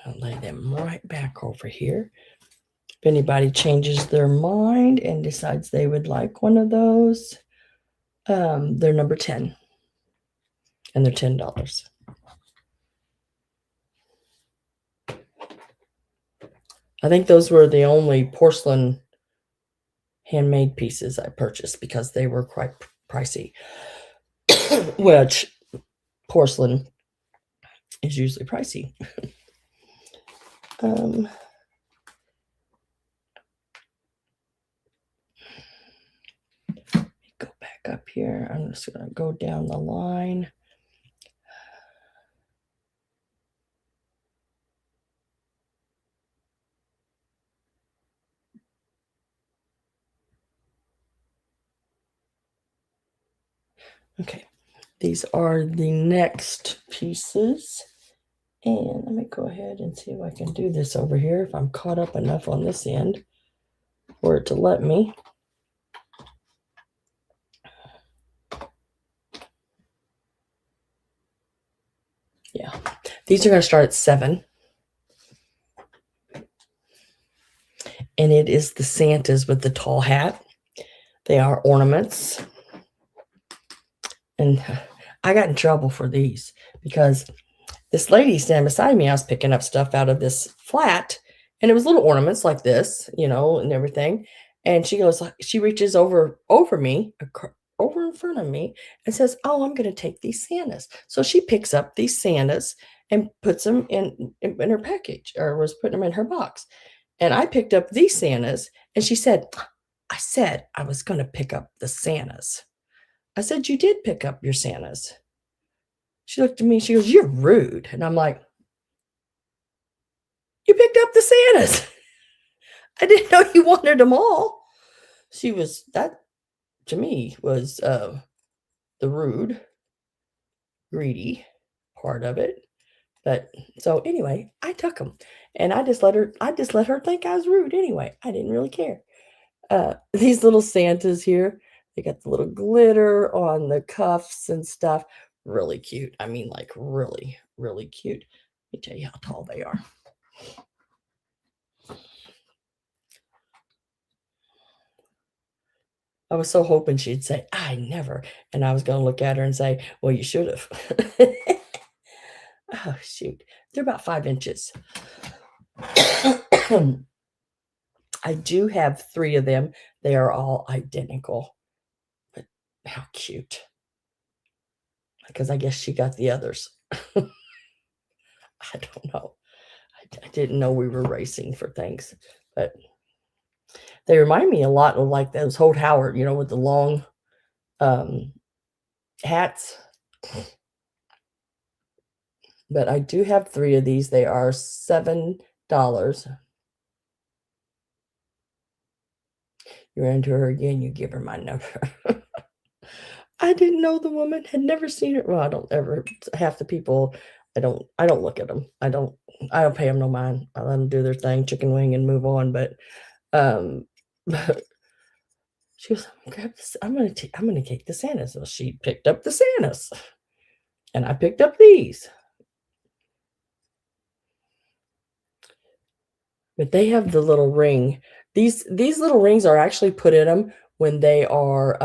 I'll lay them right back over here. If anybody changes their mind and decides they would like one of those, they're number 10. And they're $10. I think those were the only porcelain handmade pieces I purchased because they were quite pricey. Which porcelain is usually pricey. Go back up here. I'm just going to go down the line. Okay, these are the next pieces. And let me go ahead and see if I can do this over here, if I'm caught up enough on this end for it to let me. Yeah, these are going to start at 7. And it is the Santas with the tall hat. They are ornaments. And I got in trouble for these because this lady standing beside me, I was picking up stuff out of this flat, and it was little ornaments like this, and everything. And she goes, she reaches over me, over in front of me, and says, "Oh, I'm going to take these Santas." So she picks up these Santas and puts them in her package, or was putting them in her box. And I picked up these Santas, and she said, "I said I was going to pick up the Santas." I said, "You did pick up your Santas." She looked at me, she goes, "You're rude." And I'm like, "You picked up the Santas. I didn't know you wanted them all." That to me was the rude, greedy part of it. But so anyway, I took them, and I just let her think I was rude anyway. I didn't really care. These little Santas here, they got the little glitter on the cuffs and stuff. Really cute. I mean, like really, really cute. Let me tell you how tall they are. I was so hoping she'd say, "I never," and I was gonna look at her and say, "Well, you should've." Oh, shoot. They're about 5 inches. I do have 3 of them. They are all identical, but how cute. Because I guess she got the others. I don't know. I didn't know we were racing for things, but they remind me a lot of, like, those Holt Howard, with the long, um, hats. But I do have 3 of these. They are $7. You ran into her again, you give her my number. I didn't know the woman, had never seen her. Well, I don't ever half the people, I don't look at them. I don't pay them no mind. I let them do their thing, chicken wing, and move on, but, but she was like, "Grab this, I'm gonna take the Santas." So she picked up the Santas, and I picked up these. But they have the little ring. These little rings are actually put in them when they are,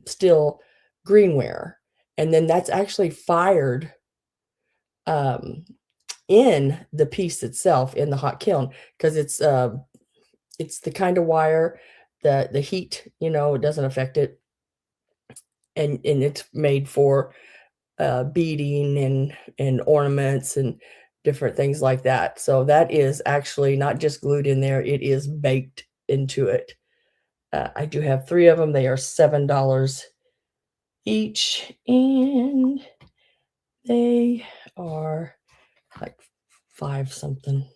still greenware, and then that's actually fired, um, in the piece itself in the hot kiln, 'cause it's the kind of wire that the heat, it doesn't affect it, and it's made for, beading and ornaments and different things like that. So that is actually not just glued in there, it is baked into it. I do have 3 of them. They are $7 each, and they are like 5 something,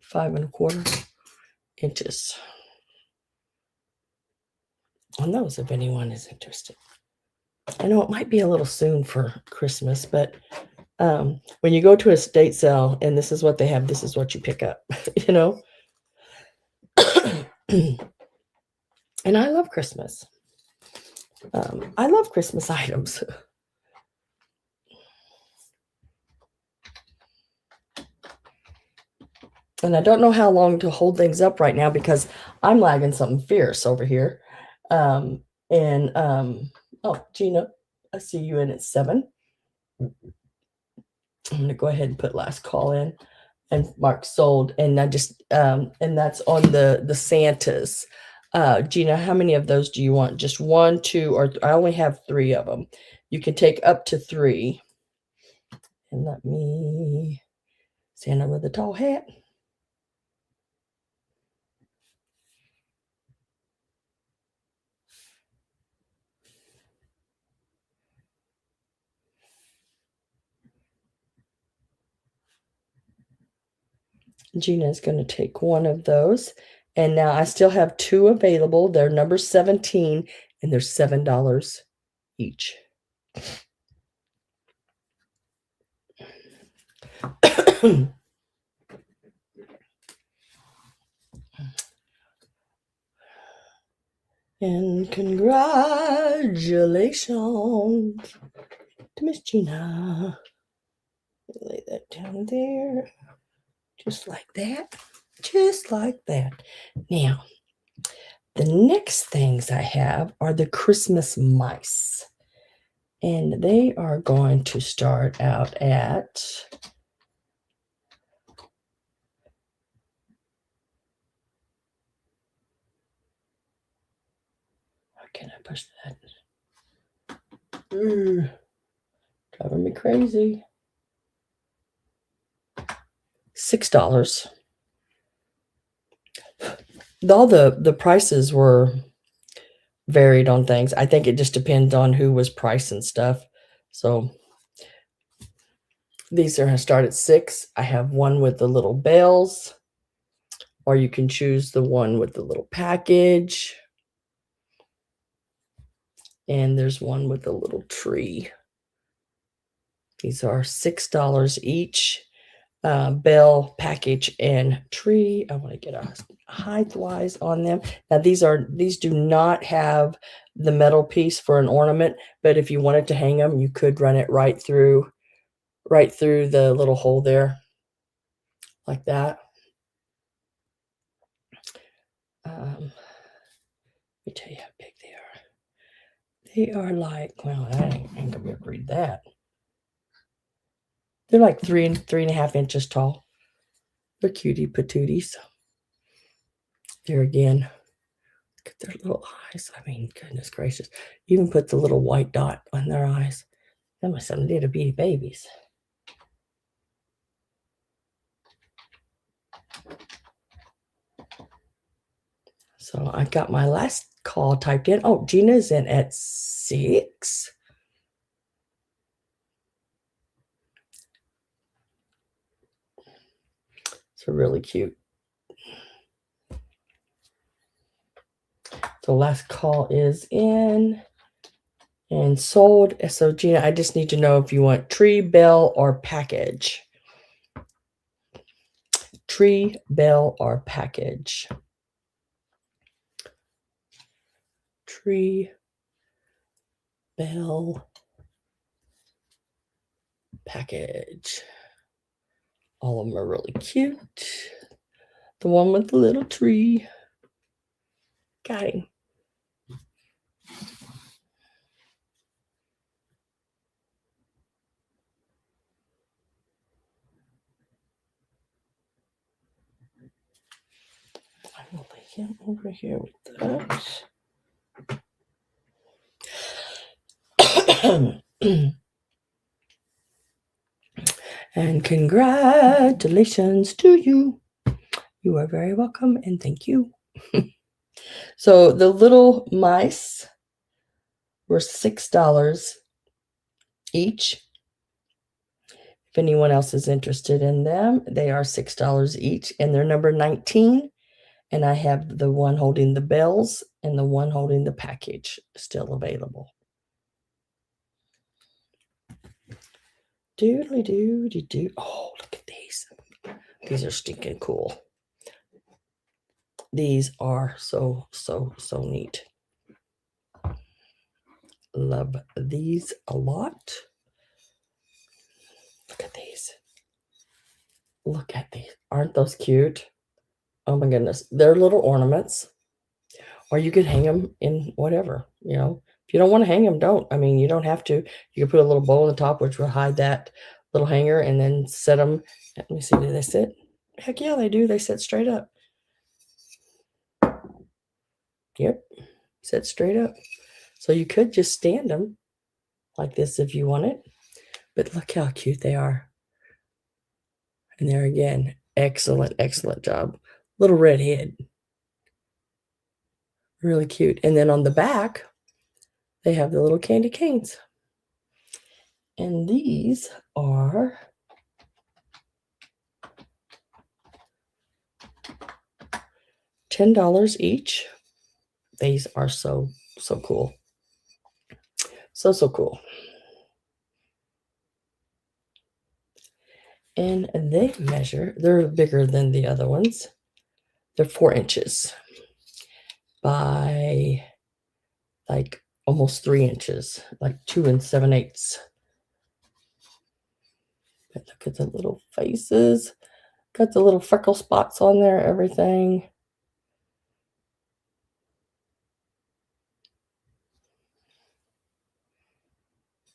5 1/4 inches on those if anyone is interested. I know it might be a little soon for Christmas, but when you go to a estate sale and this is what they have, this is what you pick up, you know? And I love Christmas. I love Christmas items. And I don't know how long to hold things up right now because I'm lagging something fierce over here. Um, oh, Gina, I see you in at 7. I'm gonna go ahead and put last call in and mark sold, and I just and that's on the Santas. Gina, how many of those do you want? Just 1, 2, or I only have 3 of them. You can take up to 3. And let me Santa with a tall hat. Gina is going to take 1 of those. And now I still have 2 available. They're number 17 and they're $7 each. And congratulations to Miss Gina. Lay that down there. Just like that. Just like that. Now, the next things I have are the Christmas mice. And they are going to start out at how can I push that? Driving me crazy. $6. All the prices were varied on things. I think it just depends on who was pricing stuff. So these are going to start at 6. I have one with the little bells, or you can choose the one with the little package. And there's one with a little tree. These are $6 each. Bell, package, and tree. I want to get a height-wise on them. Now these do not have the metal piece for an ornament, but if you wanted to hang them, you could run it right through the little hole there, like that. tell you how big they are. They are like, well, I ain't gonna be able to read that. They're like 3.5 inches tall. They're cutie patooties. There again, look at their little eyes. I mean, goodness gracious. Even put the little white dot on their eyes. Them are some little bitty babies. So I got my last call typed in. Oh, Gina's in at 6. It's really cute. The last call is in and sold. So Gina, I just need to know if you want tree, bell, or package. Tree, bell, or package. Tree, bell, package. All of them are really cute. The one with the little tree. Got him. I will lay him over here with that. And congratulations to you. You are very welcome and thank you. So the little mice were $6 each. If anyone else is interested in them, they are $6 each and they're number 19. And I have the one holding the bells and the one holding the package still available. Doodly doody doo. Oh, look at these. These are stinking cool. These are so neat. Love these a lot. Look at these. Look at these. Aren't those cute? Oh my goodness. They're little ornaments. Or you could hang them in whatever, you know. If you don't want to hang them, don't. I mean, you don't have to. You can put a little bow on the top, which will hide that little hanger, and then set them. Let me see, do they sit? Heck yeah, they do. They sit straight up. Yep, sit straight up. So you could just stand them like this if you wanted. But look how cute they are. And there again, excellent job. Little red head. Really cute. And then on the back, they have the little candy canes. And these are $10 each. These are so cool. So cool. And they measure, they're bigger than the other ones. They're 4 inches by like almost 3 inches, like 2 7/8. But look at the little faces. Got the little freckle spots on there, everything.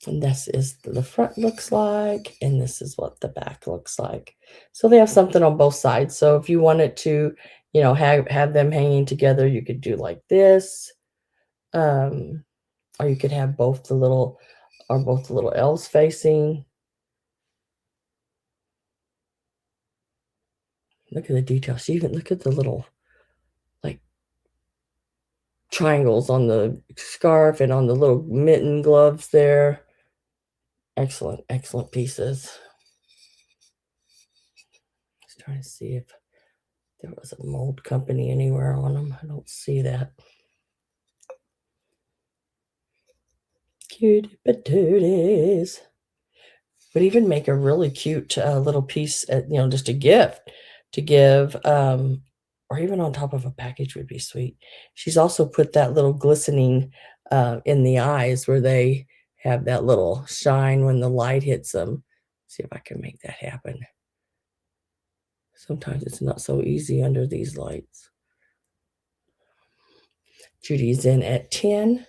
And this is the front looks like, and this is what the back looks like. So they have something on both sides. So if you wanted to, you know, have them hanging together, you could do like this. Or you could have both the little elves facing. Look at the details. Even look at the little like triangles on the scarf and on the little mitten gloves there. Excellent pieces. Just trying to see if there was a mold company anywhere on them. I don't see that. Cute patooties. Would even make a really cute little piece, you know, just a gift to give, or even on top of a package would be sweet. She's also put that little glistening in the eyes where they have that little shine when the light hits them. See if I can make that happen. Sometimes it's not so easy under these lights. Judy's in at 10.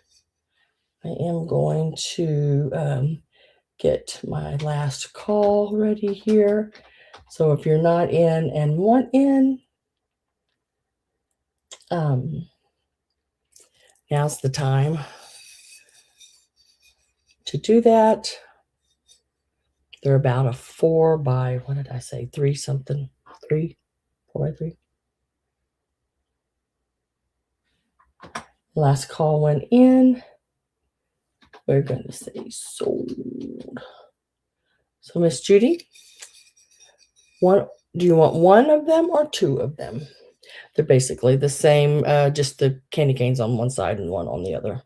I am going to get my last call ready here. So if you're not in and want in, now's the time to do that. They're about a 4 by, what did I say, 3 something, 3, 4 by 3. Last call went in. We're going to say sold. So Miss Judy, do you want one of them or two of them? They're basically the same, just the candy canes on one side and one on the other.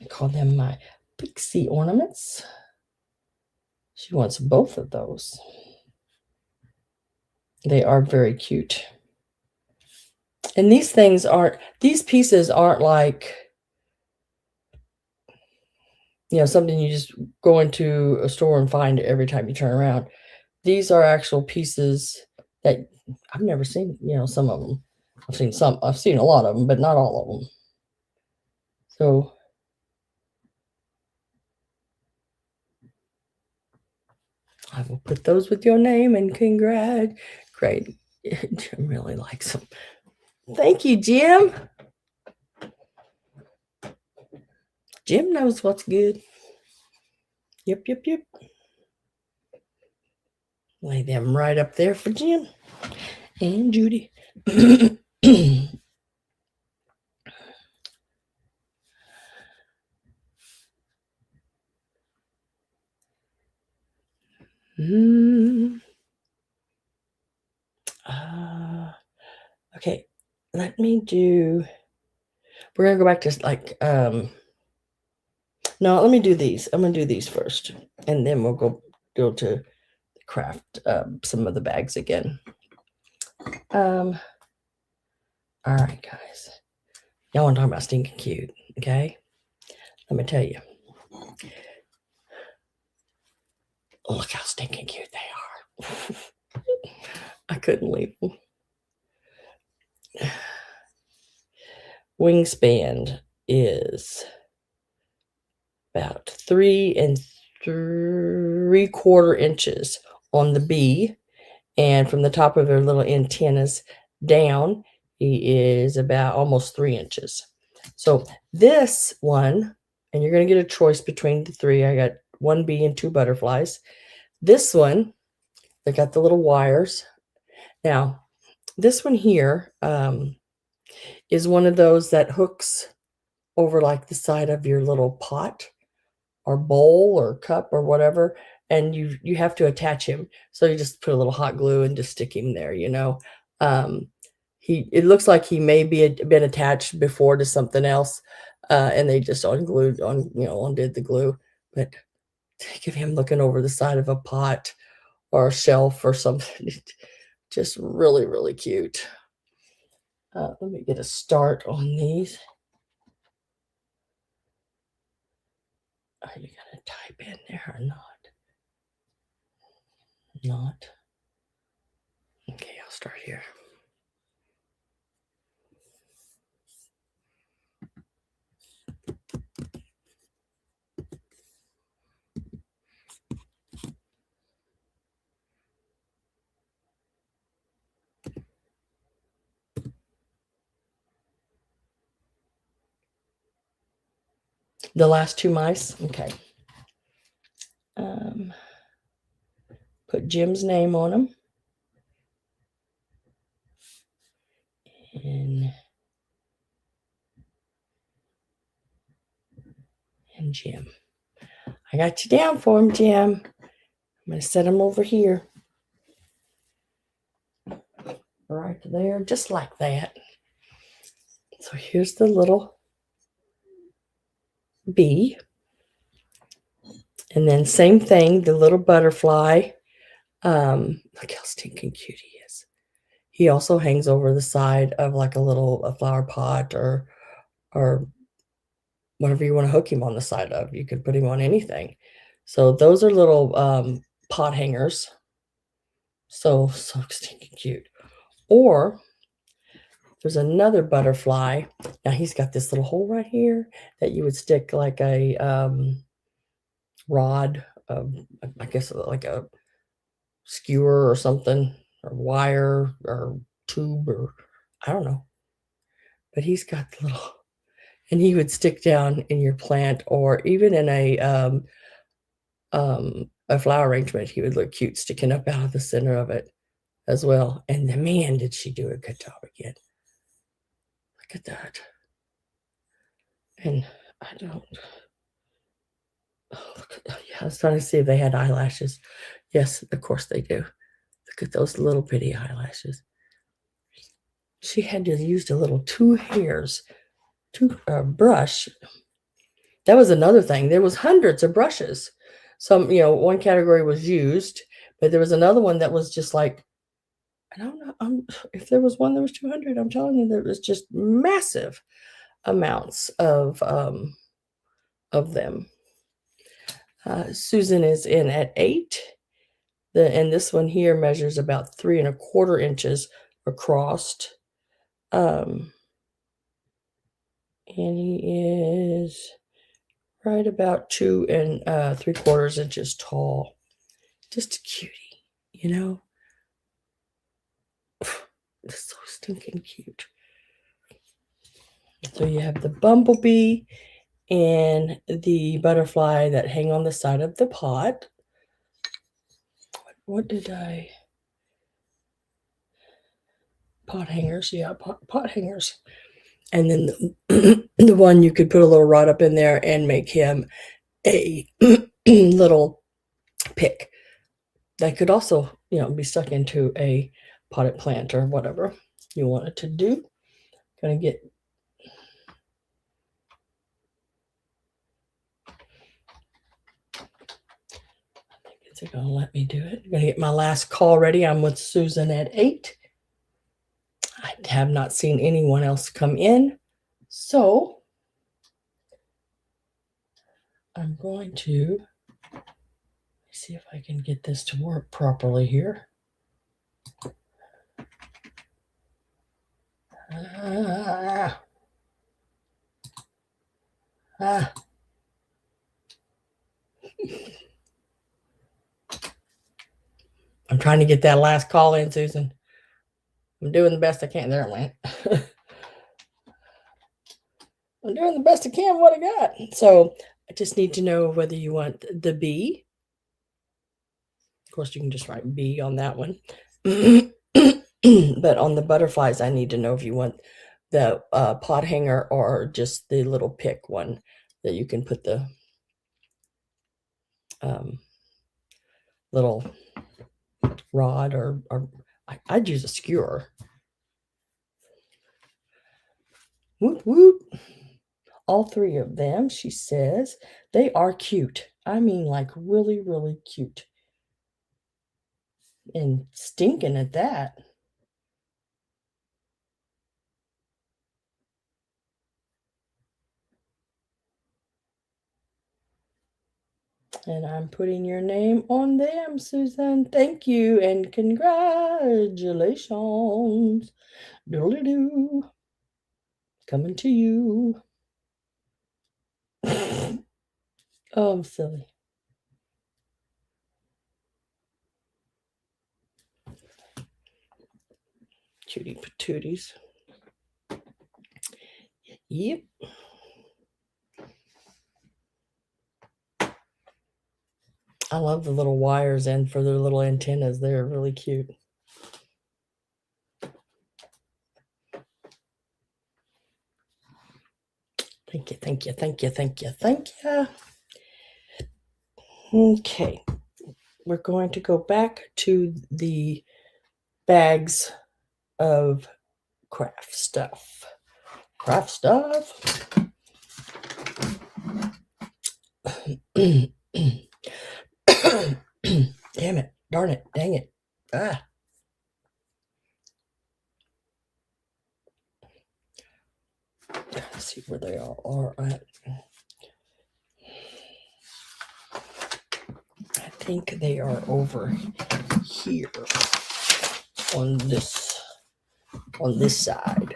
I call them my pixie ornaments. She wants both of those. They are very cute. And these pieces aren't like, something you just go into a store and find every time you turn around. These are actual pieces that I've never seen, some of them. I've seen a lot of them, but not all of them. So I will put those with your name and congrats. Great. Jim really likes them. Thank you, Jim. Jim knows what's good. Yep. Lay them right up there for Jim and Judy. Okay, let me do. We're gonna go back to no, let me do these. I'm gonna do these first, and then we'll go to craft some of the bags again. All right, guys. Y'all want to talk about stinking cute, okay? Let me tell you. Look how stinking cute they are. I couldn't leave them. Wingspan is about 3 3/4 inches on the bee, and from the top of their little antennas down, he is about almost 3 inches. So this one, and you're going to get a choice between the 3. I got 1 bee and 2 butterflies. This one, they got the little wires. Now, this one here is one of those that hooks over like the side of your little pot or bowl or cup or whatever, and you have to attach him. So you just put a little hot glue and just stick him there, it looks like he may been attached before to something else, and they just undid the glue. But think of him looking over the side of a pot or a shelf or something. Just really, really cute. Let me get a start on these. Are you going to type in there or not? Not. Okay, I'll start here. The last 2 mice? Okay. Put Jim's name on them. And Jim. I got you down for him, Jim. I'm going to set him over here. Right there, just like that. So here's the little bee. And then same thing, the little butterfly. Look how stinking cute he is. He also hangs over the side of like a flower pot or whatever you want to hook him on the side of. You could put him on anything. So those are little pot hangers. So stinking cute. Or there's another butterfly. Now he's got this little hole right here that you would stick like a rod, I guess like a skewer or something, or wire or tube, or I don't know. But he's got the little, and he would stick down in your plant or even in a flower arrangement. He would look cute sticking up out of the center of it as well. And the man, did she do a good job again. Look at that. And I don't, oh, yeah, I was trying to see if they had eyelashes. Yes, of course they do. Look at those little bitty eyelashes. She had to use a little two brush. That was another thing. There was hundreds of brushes. Some, one category was used, but there was another one that was just like, I don't know, if there was one that was 200, I'm telling you, there was just massive amounts of them. Susan is in at 8. And this one here measures about 3¼ inches across. And he is right about 2¾ inches tall. Just a cutie, It's so stinking cute. So you have the bumblebee and the butterfly that hang on the side of the pot. What did I? Pot hangers, yeah, pot hangers. And then the one you could put a little rod up in there and make him a little pick that could also, be stuck into a potted plant or whatever you want it to do. Gonna get is it gonna let me do it? I'm gonna get my last call ready. I'm with Susan at 8. I have not seen anyone else come in, so I'm going to see if I can get this to work properly here. I'm trying to get that last call in, Susan. I'm doing the best I can. There it went. I'm doing the best I can what I got. So I just need to know whether you want the bee. Of course, you can just write bee on that one. But on the butterflies, I need to know if you want the pot hanger or just the little pick one that you can put the little rod or I'd use a skewer. Whoop, whoop. All 3 of them, she says, they are cute. I mean, like really, really cute. And stinking at that. And I'm putting your name on them, Susan. Thank you and congratulations. Doodle-doo. Coming to you. Oh, I'm silly. Cutie patooties. Yep. I love the little wires and for their little antennas. They're really cute. Thank you, thank you, thank you, thank you, thank you. Okay, we're going to go back to the bags of craft stuff. Craft stuff. Damn it. Darn it. Dang it. Ah. see where they are at. I think they are over here on this side.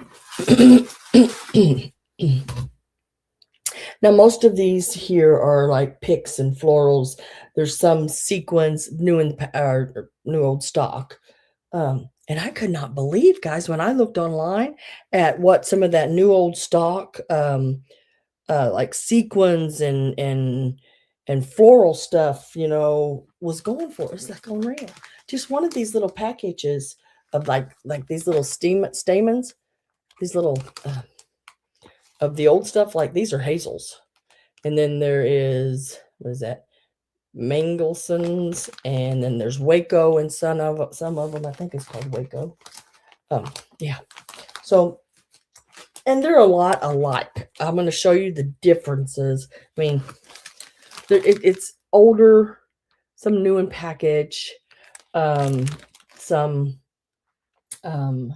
Now, most of these here are like picks and florals. There's some sequins, new old stock. And I could not believe, guys, when I looked online at what some of that new old stock, like sequins and floral stuff, was going for. It's like unreal. Just one of these little packages of like these little stamens, these little of the old stuff. Like these are hazels, and then there is, what is that? Mangelsons, and then there's Waco, and some of them I think it's called Waco. Yeah. So, and they're a lot alike. I'm going to show you the differences. I mean, it's older, some new in package, some what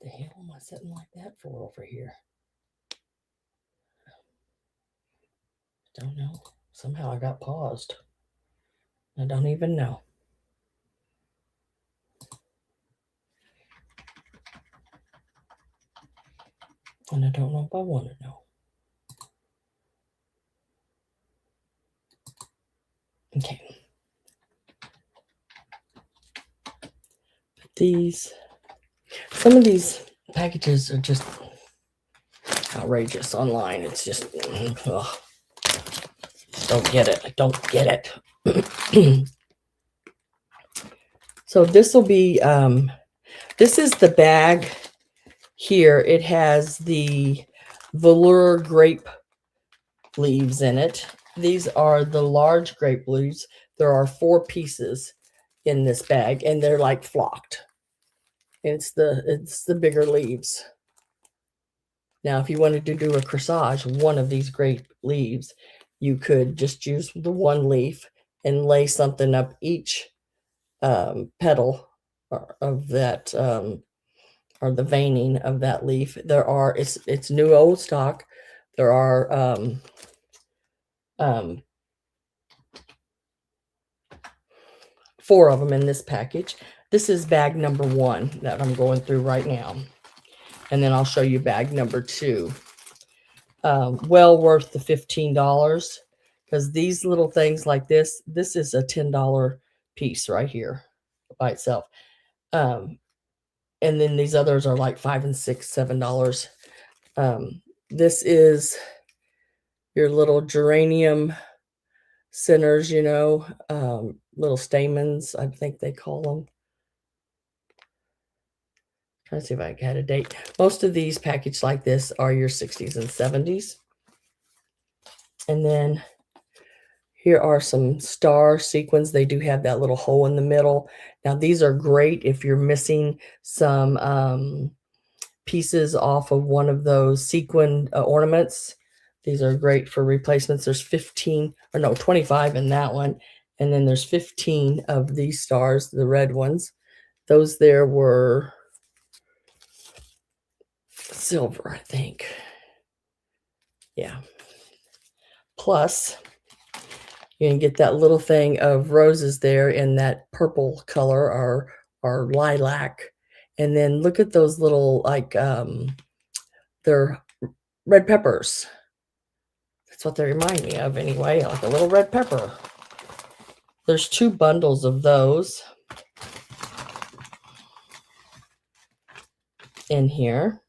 the hell am I sitting like that for over here? Don't know. Somehow I got paused. I don't even know. And I don't know if I want to know. Okay. Some of these packages are just outrageous online. It's just, ugh. Don't get it. I don't get it. So this will be, this is the bag here. It has the velour grape leaves in it. These are the large grape leaves. There are 4 pieces in this bag, and they're like flocked. It's the bigger leaves. Now, if you wanted to do a corsage, one of these grape leaves, you could just use the one leaf and lay something up each petal of that, or the veining of that leaf. It's new old stock. There are 4 of them in this package. This is bag number 1 that I'm going through right now. And then I'll show you bag number 2. Well worth the $15, because these little things like this is a $10 piece right here by itself. And then these others are like $5 and $6, $7. This is your little geranium centers, little stamens, I think they call them. Trying to see if I had a date. Most of these packaged like this are your 60s and 70s. And then here are some star sequins. They do have that little hole in the middle. Now, these are great if you're missing some pieces off of one of those sequin ornaments. These are great for replacements. There's 25 in that one. And then there's 15 of these stars, the red ones. Those there were silver, I think. Yeah. Plus, you can get that little thing of roses there in that purple color or lilac. And then look at those little, like, they're red peppers. That's what they remind me of anyway, like a little red pepper. There's 2 bundles of those in here.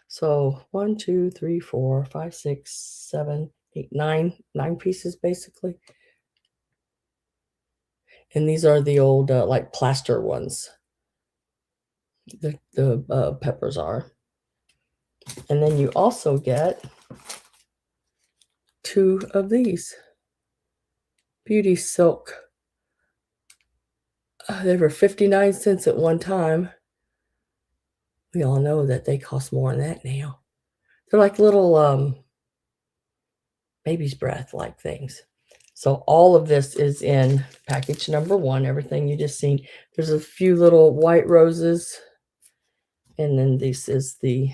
So 1, 2, 3, 4, 5, 6, 7, 8, 9 pieces basically. And these are the old like plaster ones. The peppers are. And then you also get 2 of these beauty silk. They were 59 cents at one time. We all know that they cost more than that now. They're like little baby's breath like things. So all of this is in package number 1, everything you just seen. There's a few little white roses. And then this is the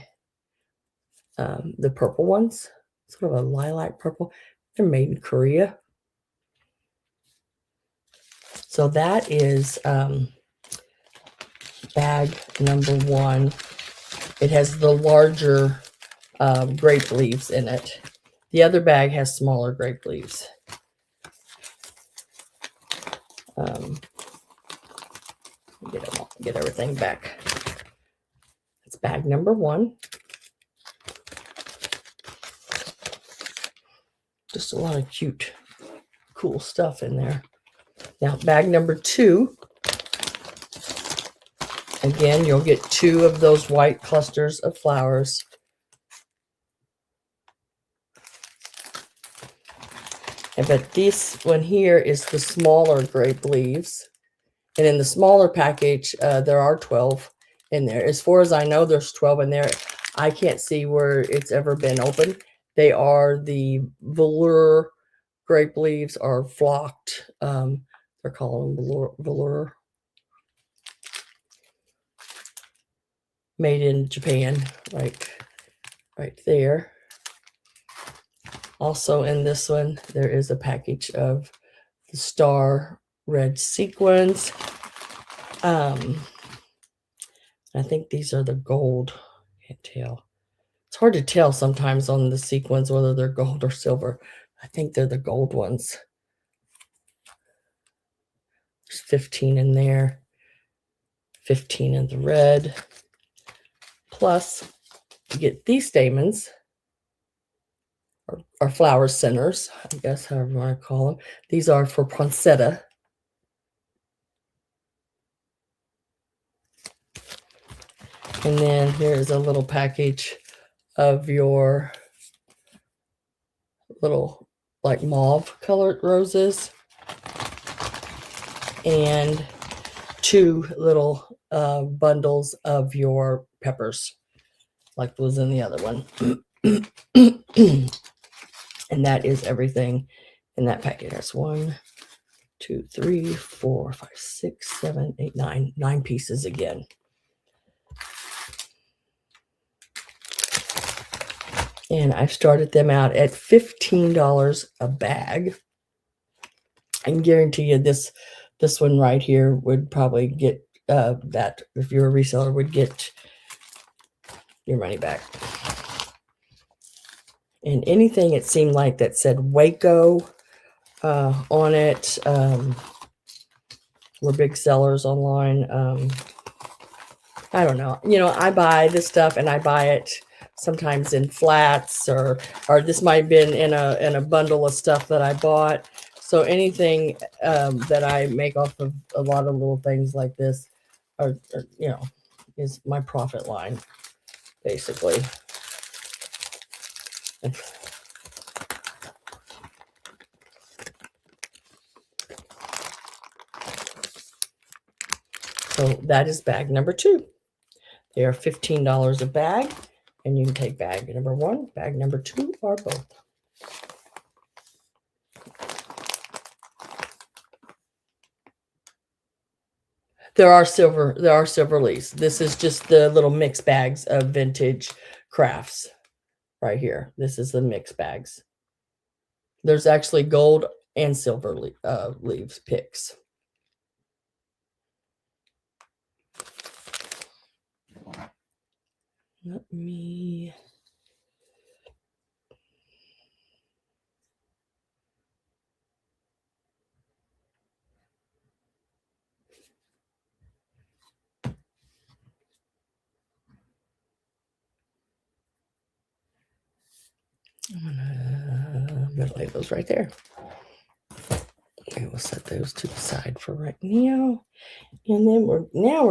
The purple ones, sort of a lilac purple. They're made in Korea. So that is bag number 1. It has the larger grape leaves in it. The other bag has smaller grape leaves. Get everything back. It's bag number 1. Just a lot of cute, cool stuff in there. Now, bag number 2. Again, you'll get 2 of those white clusters of flowers. But this one here is the smaller grape leaves. And in the smaller package, there are 12 in there. As far as I know, there's 12 in there. I can't see where it's ever been opened. They are the velour grape leaves are flocked. They're calling them velour. Made in Japan, like right there. Also in this one, there is a package of the star red sequins. I think these are the gold. Can't tell. It's hard to tell sometimes on the sequins whether they're gold or silver. I think they're the gold ones. There's 15 in there. 15 in the red. Plus, you get these stamens, or flower centers, I guess, however you want to call them. These are for poinsettia. And then here's a little package of your little, like, mauve colored roses. And 2 little bundles of your peppers, like was in the other one. And that is everything in that packet. That's 1, 2, 3, 4, 5, 6, 7, 8, 9. 9 pieces again. And I started them out at $15 a bag. I can guarantee you this one right here would probably get that, if you're a reseller, would get your money back. And anything it seemed like that said Waco on it were big sellers online. I don't know. I buy this stuff and I buy it sometimes in flats, or this might have been in a bundle of stuff that I bought. So anything that I make off of a lot of little things like this are is my profit line, basically. So that is bag number 2. They are $15 a bag, and you can take bag number 1, bag number 2, or both. There are silver leaves. This is just the little mixed bags of vintage crafts right here. This is the mixed bags. There's actually gold and silver leaves picks. Let me I'm gonna lay those right there. Okay, we'll set those to the side for right now. And then we're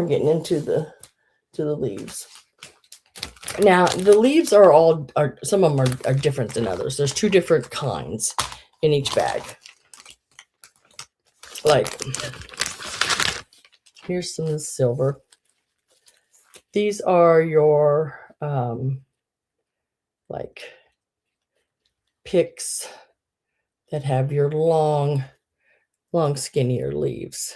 getting into the leaves. Now the leaves are some of them are different than others. There's 2 different kinds in each bag. Like, here's some silver. These are your like picks that have your long skinnier leaves.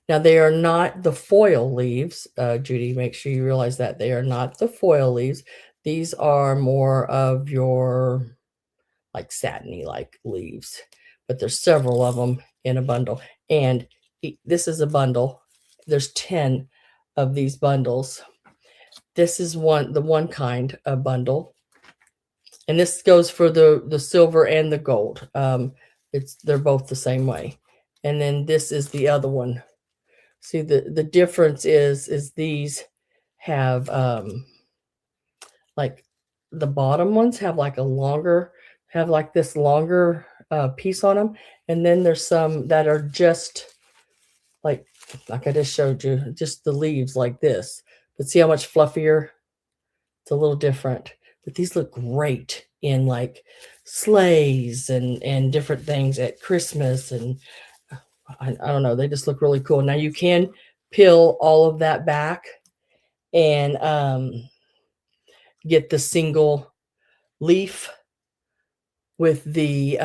Now, they are not the foil leaves. Judy, make sure you realize that they are not the foil leaves. These are more of your like satiny like leaves, but there's several of them in a bundle. And this is a bundle. There's 10 of these bundles. This is the one kind of bundle. And this goes for the silver and the gold. They're both the same way. And then this is the other one. See, the difference is these have like the bottom ones have like this longer piece on them, and then there's some that are just like I just showed you, just the leaves like this. But see how much fluffier? It's a little different. But these look great in like sleighs and different things at Christmas, and I don't know, they just look really cool. Now you can peel all of that back and get the single leaf with the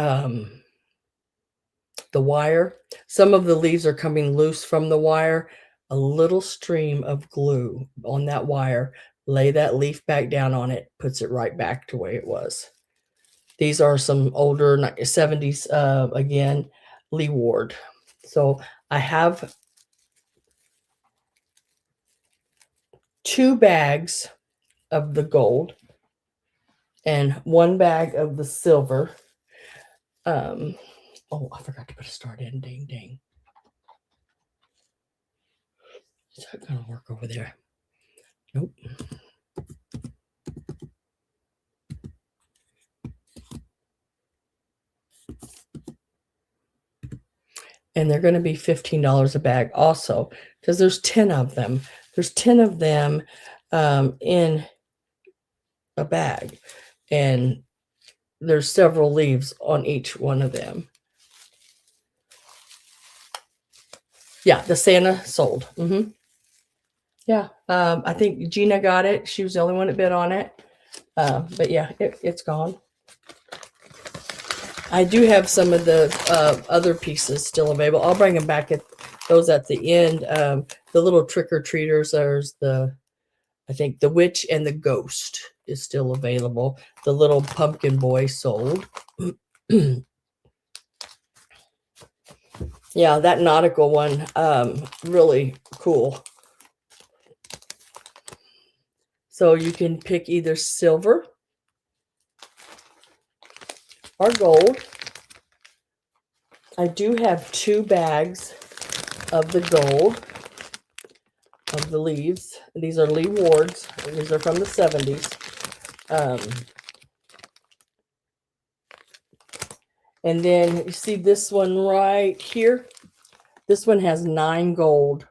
wire. Some of the leaves are coming loose from the wire. A little stream of glue on that wire, lay that leaf back down on it, puts it right back to where it was. These are some older 70s, again, Lee Ward. So I have 2 bags of the gold and 1 bag of the silver. Oh, I forgot to put a start in. Dang, dang. Is that going to work over there? Nope. And they're going to be $15 a bag also, because there's 10 of them. There's 10 of them in a bag, and there's several leaves on each one of them. Yeah, the Santa sold. Yeah, I think Gina got it. She was the only one that bid on it. But yeah, it's gone. I do have some of the other pieces still available. I'll bring them back at those at the end. The little trick-or-treaters, there's I think the witch and the ghost is still available. The little pumpkin boy sold. Yeah, that Nautical one, really cool. So you can pick either silver or gold. I do have 2 bags of the gold, of the leaves. These are Lee Ward's. These are from the 70s. And then you see this one right here. This one has 9 gold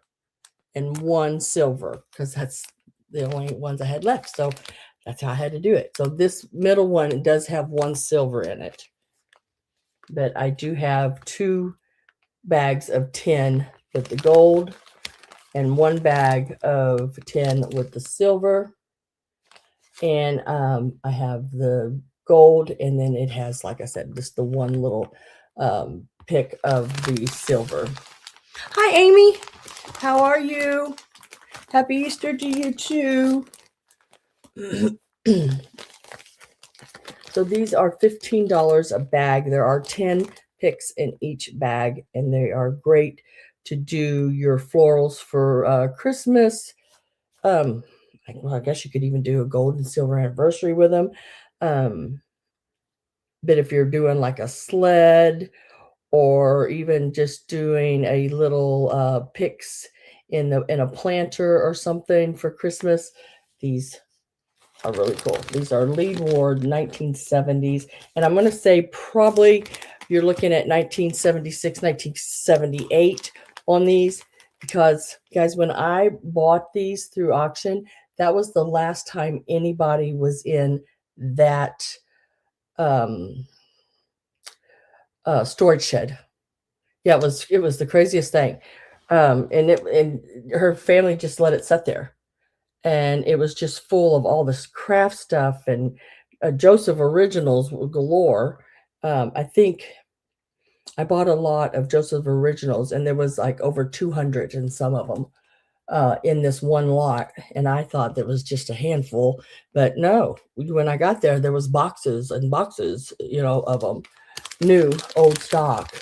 and 1 silver, because that's the only ones I had left. So that's how I had to do it. So this middle one does have 1 silver in it. But I do have 2 bags of 10 with the gold and 1 bag of 10 with the silver. And I have the gold, and then it has, like I said, just the 1 little pick of the silver. Hi, Amy. How are you? Happy Easter to you too. So these are $15 a bag. There are 10 picks in each bag, and they are great to do your florals for Christmas. Well, I guess you could even do a gold and silver anniversary with them. But if you're doing like a sled, or even just doing a little picks in a planter or something for Christmas, these are really cool. These are Lee Ward 1970s, and I'm going to say probably you're looking at 1976, 1978 on these, because guys, when I bought these through auction, that was the last time anybody was in that storage shed. Yeah, it was the craziest thing. And her family just let it sit there, and it was just full of all this craft stuff and Joseph Originals galore. I think I bought a lot of Joseph Originals, and there was like over 200 in some of them. in this one lot, and I thought that was just a handful, but no. When I got there, there was boxes and boxes, of them, new old stock,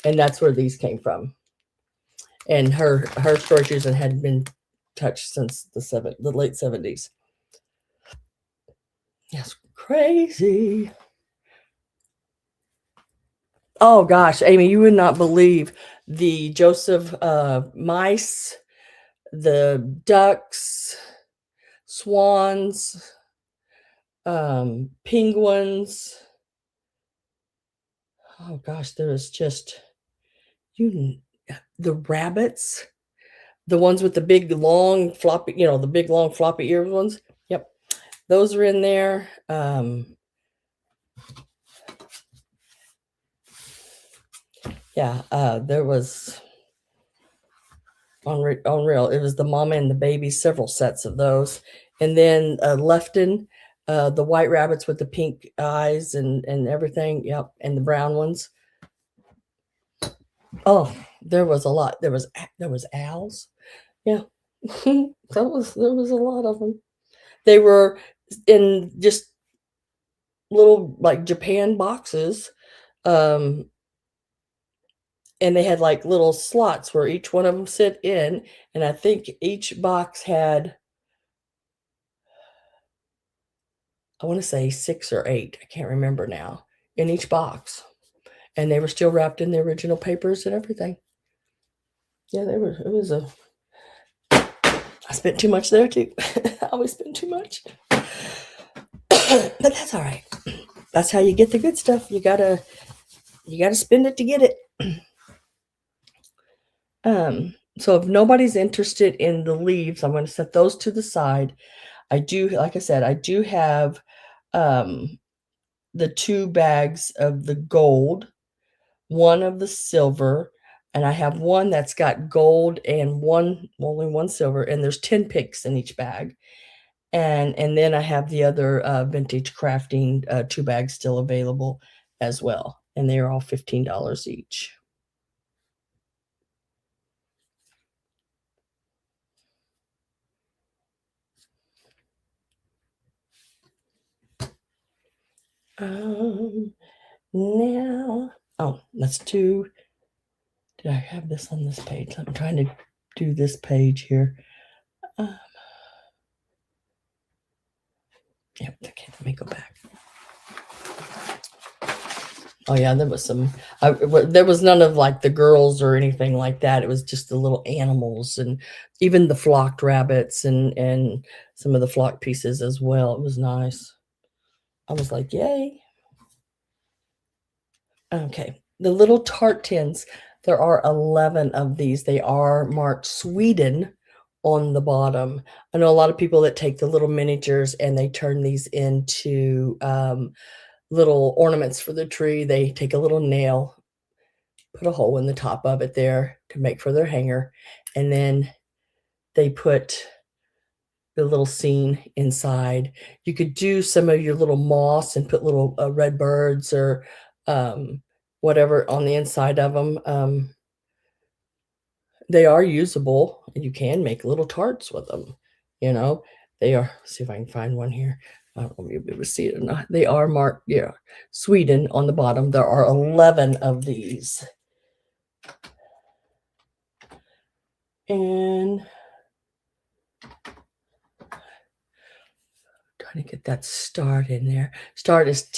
and that's where these came from. And her storage unit hadn't been touched since the late 70s. Yes, crazy. Oh gosh, Amy, you would not believe the Joseph mice, the ducks, swans, penguins. Oh gosh, there was just the rabbits, the ones with the big long floppy, the big long floppy ear ones. Yep, those are in there. Yeah, there was unreal. It was the mama and the baby, several sets of those, and then Lefton, the white rabbits with the pink eyes and everything. Yep, and the brown ones. Oh, there was a lot. There was owls. Yeah, there was a lot of them. They were in just little like Japan boxes, and they had like little slots where each one of them sit in, and I think each box had, I want to say 6 or 8. I can't remember now, in each box, and they were still wrapped in the original papers and everything. Yeah, they were. It was a. I spent too much there too. I always spend too much, but that's all right. That's how you get the good stuff. You gotta spend it to get it. So if nobody's interested in the leaves, I'm going to set those to the side. I do, like I said, I do have the 2 bags of the gold, one of the silver, and I have one that's got gold and only one silver, and there's 10 picks in each bag. And then I have the other vintage crafting 2 bags still available as well, and they're all $15 each. Now, let's do. Did I have this on this page? I'm trying to do this page here. Yep, okay, let me go back. Oh yeah, there was some. There was none of like the girls or anything like that. It was just the little animals and even the flocked rabbits and some of the flock pieces as well. It was nice. I was like, yay. Okay, the little tart tins. There are 11 of these. They are marked Sweden on the bottom. I know a lot of people that take the little miniatures and they turn these into little ornaments for the tree. They take a little nail, put a hole in the top of it there to make for their hanger, and then they put the little scene inside. You could do some of your little moss and put little red birds or whatever on the inside of them. They are usable. You can make little tarts with them. They are. See if I can find one here. I don't know if you'll be able to see it or not. They are marked, Sweden on the bottom. There are 11 of these. And trying to get that start in there. Start is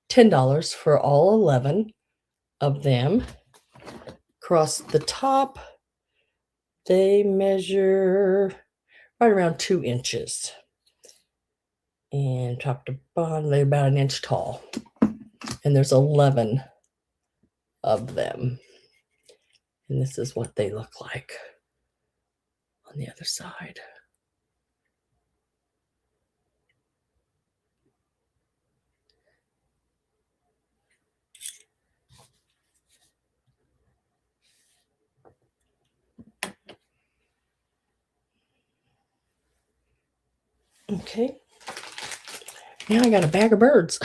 $10 for all 11 of them. Across the top, they measure right around 2 inches. And top to bottom, they're about 1 inch tall. And there's 11 of them. And this is what they look like on the other side. Okay. Now I got a bag of birds.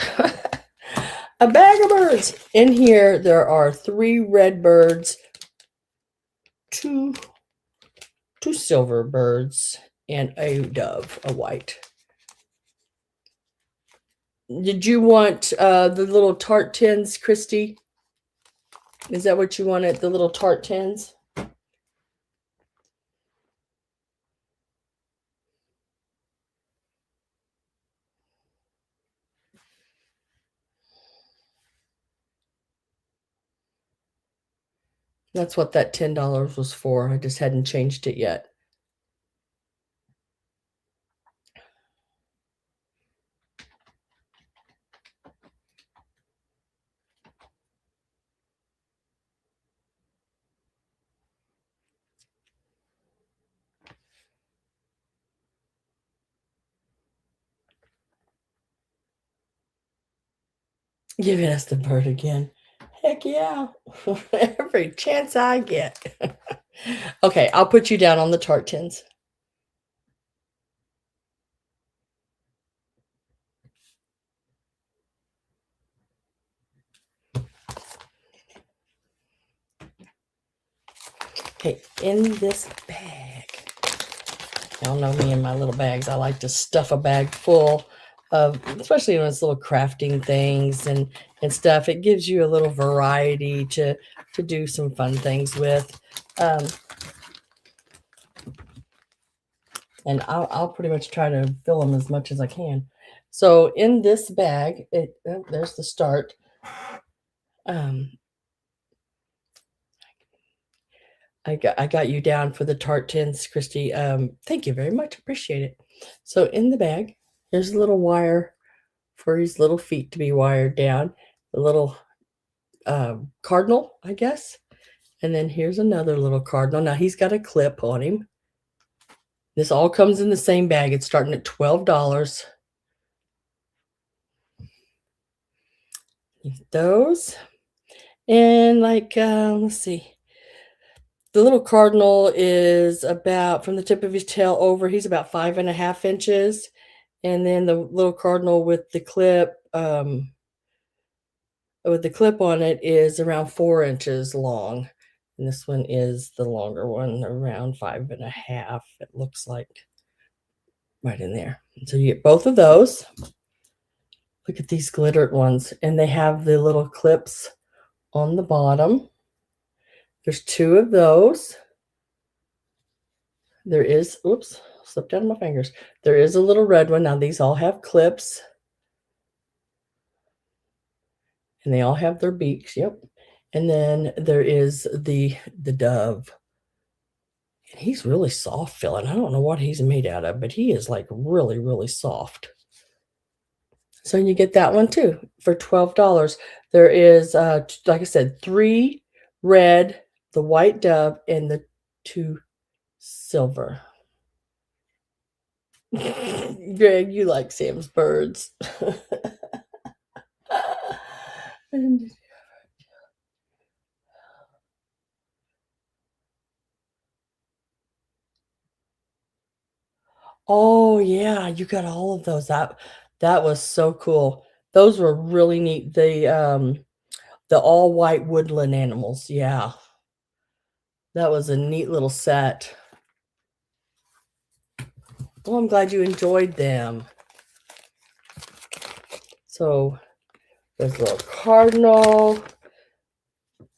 A bag of birds. In here, there are 3 red birds, 2 2 silver birds, and a dove, a white. Did you want the little tart tins, Christy? Is that what you wanted, the little tart tins? That's what that $10 was for. I just hadn't changed it yet. Giving us the bird again. Heck yeah. Every chance I get. Okay, I'll put you down on the tart tins. Okay, in this bag. Y'all know me and my little bags. I like to stuff a bag full of, especially when it's little crafting things and stuff. It gives you a little variety to do some fun things with. And I'll pretty much try to fill them as much as I can. So in this bag, there's the start. I got you down for the tart tins, Christy. Thank you very much. Appreciate it. So in the bag, there's a little wire for his little feet to be wired down. A little cardinal, I guess. And then here's another little cardinal. Now he's got a clip on him. This all comes in the same bag. It's starting at $12. Those. And like, let's see. The little cardinal is about, from the tip of his tail over, he's about 5.5 inches. And then the little cardinal with the clip on it is around 4 inches long. And this one is the longer one, around 5.5. It looks like right in there. So you get both of those. Look at these glittered ones. And they have the little clips on the bottom. There's 2 of those. There is, oops, slipped out of my fingers. There is a little red one. Now these all have clips. And they all have their beaks, yep. And then there is the dove. And he's really soft feeling. I don't know what he's made out of, but he is like really, really soft. So you get that one too for $12. There is, like I said, 3 red, the white dove, and the 2 silver. Greg, you like Sam's birds. And oh yeah, you got all of those. That was so cool. Those were really neat. The all white woodland animals. Yeah. That was a neat little set. Well, I'm glad you enjoyed them. So there's a little cardinal.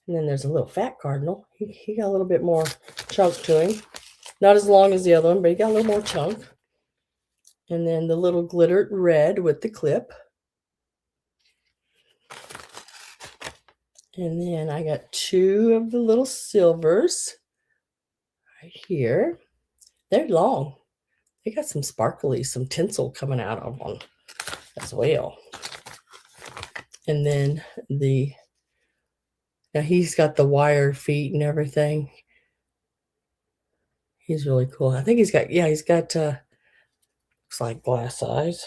And then there's a little fat cardinal. He got a little bit more chunk to him. Not as long as the other one, but he got a little more chunk. And then the little glittered red with the clip. And then I got 2 of the little silvers right here. They're long. They got some sparkly, some tinsel coming out of them as well. And then now he's got the wire feet and everything. He's really cool. I think he's got, looks like glass eyes.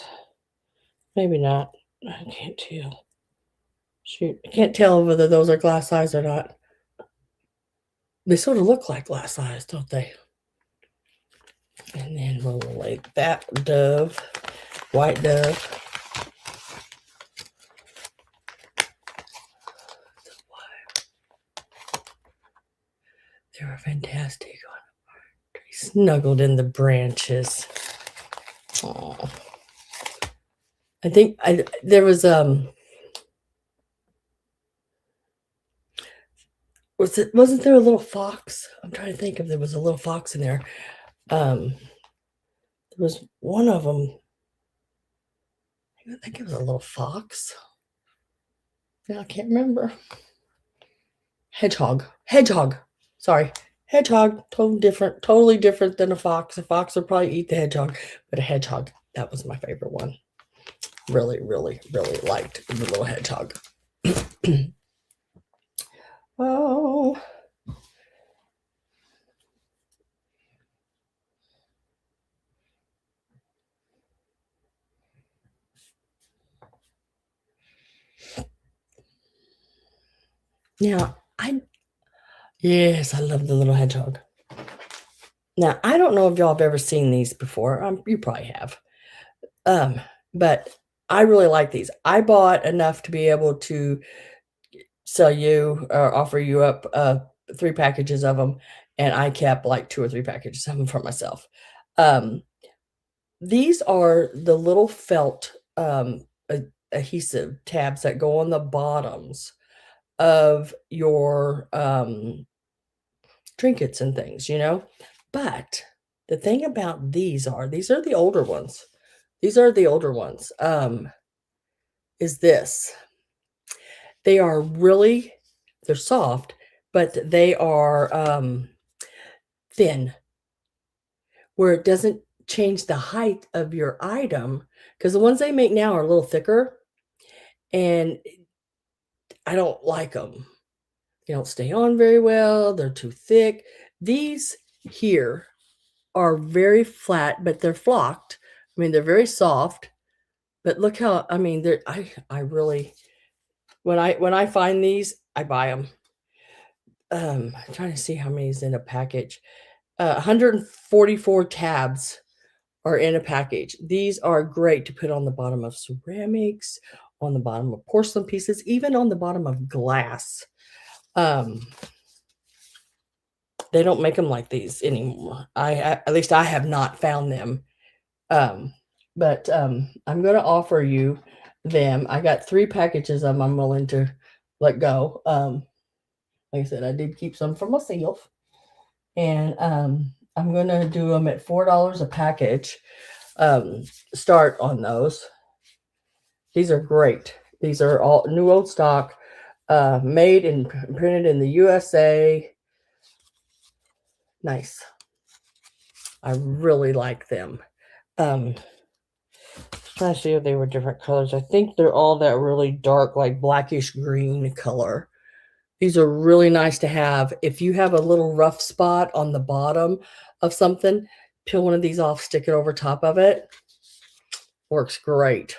Maybe not. I can't tell. Shoot, I can't tell whether those are glass eyes or not. They sort of look like glass eyes, don't they? And then we'll lay that dove, white dove. They were fantastic. snuggled in the branches. Oh, I think there was wasn't there a little fox? I'm trying to think if there was a little fox in there. There was one of them. I think it was a little fox. Yeah, I can't remember. Hedgehog. Sorry, hedgehog. Totally different than a fox. A fox would probably eat the hedgehog, but a hedgehog. That was my favorite one. Really, really, really liked the little hedgehog. Oh. Now, yes, I love the little hedgehog. Now, I don't know if y'all have ever seen these before. You probably have. But I really like these. I bought enough to be able to sell you or offer you up 3 packages of them, and I kept like 2 or 3 packages of them for myself. Um, these are the little felt adhesive tabs that go on the bottoms of your trinkets and things, But the thing about these are the older ones. These are the older ones. Is this. They're soft, but they are thin, where it doesn't change the height of your item, because the ones they make now are a little thicker, and I don't like them. They don't stay on very well. They're too thick. These here are very flat, but they're flocked. I mean, they're very soft, but look how, I mean, I really, when I find these, I buy them. I'm trying to see how many is in a package. 144 tabs are in a package. These are great to put on the bottom of ceramics, on the bottom of porcelain pieces, even on the bottom of glass. They don't make them like these anymore. At least I have not found them. But I'm going to offer you them. I got 3 packages of them I'm willing to let go. Like I said, I did keep some for myself. And I'm going to do them at $4 a package. Start on those. These are great. These are all new old stock, made and printed in the USA. Nice. I really like them. Trying to see if they were different colors. I think they're all that really dark, like blackish green color. These are really nice to have. If you have a little rough spot on the bottom of something, peel one of these off, stick it over top of it. Works great.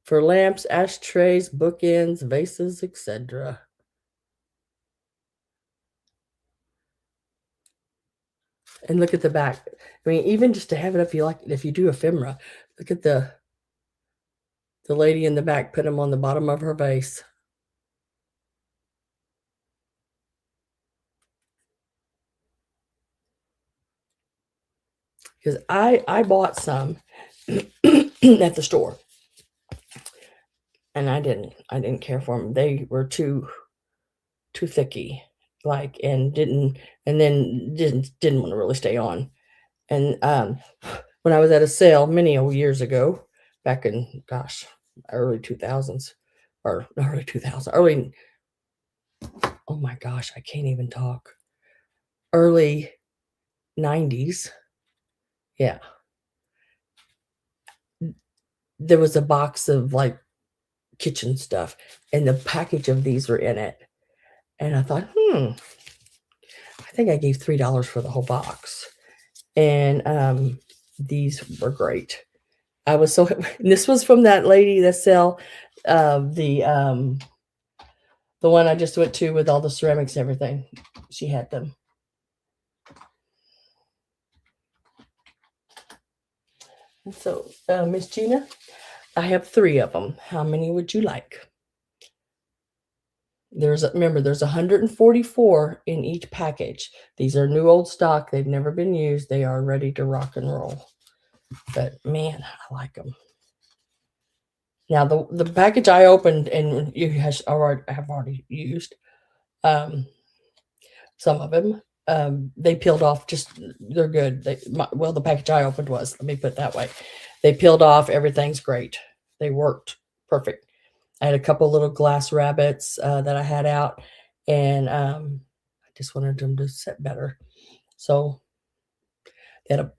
For lamps, ashtrays, bookends, vases, etc. And look at the back. I mean, even just to have it up, if you do ephemera, look at the lady in the back, put them on the bottom of her vase. Because I bought some at the store, and I didn't care for them. They were too thicky, and didn't want to really stay on. And when I was at a sale many years ago, back in early 2000s, or early 2000, oh my gosh, I can't even talk. Early 90s. Yeah. There was a box of kitchen stuff, and the package of these were in it. And I thought, I think I gave $3 for the whole box. And these were great. I was so, this was from that lady that sell the one I just went to with all the ceramics and everything. She had them. And so, Miss Gina, I have 3 of them. How many would you like? Remember, there's 144 in each package. These are new old stock. They've never been used. They are ready to rock and roll. But man, I like them. Now the package I opened and you have already used some of them. They peeled off. They're good. Well, the package I opened was. Let me put it that way. They peeled off. Everything's great. They worked perfect. I had a couple little glass rabbits that I had out, and I just wanted them to sit better. So they had a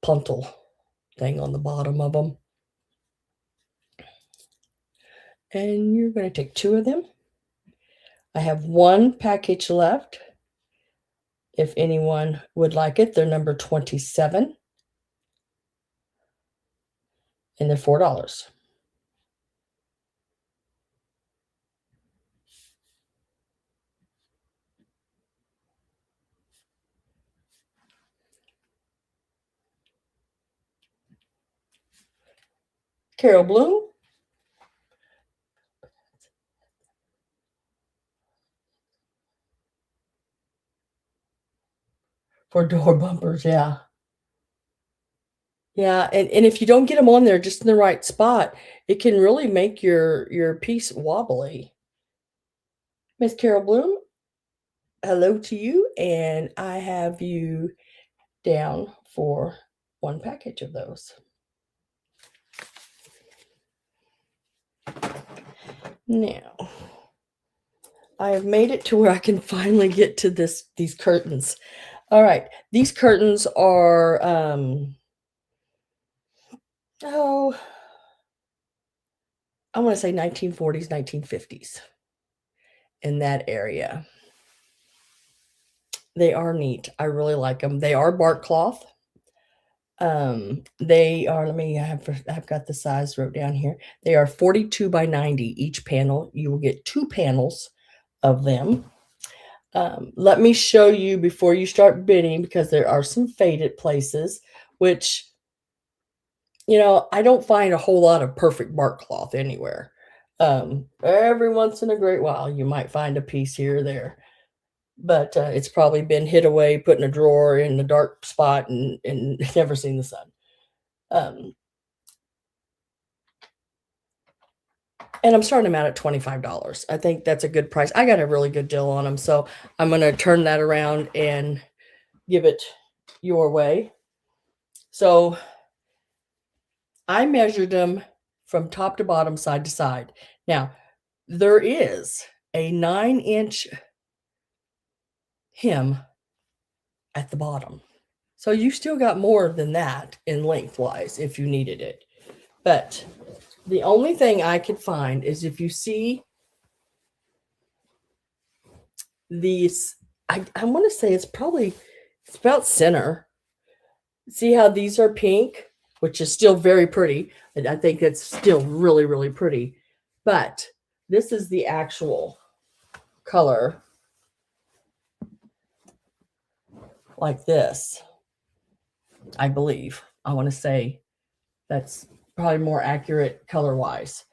puntal thing on the bottom of them. And you're going to take 2 of them. I have 1 package left. If anyone would like it, they're number 27. And they're $4. Carol Bloom. For door bumpers, yeah. Yeah, and if you don't get them on there just in the right spot, it can really make your piece wobbly. Miss Carol Bloom, hello to you, and I have you down for 1 package of those. Now, I have made it to where I can finally get to these curtains. All right, these curtains are I want to say 1940s, 1950s in that area. They are neat. I really like them. They are bark cloth. They are, I've got the size wrote down here. They are 42 by 90 each panel. You will get 2 panels of them. Let me show you before you start bidding, because there are some faded places, which, I don't find a whole lot of perfect bark cloth anywhere. Every once in a great while, you might find a piece here or there, but it's probably been hid away, put in a drawer in a dark spot, and never seen the sun. And I'm starting them out at $25. I think that's a good price. I got a really good deal on them, so I'm going to turn that around and give it your way. So I measured them from top to bottom, side to side. Now, there is a 9-inch hem at the bottom. So you still got more than that in lengthwise if you needed it. But the only thing I could find is if you see these, I want to say it's about center. See how these are pink, which is still very pretty. And I think that's still really, really pretty. But this is the actual color, like this, I believe. I want to say that's probably more accurate color-wise.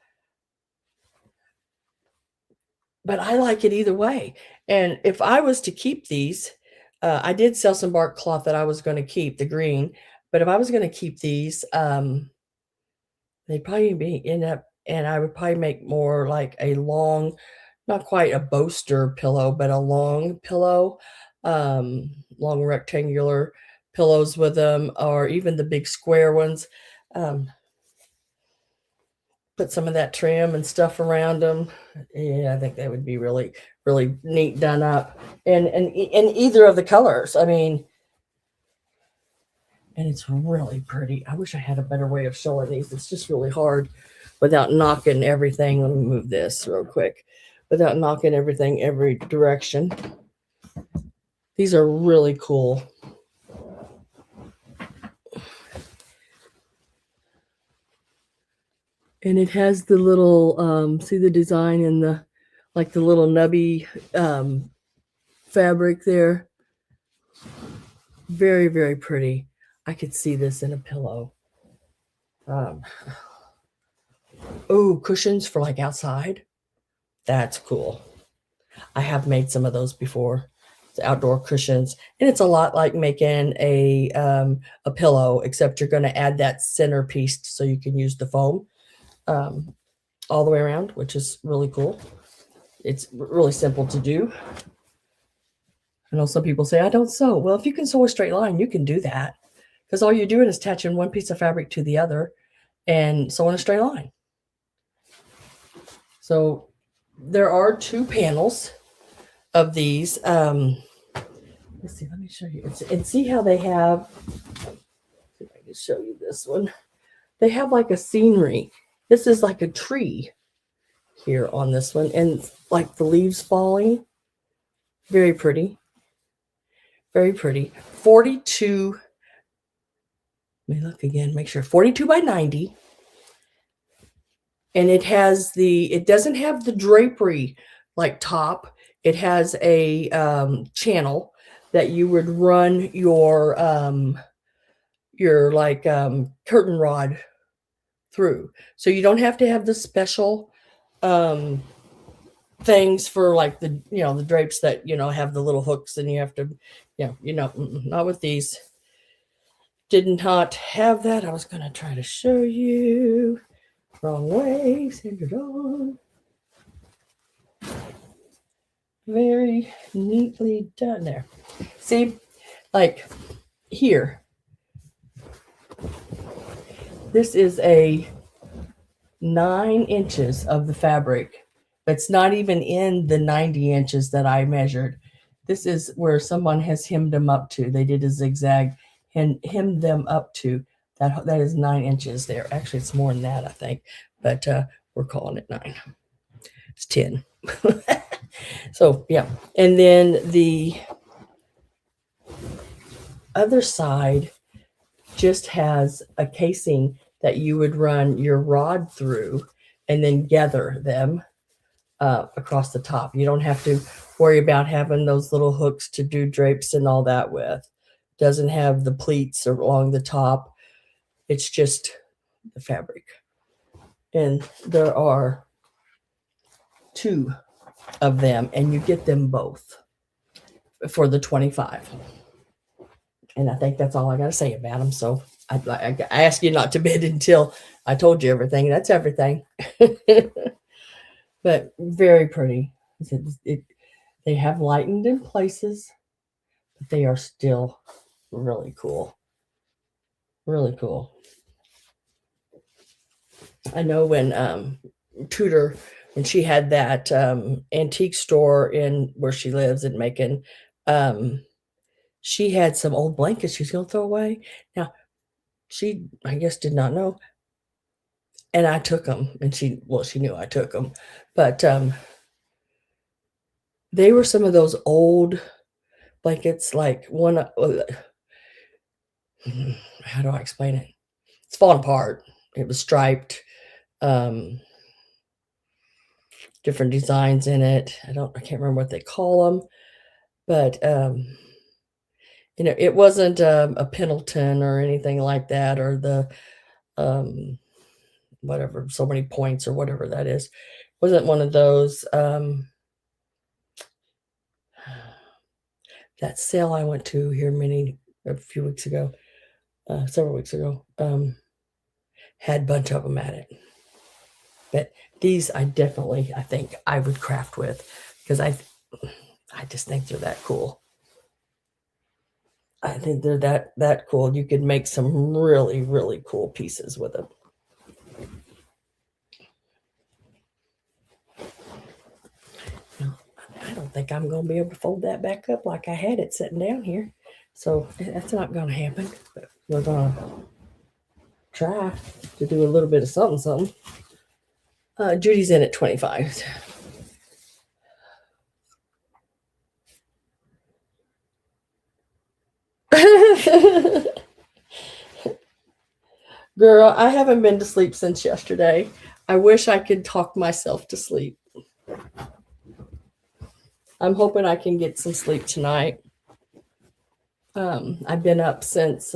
But I like it either way. And if I was to keep these, I did sell some bark cloth that I was going to keep, the green. But if I was going to keep these, they'd probably end up, and I would probably make more like a long, not quite a bolster pillow, but a long pillow, long rectangular pillows with them, or even the big square ones. Put some of that trim and stuff around them. Yeah, I think that would be really, really neat done up. And either of the colors. I mean, and it's really pretty. I wish I had a better way of showing these. It's just really hard without knocking everything. Let me move this real quick. Without knocking everything every direction. These are really cool. And it has the little, see the design in the, like the little nubby fabric there. Very, very pretty. I could see this in a pillow. Oh, cushions for like outside. That's cool. I have made some of those before. It's outdoor cushions, and it's a lot like making a pillow, except you're going to add that centerpiece so you can use the foam um, all the way around, which is really cool. It's really simple to do. I know some people say I don't sew. Well, if you can sew a straight line, you can do that because all you're doing is attaching one piece of fabric to the other and sewing a straight line. So there are 2 panels of these. Let's see, let me show you. And see how they have, see if I can show you this one. They have like a scenery. This is like a tree here on this one, and like the leaves falling. Very pretty. Very pretty. 42, let me look again, make sure. 42 by 90. And it has it doesn't have the drapery like top. It has a channel that you would run your like curtain rod through. So you don't have to have the special things for like the drapes that have the little hooks and you have to not with these. Did not have that. I was going to try to show you. Wrong way, centered on. Very neatly done there. See, like here, this is a 9 inches of the fabric. It's not even in the 90 inches that I measured. This is where someone has hemmed them up to. They did a zigzag and hemmed them up to. That is 9 inches there. Actually, it's more than that, I think. But we're calling it 9. It's 10. So, yeah. And then the other side just has a casing that you would run your rod through and then gather them across the top. You don't have to worry about having those little hooks to do drapes and all that with. Doesn't have the pleats along the top. It's just the fabric. And there are 2 of them, and you get them both for the 25. And I think that's all I got to say about them. So I ask you not to bid until I told you everything. That's everything. But very pretty. They have lightened in places, but they are still really cool. Really cool. I know when Tudor, when she had that antique store in where she lives in Macon, she had some old blankets she was going to throw away. Now, she, I guess, did not know. And I took them, and she knew I took them. But they were some of those old blankets, like one, how do I explain it? It's falling apart. It was striped, different designs in it. I can't remember what they call them, but it wasn't a Pendleton or anything like that, or the whatever, so many points or whatever that is. Wasn't one of those. That sale I went to here a few weeks ago, several weeks ago, had a bunch of them at it. But these I think I would craft with, because I just think they're that cool. I think they're that cool. You could make some really, really cool pieces with them. I don't think I'm going to be able to fold that back up like I had it sitting down here. So that's not going to happen. But we're going to try to do a little bit of something. Judy's in at 25. Girl, I haven't been to sleep since yesterday. I wish I could talk myself to sleep. I'm hoping I can get some sleep tonight. I've been up since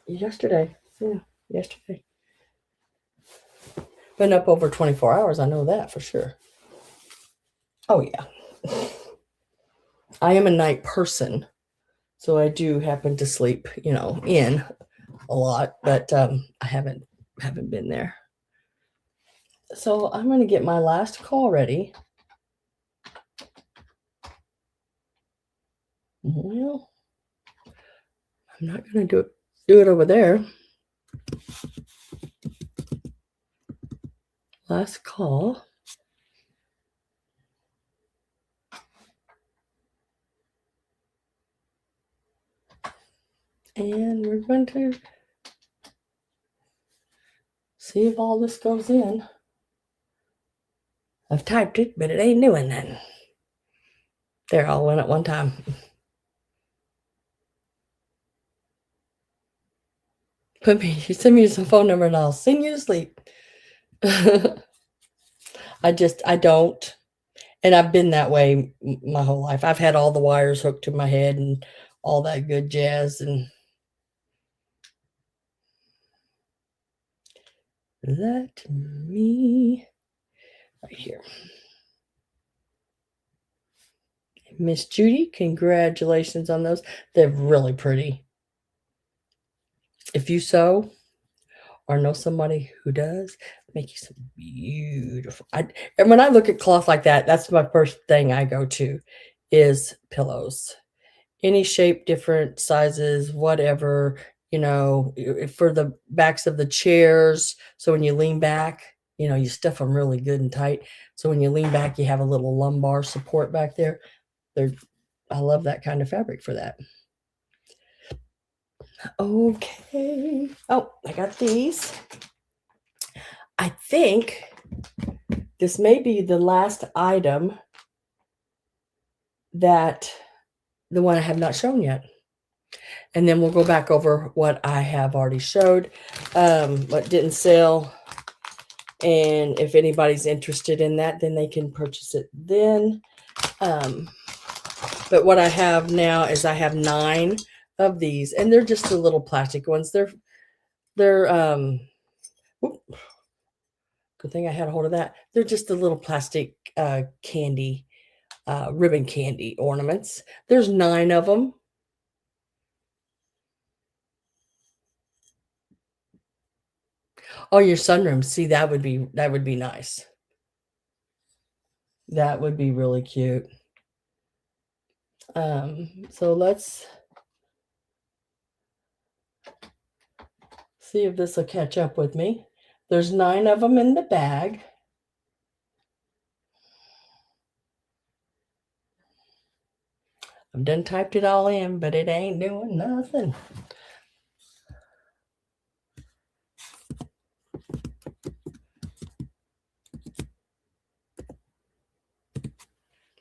yesterday. Yeah, yesterday. Been up over 24 hours. I know that for sure. Oh, yeah. I am a night person, so I do happen to sleep, in a lot, but I haven't been there. So I'm going to get my last call ready. Well, I'm not going to do it over there. Last call. And we're going to see if all this goes in. I've typed it, but it ain't doing that. There, all went at one time. Send me some phone number and I'll sing you to sleep. I don't. And I've been that way my whole life. I've had all the wires hooked to my head and all that good jazz. And let me, right here. Miss Judy, congratulations on those. They're really pretty. If you sew or know somebody who does, make you some beautiful. And when I look at cloth like that, that's my first thing I go to is pillows. Any shape, different sizes, whatever, for the backs of the chairs. So when you lean back, you stuff them really good and tight. So when you lean back, you have a little lumbar support back there. I love that kind of fabric for that. Okay. Oh, I got these. I think this may be the last item that the one I have not shown yet. And then we'll go back over what I have already showed, what didn't sell. And if anybody's interested in that, then they can purchase it then. But what I have now is I have 9 of these, and they're just the little plastic ones. They're good thing I had a hold of that. They're just the little plastic candy, ribbon candy ornaments. There's 9 of them. Oh, your sunroom. See, that would be nice. That would be really cute. So let's see if this will catch up with me. There's 9 of them in the bag. I've done typed it all in, but it ain't doing nothing.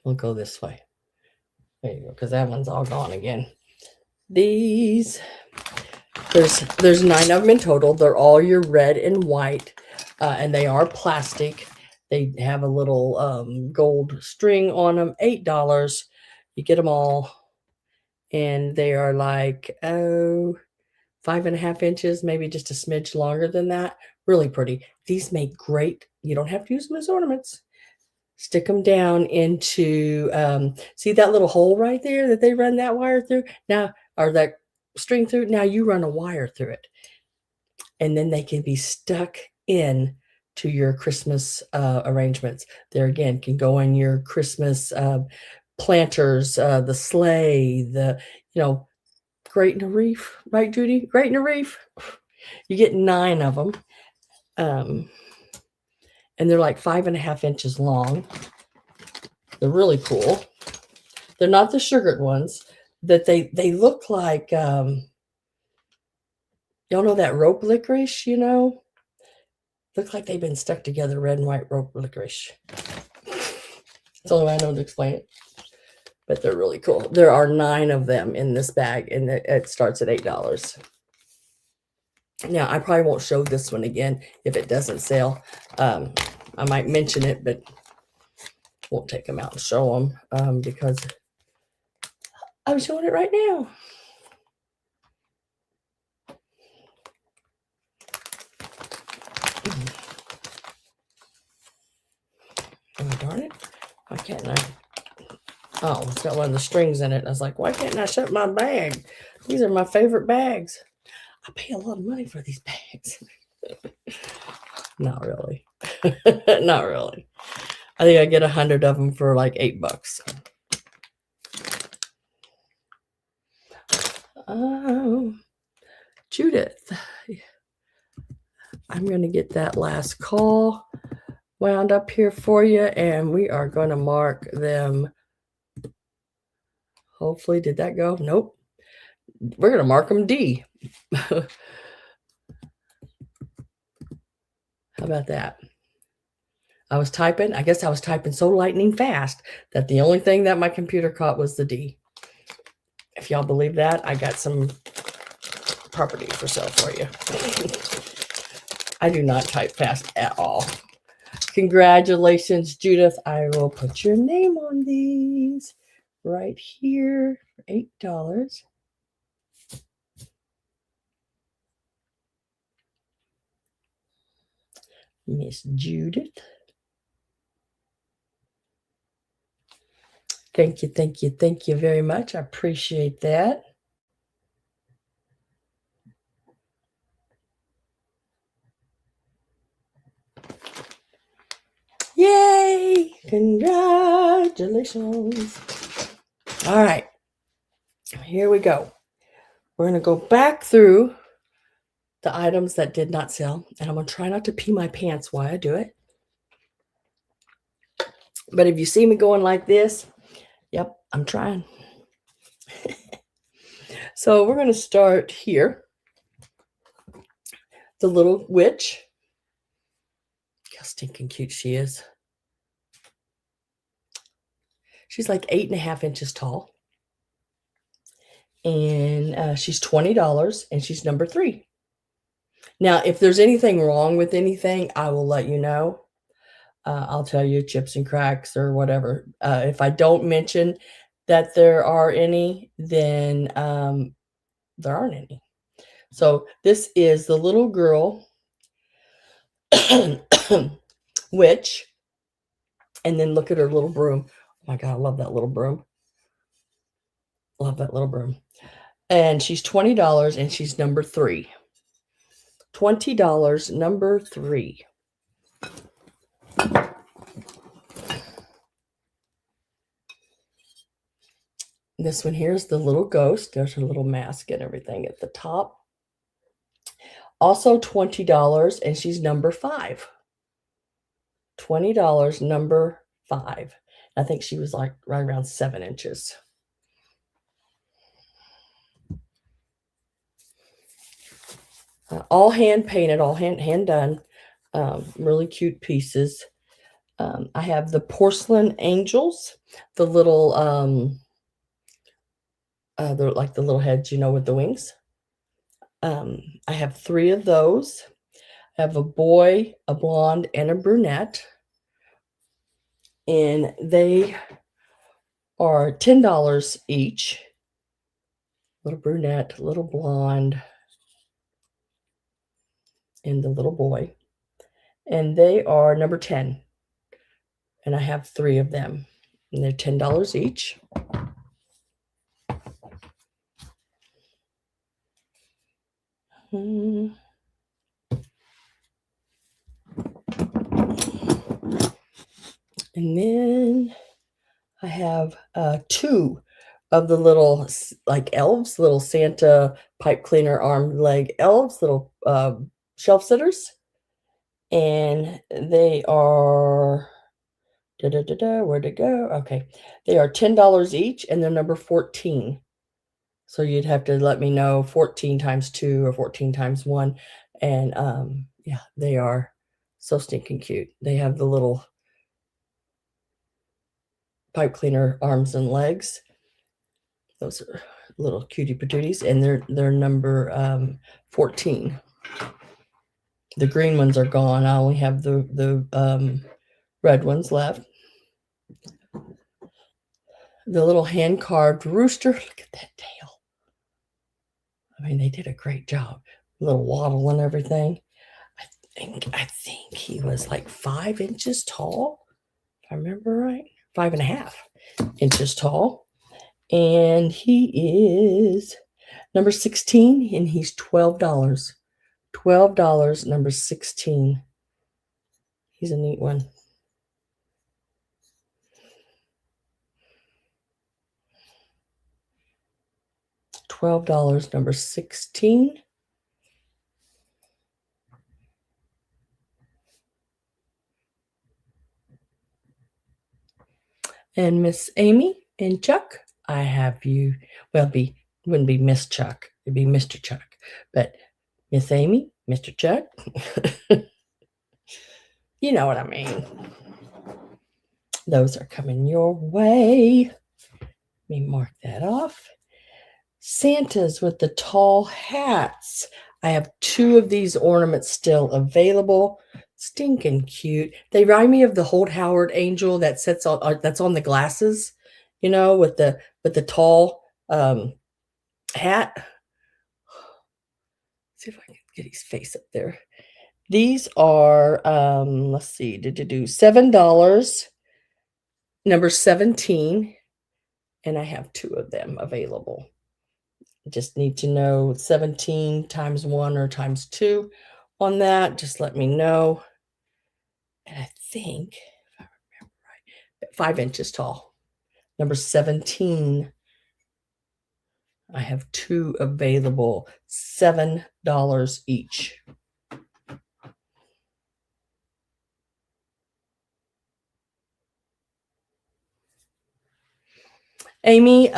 We'll go this way. There you go, because that one's all gone again. These, there's 9 of them in total. They're all your red and white, and they are plastic. They have a little gold string on them. $8. You get them all, and they are like 5.5 inches, maybe just a smidge longer than that. Really pretty. These make great. You don't have to use them as ornaments. Stick them down into, see that little hole right there that they run that wire through? Now, or that string through? Now you run a wire through it. And then they can be stuck in to your Christmas arrangements. There again, can go in your Christmas planters, the sleigh, great in a reef, right, Judy? Great in a reef. You get 9 of them. And they're like 5.5 inches long. They're really cool. They're not the sugared ones. That they look like, y'all know that rope licorice, Look like they've been stuck together, red and white rope licorice. That's the only way I know to explain it. But they're really cool. There are 9 of them in this bag, and it starts at $8. Now, I probably won't show this one again if it doesn't sell. I might mention it, but won't take them out and show them because I'm showing it right now. Oh, darn it. I can't I? Oh, it's got one of the strings in it. I was like, why can't I shut my bag? These are my favorite bags. I pay a lot of money for these bags. Not really. Not really. I think I get 100 of them for like $8. Judith, I'm going to get that last call wound up here for you, and we are going to mark them. Hopefully, did that go? Nope. We're going to mark them D. How about that? I guess I was typing so lightning fast that the only thing that my computer caught was the D. If y'all believe that, I got some property for sale for you. I do not type fast at all. Congratulations, Judith. I will put your name on these right here for $8. Miss Judith. Thank you, thank you, thank you very much. I appreciate that. Yay! Congratulations. All right. Here we go. We're going to go back through the items that did not sell, and I'm going to try not to pee my pants while I do it. But if you see me going like this, yep, I'm trying. So we're going to start here. The little witch. How stinking cute she is. She's like 8.5 inches tall. And she's $20, and she's number 3. Now, if there's anything wrong with anything, I will let you know. I'll tell you chips and cracks or whatever. If I don't mention that there are any, then there aren't any. So this is the little girl witch. And then look at her little broom. Oh my God, I love that little broom. Love that little broom. And she's $20, and she's number 3. $20, number 3. This one here is the little ghost. There's her little mask and everything at the top. Also $20, and she's number 5. $20, number 5. I think she was like right around 7 inches. All hand painted, all hand done. Really cute pieces. I have the porcelain angels, the little, they're like the little heads, with the wings. I have 3 of those. I have a boy, a blonde, and a brunette. And they are $10 each. Little brunette, little blonde, and the little boy. And they are number 10. And I have 3 of them. And they're $10 each. And then I have 2 of the little like elves, little Santa pipe cleaner arm leg elves, little shelf sitters. And they are, where'd it go? Okay. They are $10 each, and they're number 14. So you'd have to let me know 14 times 2 or 14 times 1. And yeah, they are so stinking cute. They have the little pipe cleaner arms and legs. Those are little cutie patooties, and they're number 14. The green ones are gone. I only have the red ones left. The little hand-carved rooster. Look at that tail. I mean, they did a great job. Little waddle and everything. I think he was like 5 inches tall, if I remember right. 5.5 inches tall. And he is number 16, and he's $12. $12, number 16. He's a neat one. $12, number 16. And Miss Amy and Chuck, I have you. Well, wouldn't be Miss Chuck. It'd be Mr. Chuck. But Miss Amy, Mr. Chuck, you know what I mean. Those are coming your way. Let me mark that off. Santas with the tall hats. I have 2 of these ornaments still available. Stinking cute. They remind me of the Holt Howard angel that sits on that's on the glasses, with the tall hat. See if I can get his face up there. These are let's see, did you do $7, number 17, and I have 2 of them available. I just need to know 17 times 1 or times 2 on that. Just let me know. And I think, if I remember right, 5 inches tall. Number 17. I have 2 available, $7 each. Amy,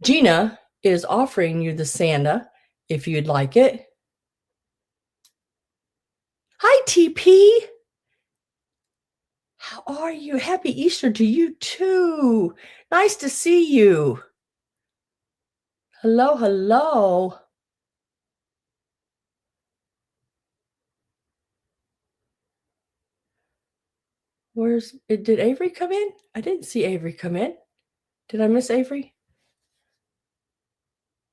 Gina is offering you the Santa if you'd like it. Hi, TP. How are you? Happy Easter to you too. Nice to see you. Hello, hello. Did Avery come in? I didn't see Avery come in. Did I miss Avery?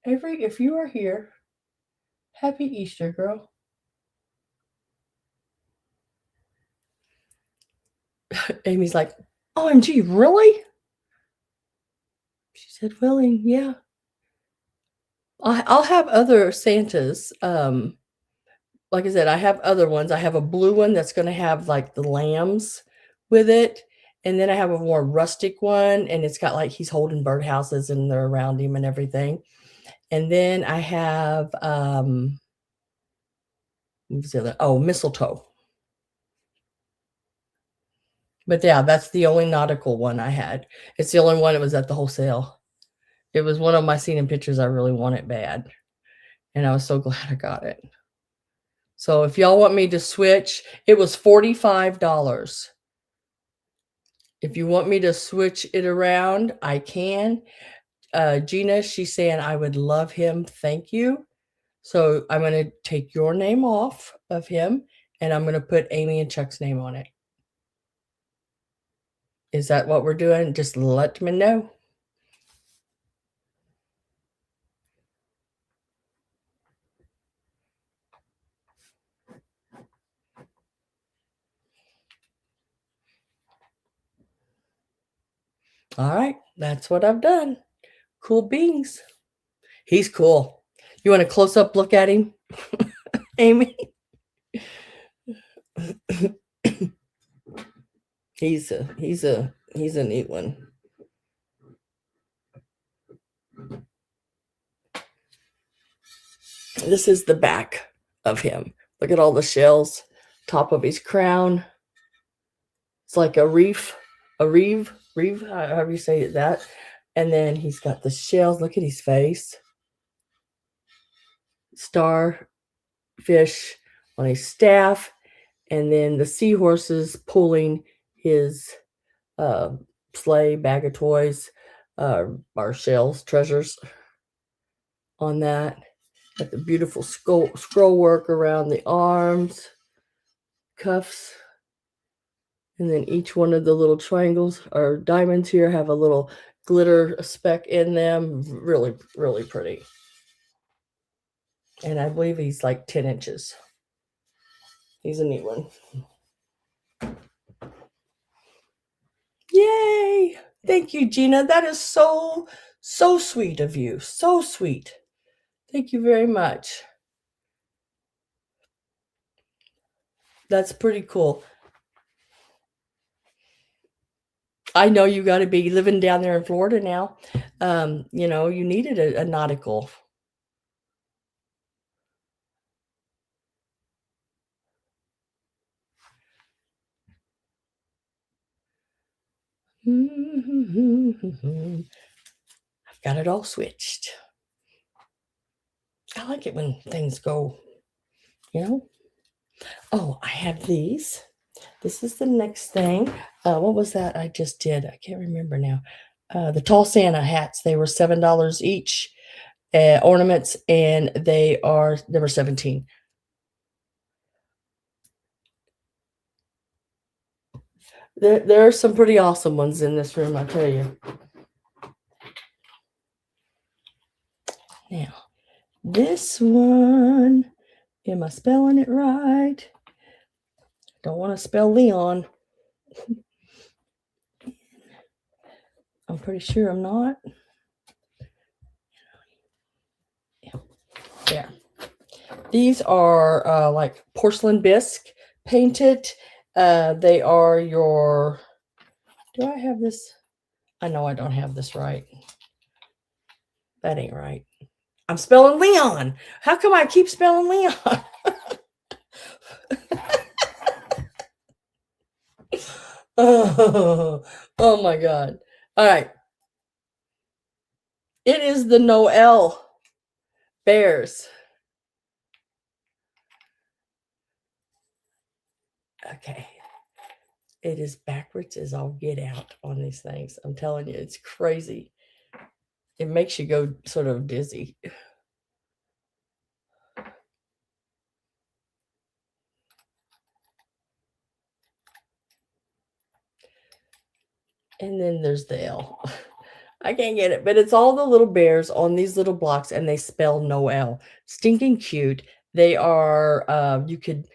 Avery, if you are here, happy Easter, girl. Amy's like, OMG, really? She said, willing, yeah. I'll have other Santas. Like I said, I have other ones. I have a blue one that's going to have like the lambs with it. And then I have a more rustic one, and it's got like he's holding birdhouses and they're around him and everything. And then I have what was the other? Oh, mistletoe. But yeah, that's the only nautical one I had. It's the only one that was at the wholesale. It was one of my seen in pictures I really wanted bad. And I was so glad I got it. So if y'all want me to switch, it was $45. If you want me to switch it around, I can. Gina, she's saying I would love him. Thank you. So I'm going to take your name off of him, and I'm going to put Amy and Chuck's name on it. Is that what we're doing? Just let me know. All right, that's what I've done. Cool beans. He's cool. You want a close-up look at him, Amy? He's a neat one. This is the back of him. Look at all the shells, top of his crown. It's like a reef, however you say that. And then he's got the shells. Look at his face. Starfish on his staff. And then the seahorses pulling his sleigh, bag of toys, our shells, treasures on that. Got the beautiful scroll work around the arms, cuffs. And then each one of the little triangles or diamonds here have a little glitter speck in them. Really, really pretty. And I believe he's like 10 inches. He's a neat one. Yay! Thank you, Gina. That is so, so sweet of you. So sweet. Thank you very much. That's pretty cool. I know you got to be living down there in Florida now. You needed a nautical. I've got it all switched. I like it when things go, you know. Oh, I have these. This is the next thing. What was that I just did? I can't remember now. The tall Santa hats. They were $7 each. Ornaments, and they are number 17. There are some pretty awesome ones in this room, I tell you. Now, this one, am I spelling it right? Don't want to spell Leon. I'm pretty sure I'm not. Yeah. These are like porcelain bisque painted. They are your. Do I have this? I know I don't have this right. That ain't right. I'm spelling Leon. How come I keep spelling Leon? Oh my God. All right. It is the Noel bears. Okay. It is backwards as all get out on these things. I'm telling you, it's crazy. It makes you go sort of dizzy. And then there's the L. I can't get it, but it's all the little bears on these little blocks, and they spell Noel. Stinking cute. They are, you could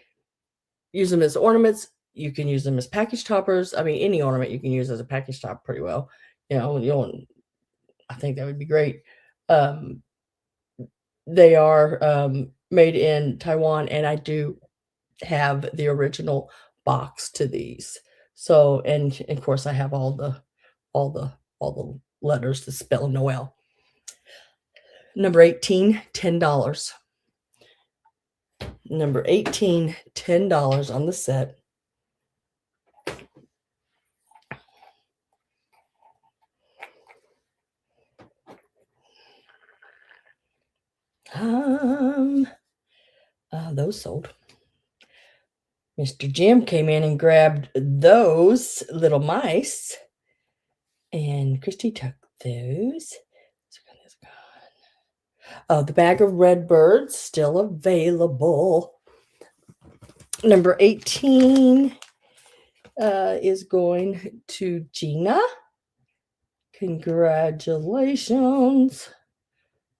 use them as ornaments. You can use them as package toppers. I mean, any ornament you can use as a package top pretty well. I think that would be great. Um, they are made in Taiwan, and I do have the original box to these. So, and of course, I have all the letters to spell Noel. Number 18, $10. Number 18, $10 on the set. Those sold. Mr. Jim came in and grabbed those little mice, and Christy took those. Oh, the bag of red birds still available. Number 18 is going to Gina. Congratulations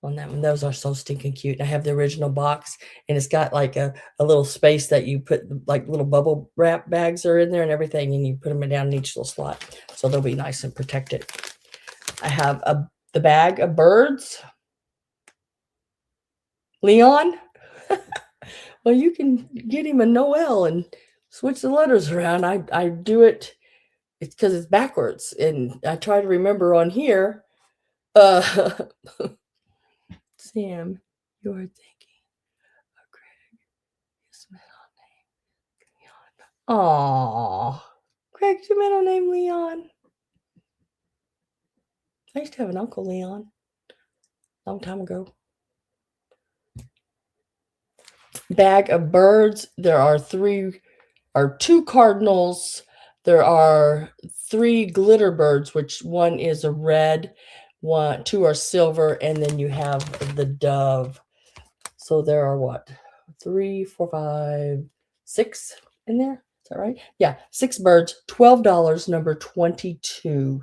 on that one. Those are so stinking cute. I have the original box, and it's got like a little space that you put, like little bubble wrap bags are in there and everything, and you put them down in each little slot, so they'll be nice and protected. I have the bag of birds. Leon? Well, you can get him a Noel and switch the letters around. I do it. It's because it's backwards, and I try to remember on here. Sam, you're thinking of Greg. His middle name, Leon. Aw, Greg's your middle name, Leon. I used to have an uncle, Leon, a long time ago. Bag of birds. There are two cardinals. There are 3 glitter birds, which one is a red, two are silver, and then you have the dove. So there are what? 3, 4, 5, 6 in there. Is that right? Yeah, 6 birds, $12, number 22.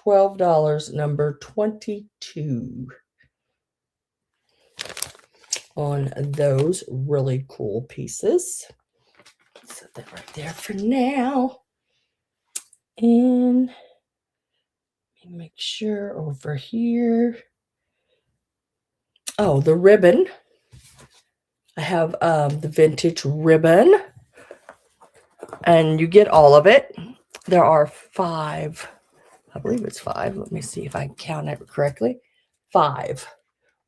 $12, number 22 on those really cool pieces. Set that right there for now. And let me make sure over here. Oh, the ribbon. I have the vintage ribbon, and you get all of it. There are 5. I believe it's 5. Let me see if I can count it correctly. 5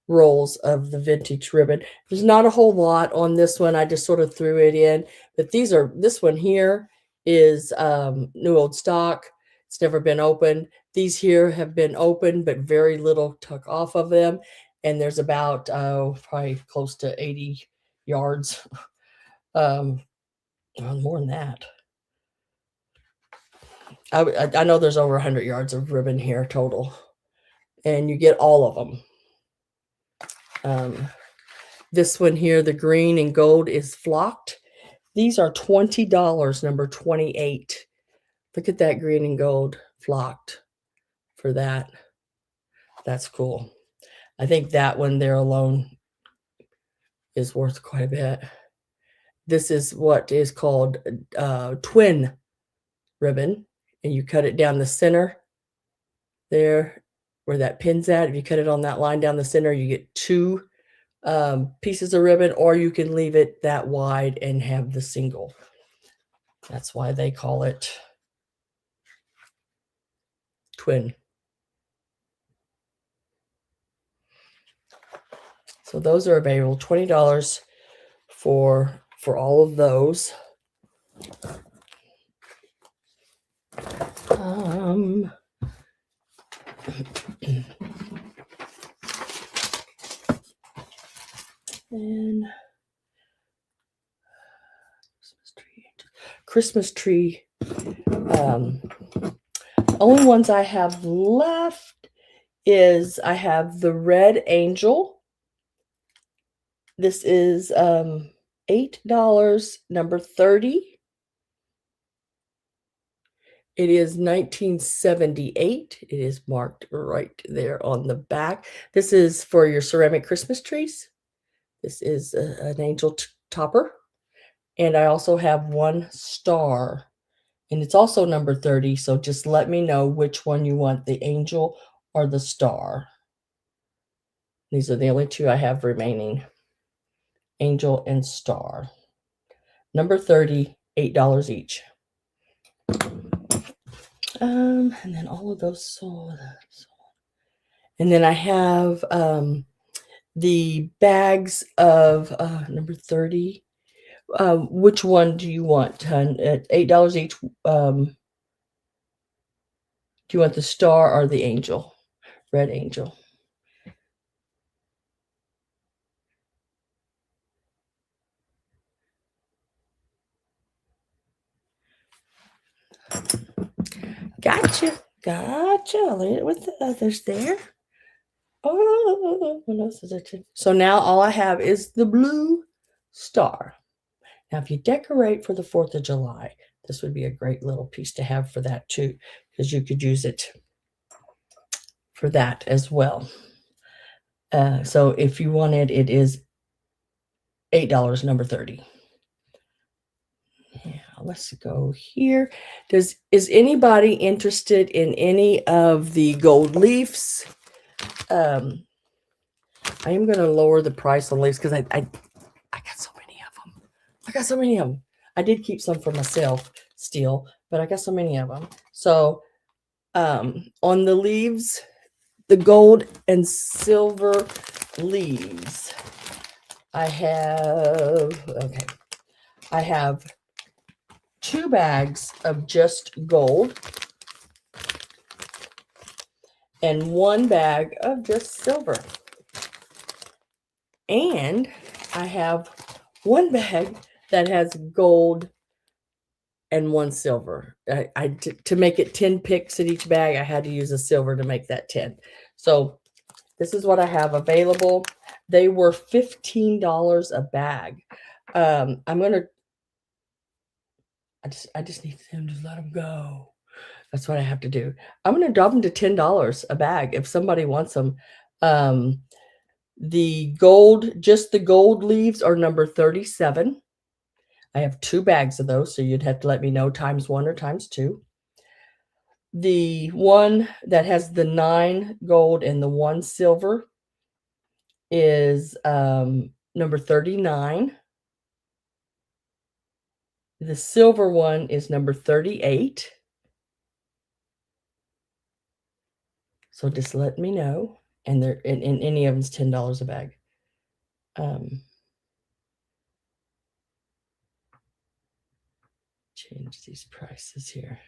rolls of the vintage ribbon. There's not a whole lot on this one. I just sort of threw it in. But this one here is new old stock. It's never been opened. These here have been opened, but very little took off of them. And there's about probably close to 80 yards. Well, more than that. I know there's over 100 yards of ribbon here total. And you get all of them. This one here, the green and gold, is flocked. These are $20, number 28. Look at that green and gold flocked for that. That's cool. I think that one there alone is worth quite a bit. This is what is called twin ribbon, and you cut it down the center there where that pin's at. If you cut it on that line down the center, you get 2 pieces of ribbon, or you can leave it that wide and have the single. That's why they call it twin. So those are available, $20 for all of those. And Christmas tree. Only ones I have left is I have the red angel. This is $8, number 30. It is 1978. It is marked right there on the back. This is for your ceramic Christmas trees. This is an angel topper. And I also have 1 star. And it's also number 30. So just let me know which one you want, the angel or the star. These are the only 2 I have remaining. Angel and star. Number 30, $8 each. And then all of those sold. And then I have the bags of number 30. Which one do you want, hun? At $8 each. Do you want the star or the angel? Red angel. Gotcha. I'll leave it with the others there. Oh, what else is it? So now all I have is the blue star. Now, if you decorate for the 4th of July, this would be a great little piece to have for that too, because you could use it for that as well. So if you want it, it is $8, number 30. Yeah, let's go here. Is anybody interested in any of the gold leaves? I am going to lower the price on leaves because I got so many of them. I did keep some for myself still, but I got so many of them. So on the leaves, the gold and silver leaves, I have 2 bags of just gold and 1 bag of just silver. And I have 1 bag that has gold and 1 silver. To make it 10 picks at each bag, I had to use a silver to make that 10. So this is what I have available. They were $15 a bag. I just need them to let them go. That's what I have to do. I'm going to drop them to $10 a bag if somebody wants them. Just the gold leaves are number 37. I have 2 bags of those, so you'd have to let me know times 1 or times 2. The one that has the 9 gold and the 1 silver is number 39. The silver one is number 38. So just let me know. And they're in any of them's $10 a bag. Change these prices here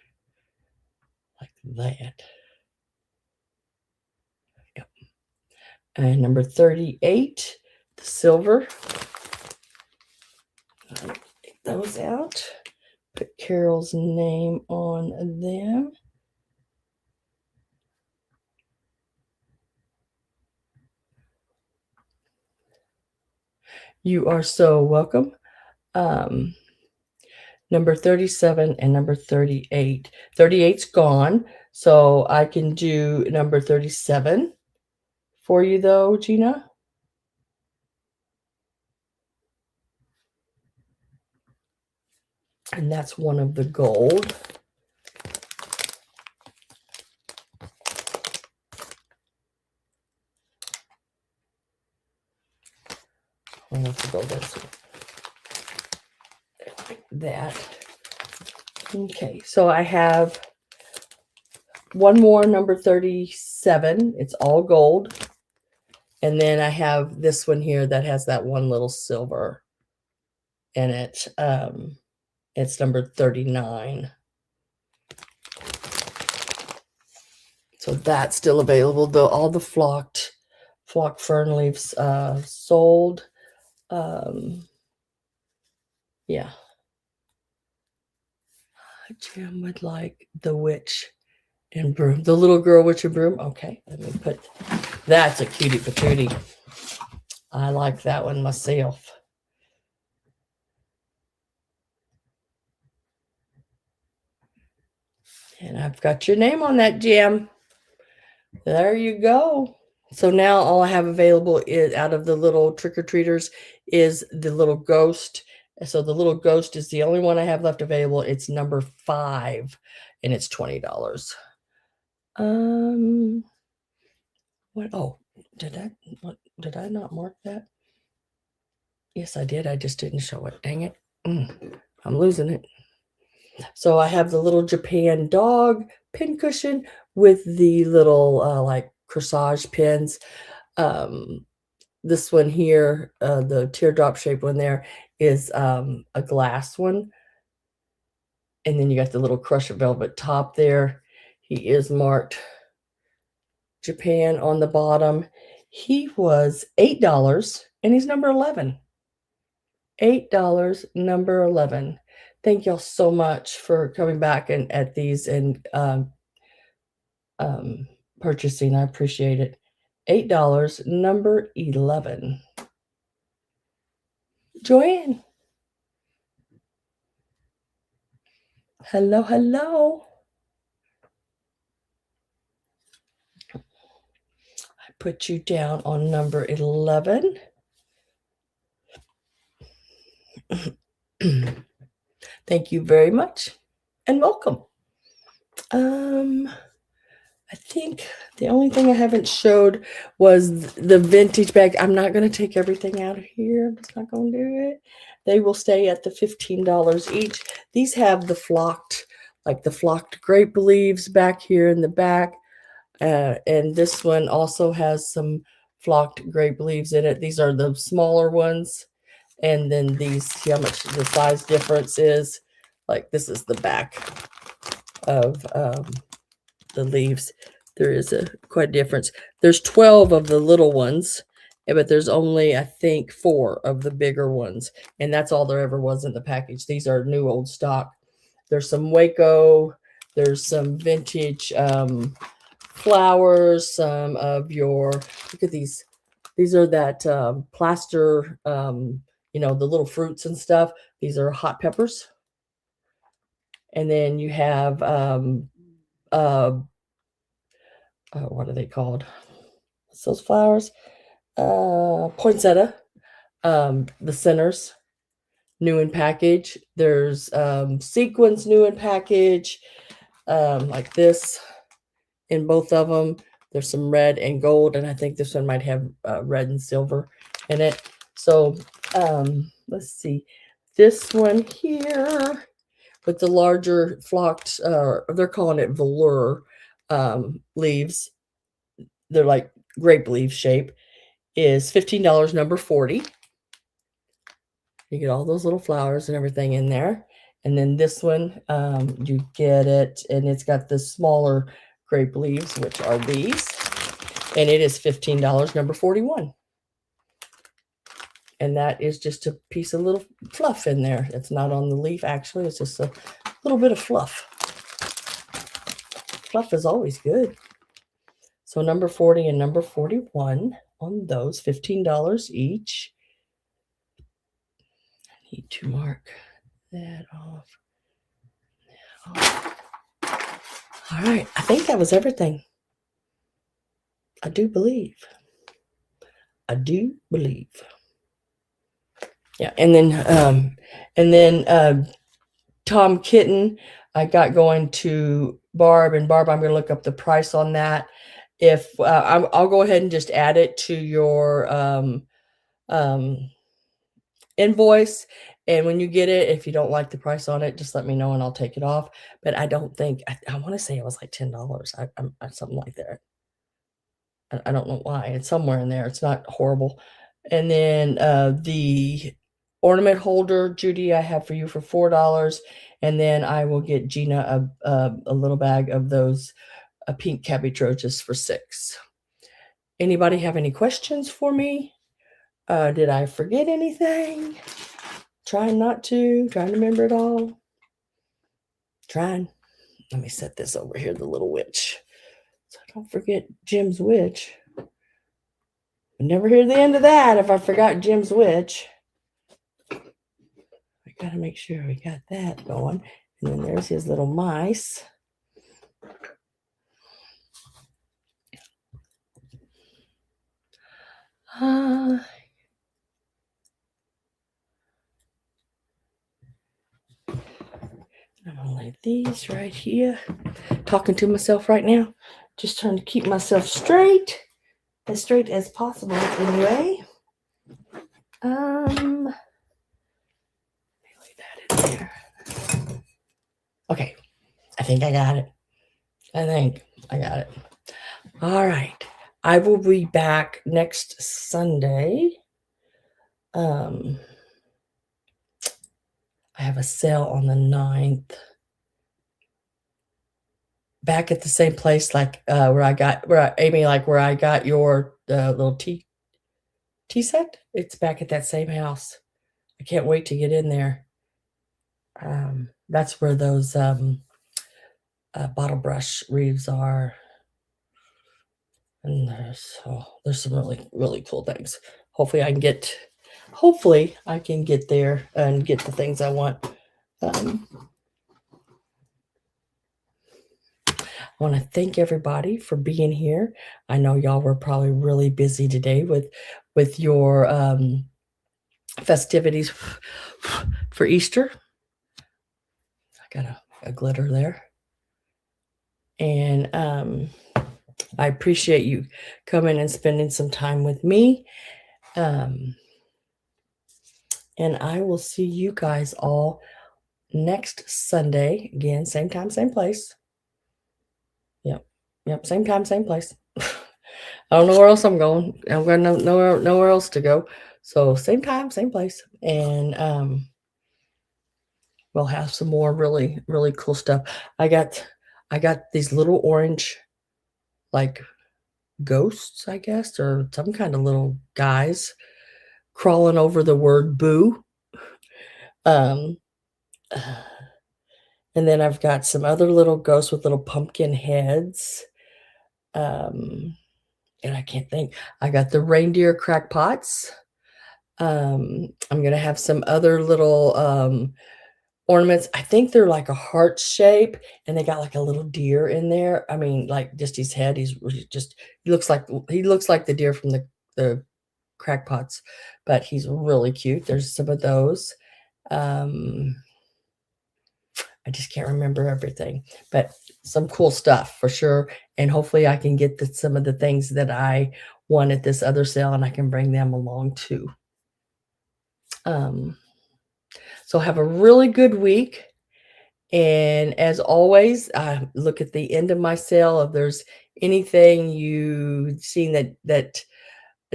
like that. Yep. And number 38, the silver. Take those out. Put Carol's name on them. You are so welcome. Number 37 and number 38. 38's gone, so I can do number 37 for you though, Gina. And that's one of the gold. One of the gold. That's like that. Okay, so I have one more, number 37. It's all gold. And then I have this one here that has that one little silver in it. It's number 39. So that's still available, though all the flock fern leaves sold. Yeah. Jim would like the witch and broom. The little girl witch and broom. Okay, let me put, that's a cutie patootie. I like that one myself. And I've got your name on that, Jim. There you go. So now all I have available is, out of the little trick-or-treaters, is the little ghost. So the little ghost is the only one I have left available. It's number 5, and it's $20. What? Oh, did I not mark that? Yes, I did. I just didn't show it. Dang it. I'm losing it. So I have the little Japan dog pincushion with the little like corsage pins. This one here, the teardrop shaped one there, is a glass one. And then you got the little crushed velvet top there. He is marked Japan on the bottom. He was $8 and he's number 11. $8, number 11. Thank y'all so much for coming back and at these and purchasing. I appreciate it. $8, number 11. Joanne. Hello, hello. I put you down on number 11. Thank you very much and welcome. I think the only thing I haven't showed was the vintage bag. I'm not going to take everything out of here. I'm just not going to do it. They will stay at the $15 each. These have the flocked grape leaves back here in the back. And this one also has some flocked grape leaves in it. These are the smaller ones. And then these, see how much the size difference is. Like this is the back of the leaves. There is quite a difference. There's 12 of the little ones, but there's only, I think, 4 of the bigger ones. And that's all there ever was in the package. These are new old stock. There's some Waco. There's some vintage flowers. Some of your, look at these. These are that plaster, the little fruits and stuff. These are hot peppers. And then you have what are they called? What's those flowers? Poinsettia. The centers, new in package. There's sequins, new in package. like this in both of them. There's some red and gold, and I think this one might have red and silver in it. So let's see. This one here with the larger flocked, they're calling it velour leaves. They're like grape leaf shape, is $15, number 40. You get all those little flowers and everything in there. And then this one, you get it, and it's got the smaller grape leaves, which are these. And it is $15, number 41. And that is just a piece of little fluff in there. It's not on the leaf, actually. It's just a little bit of fluff. Fluff is always good. So number 40 and number 41 on those, $15 each. I need to mark that off. All right, I think that was everything. I do believe. Yeah, and then Tom Kitten, I got going to Barb, and Barb, I'm going to look up the price on that. If I'll go ahead and just add it to your invoice, and when you get it, if you don't like the price on it, just let me know and I'll take it off. But I don't think I want to say it was like $10, something like that. I don't know why. It's somewhere in there. It's not horrible. And then the ornament holder, Judy, I have for you for $4. And then I will get Gina a little bag of those pink cabbage roses for $6. Anybody have any questions for me? Did I forget anything? Trying not to. Trying to remember it all. Trying. Let me set this over here, the little witch. So I don't forget Jim's witch. I never hear the end of that if I forgot Jim's witch. I gotta make sure we got that going. And then there's his little mice. I'm gonna lay these right here. Talking to myself right now. Just trying to keep myself straight. As straight as possible anyway. Lay that in there. Okay. I think I got it. All right. I will be back next Sunday. I have a sale on the 9th. Back at the same place, like where I got your little tea set. It's back at that same house. I can't wait to get in there. That's where those bottle brush wreaths are. And there's some really, really cool things. Hopefully I can get there and get the things I want. I want to thank everybody for being here. I know y'all were probably really busy today with your festivities for Easter. I got a glitter there. And I appreciate you coming and spending some time with me. And I will see you guys all next Sunday. Again, same time, same place. Yep, same time, same place. I don't know where else I'm going. I'm going nowhere else to go. So same time, same place. And we'll have some more really, really cool stuff. I got these little orange, like ghosts, I guess, or some kind of little guys crawling over the word boo. And then I've got some other little ghosts with little pumpkin heads. And I can't think. I got the reindeer crackpots. I'm going to have some other little ornaments. I think they're like a heart shape, and they got like a little deer in there. I mean, like just his head. He looks like the deer from the crackpots, but he's really cute. There's some of those. I just can't remember everything, but some cool stuff for sure. And hopefully I can get some of the things that I want at this other sale and I can bring them along too. Um, so have a really good week. And as always, look at the end of my sale. If there's anything you've seen that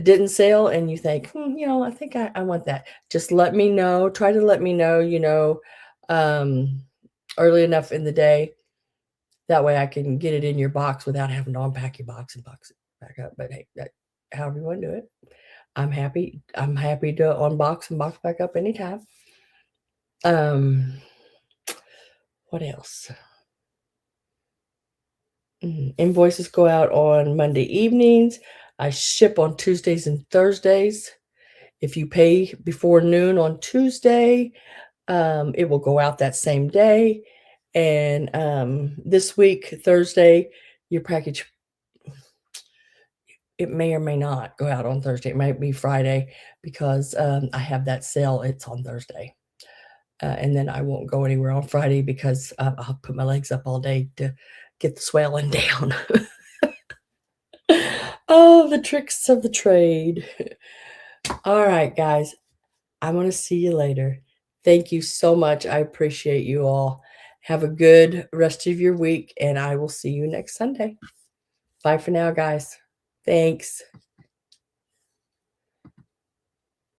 didn't sell and you think, I think I want that, just let me know. Try to let me know, um, early enough in the day. That way I can get it in your box without having to unpack your box and box it back up. But hey, however you want to do it, I'm happy. I'm happy to unbox and box back up anytime. Um, what else? Invoices go out on Monday evenings. I ship on Tuesdays and Thursdays. If you pay before noon on Tuesday, it will go out that same day. And this week, Thursday, your package, it may or may not go out on Thursday. It might be Friday because I have that sale. It's on Thursday. And then I won't go anywhere on Friday because I'll put my legs up all day to get the swelling down. Oh, the tricks of the trade. All right, guys. I'm going to see you later. Thank you so much. I appreciate you all. Have a good rest of your week, and I will see you next Sunday. Bye for now, guys. Thanks.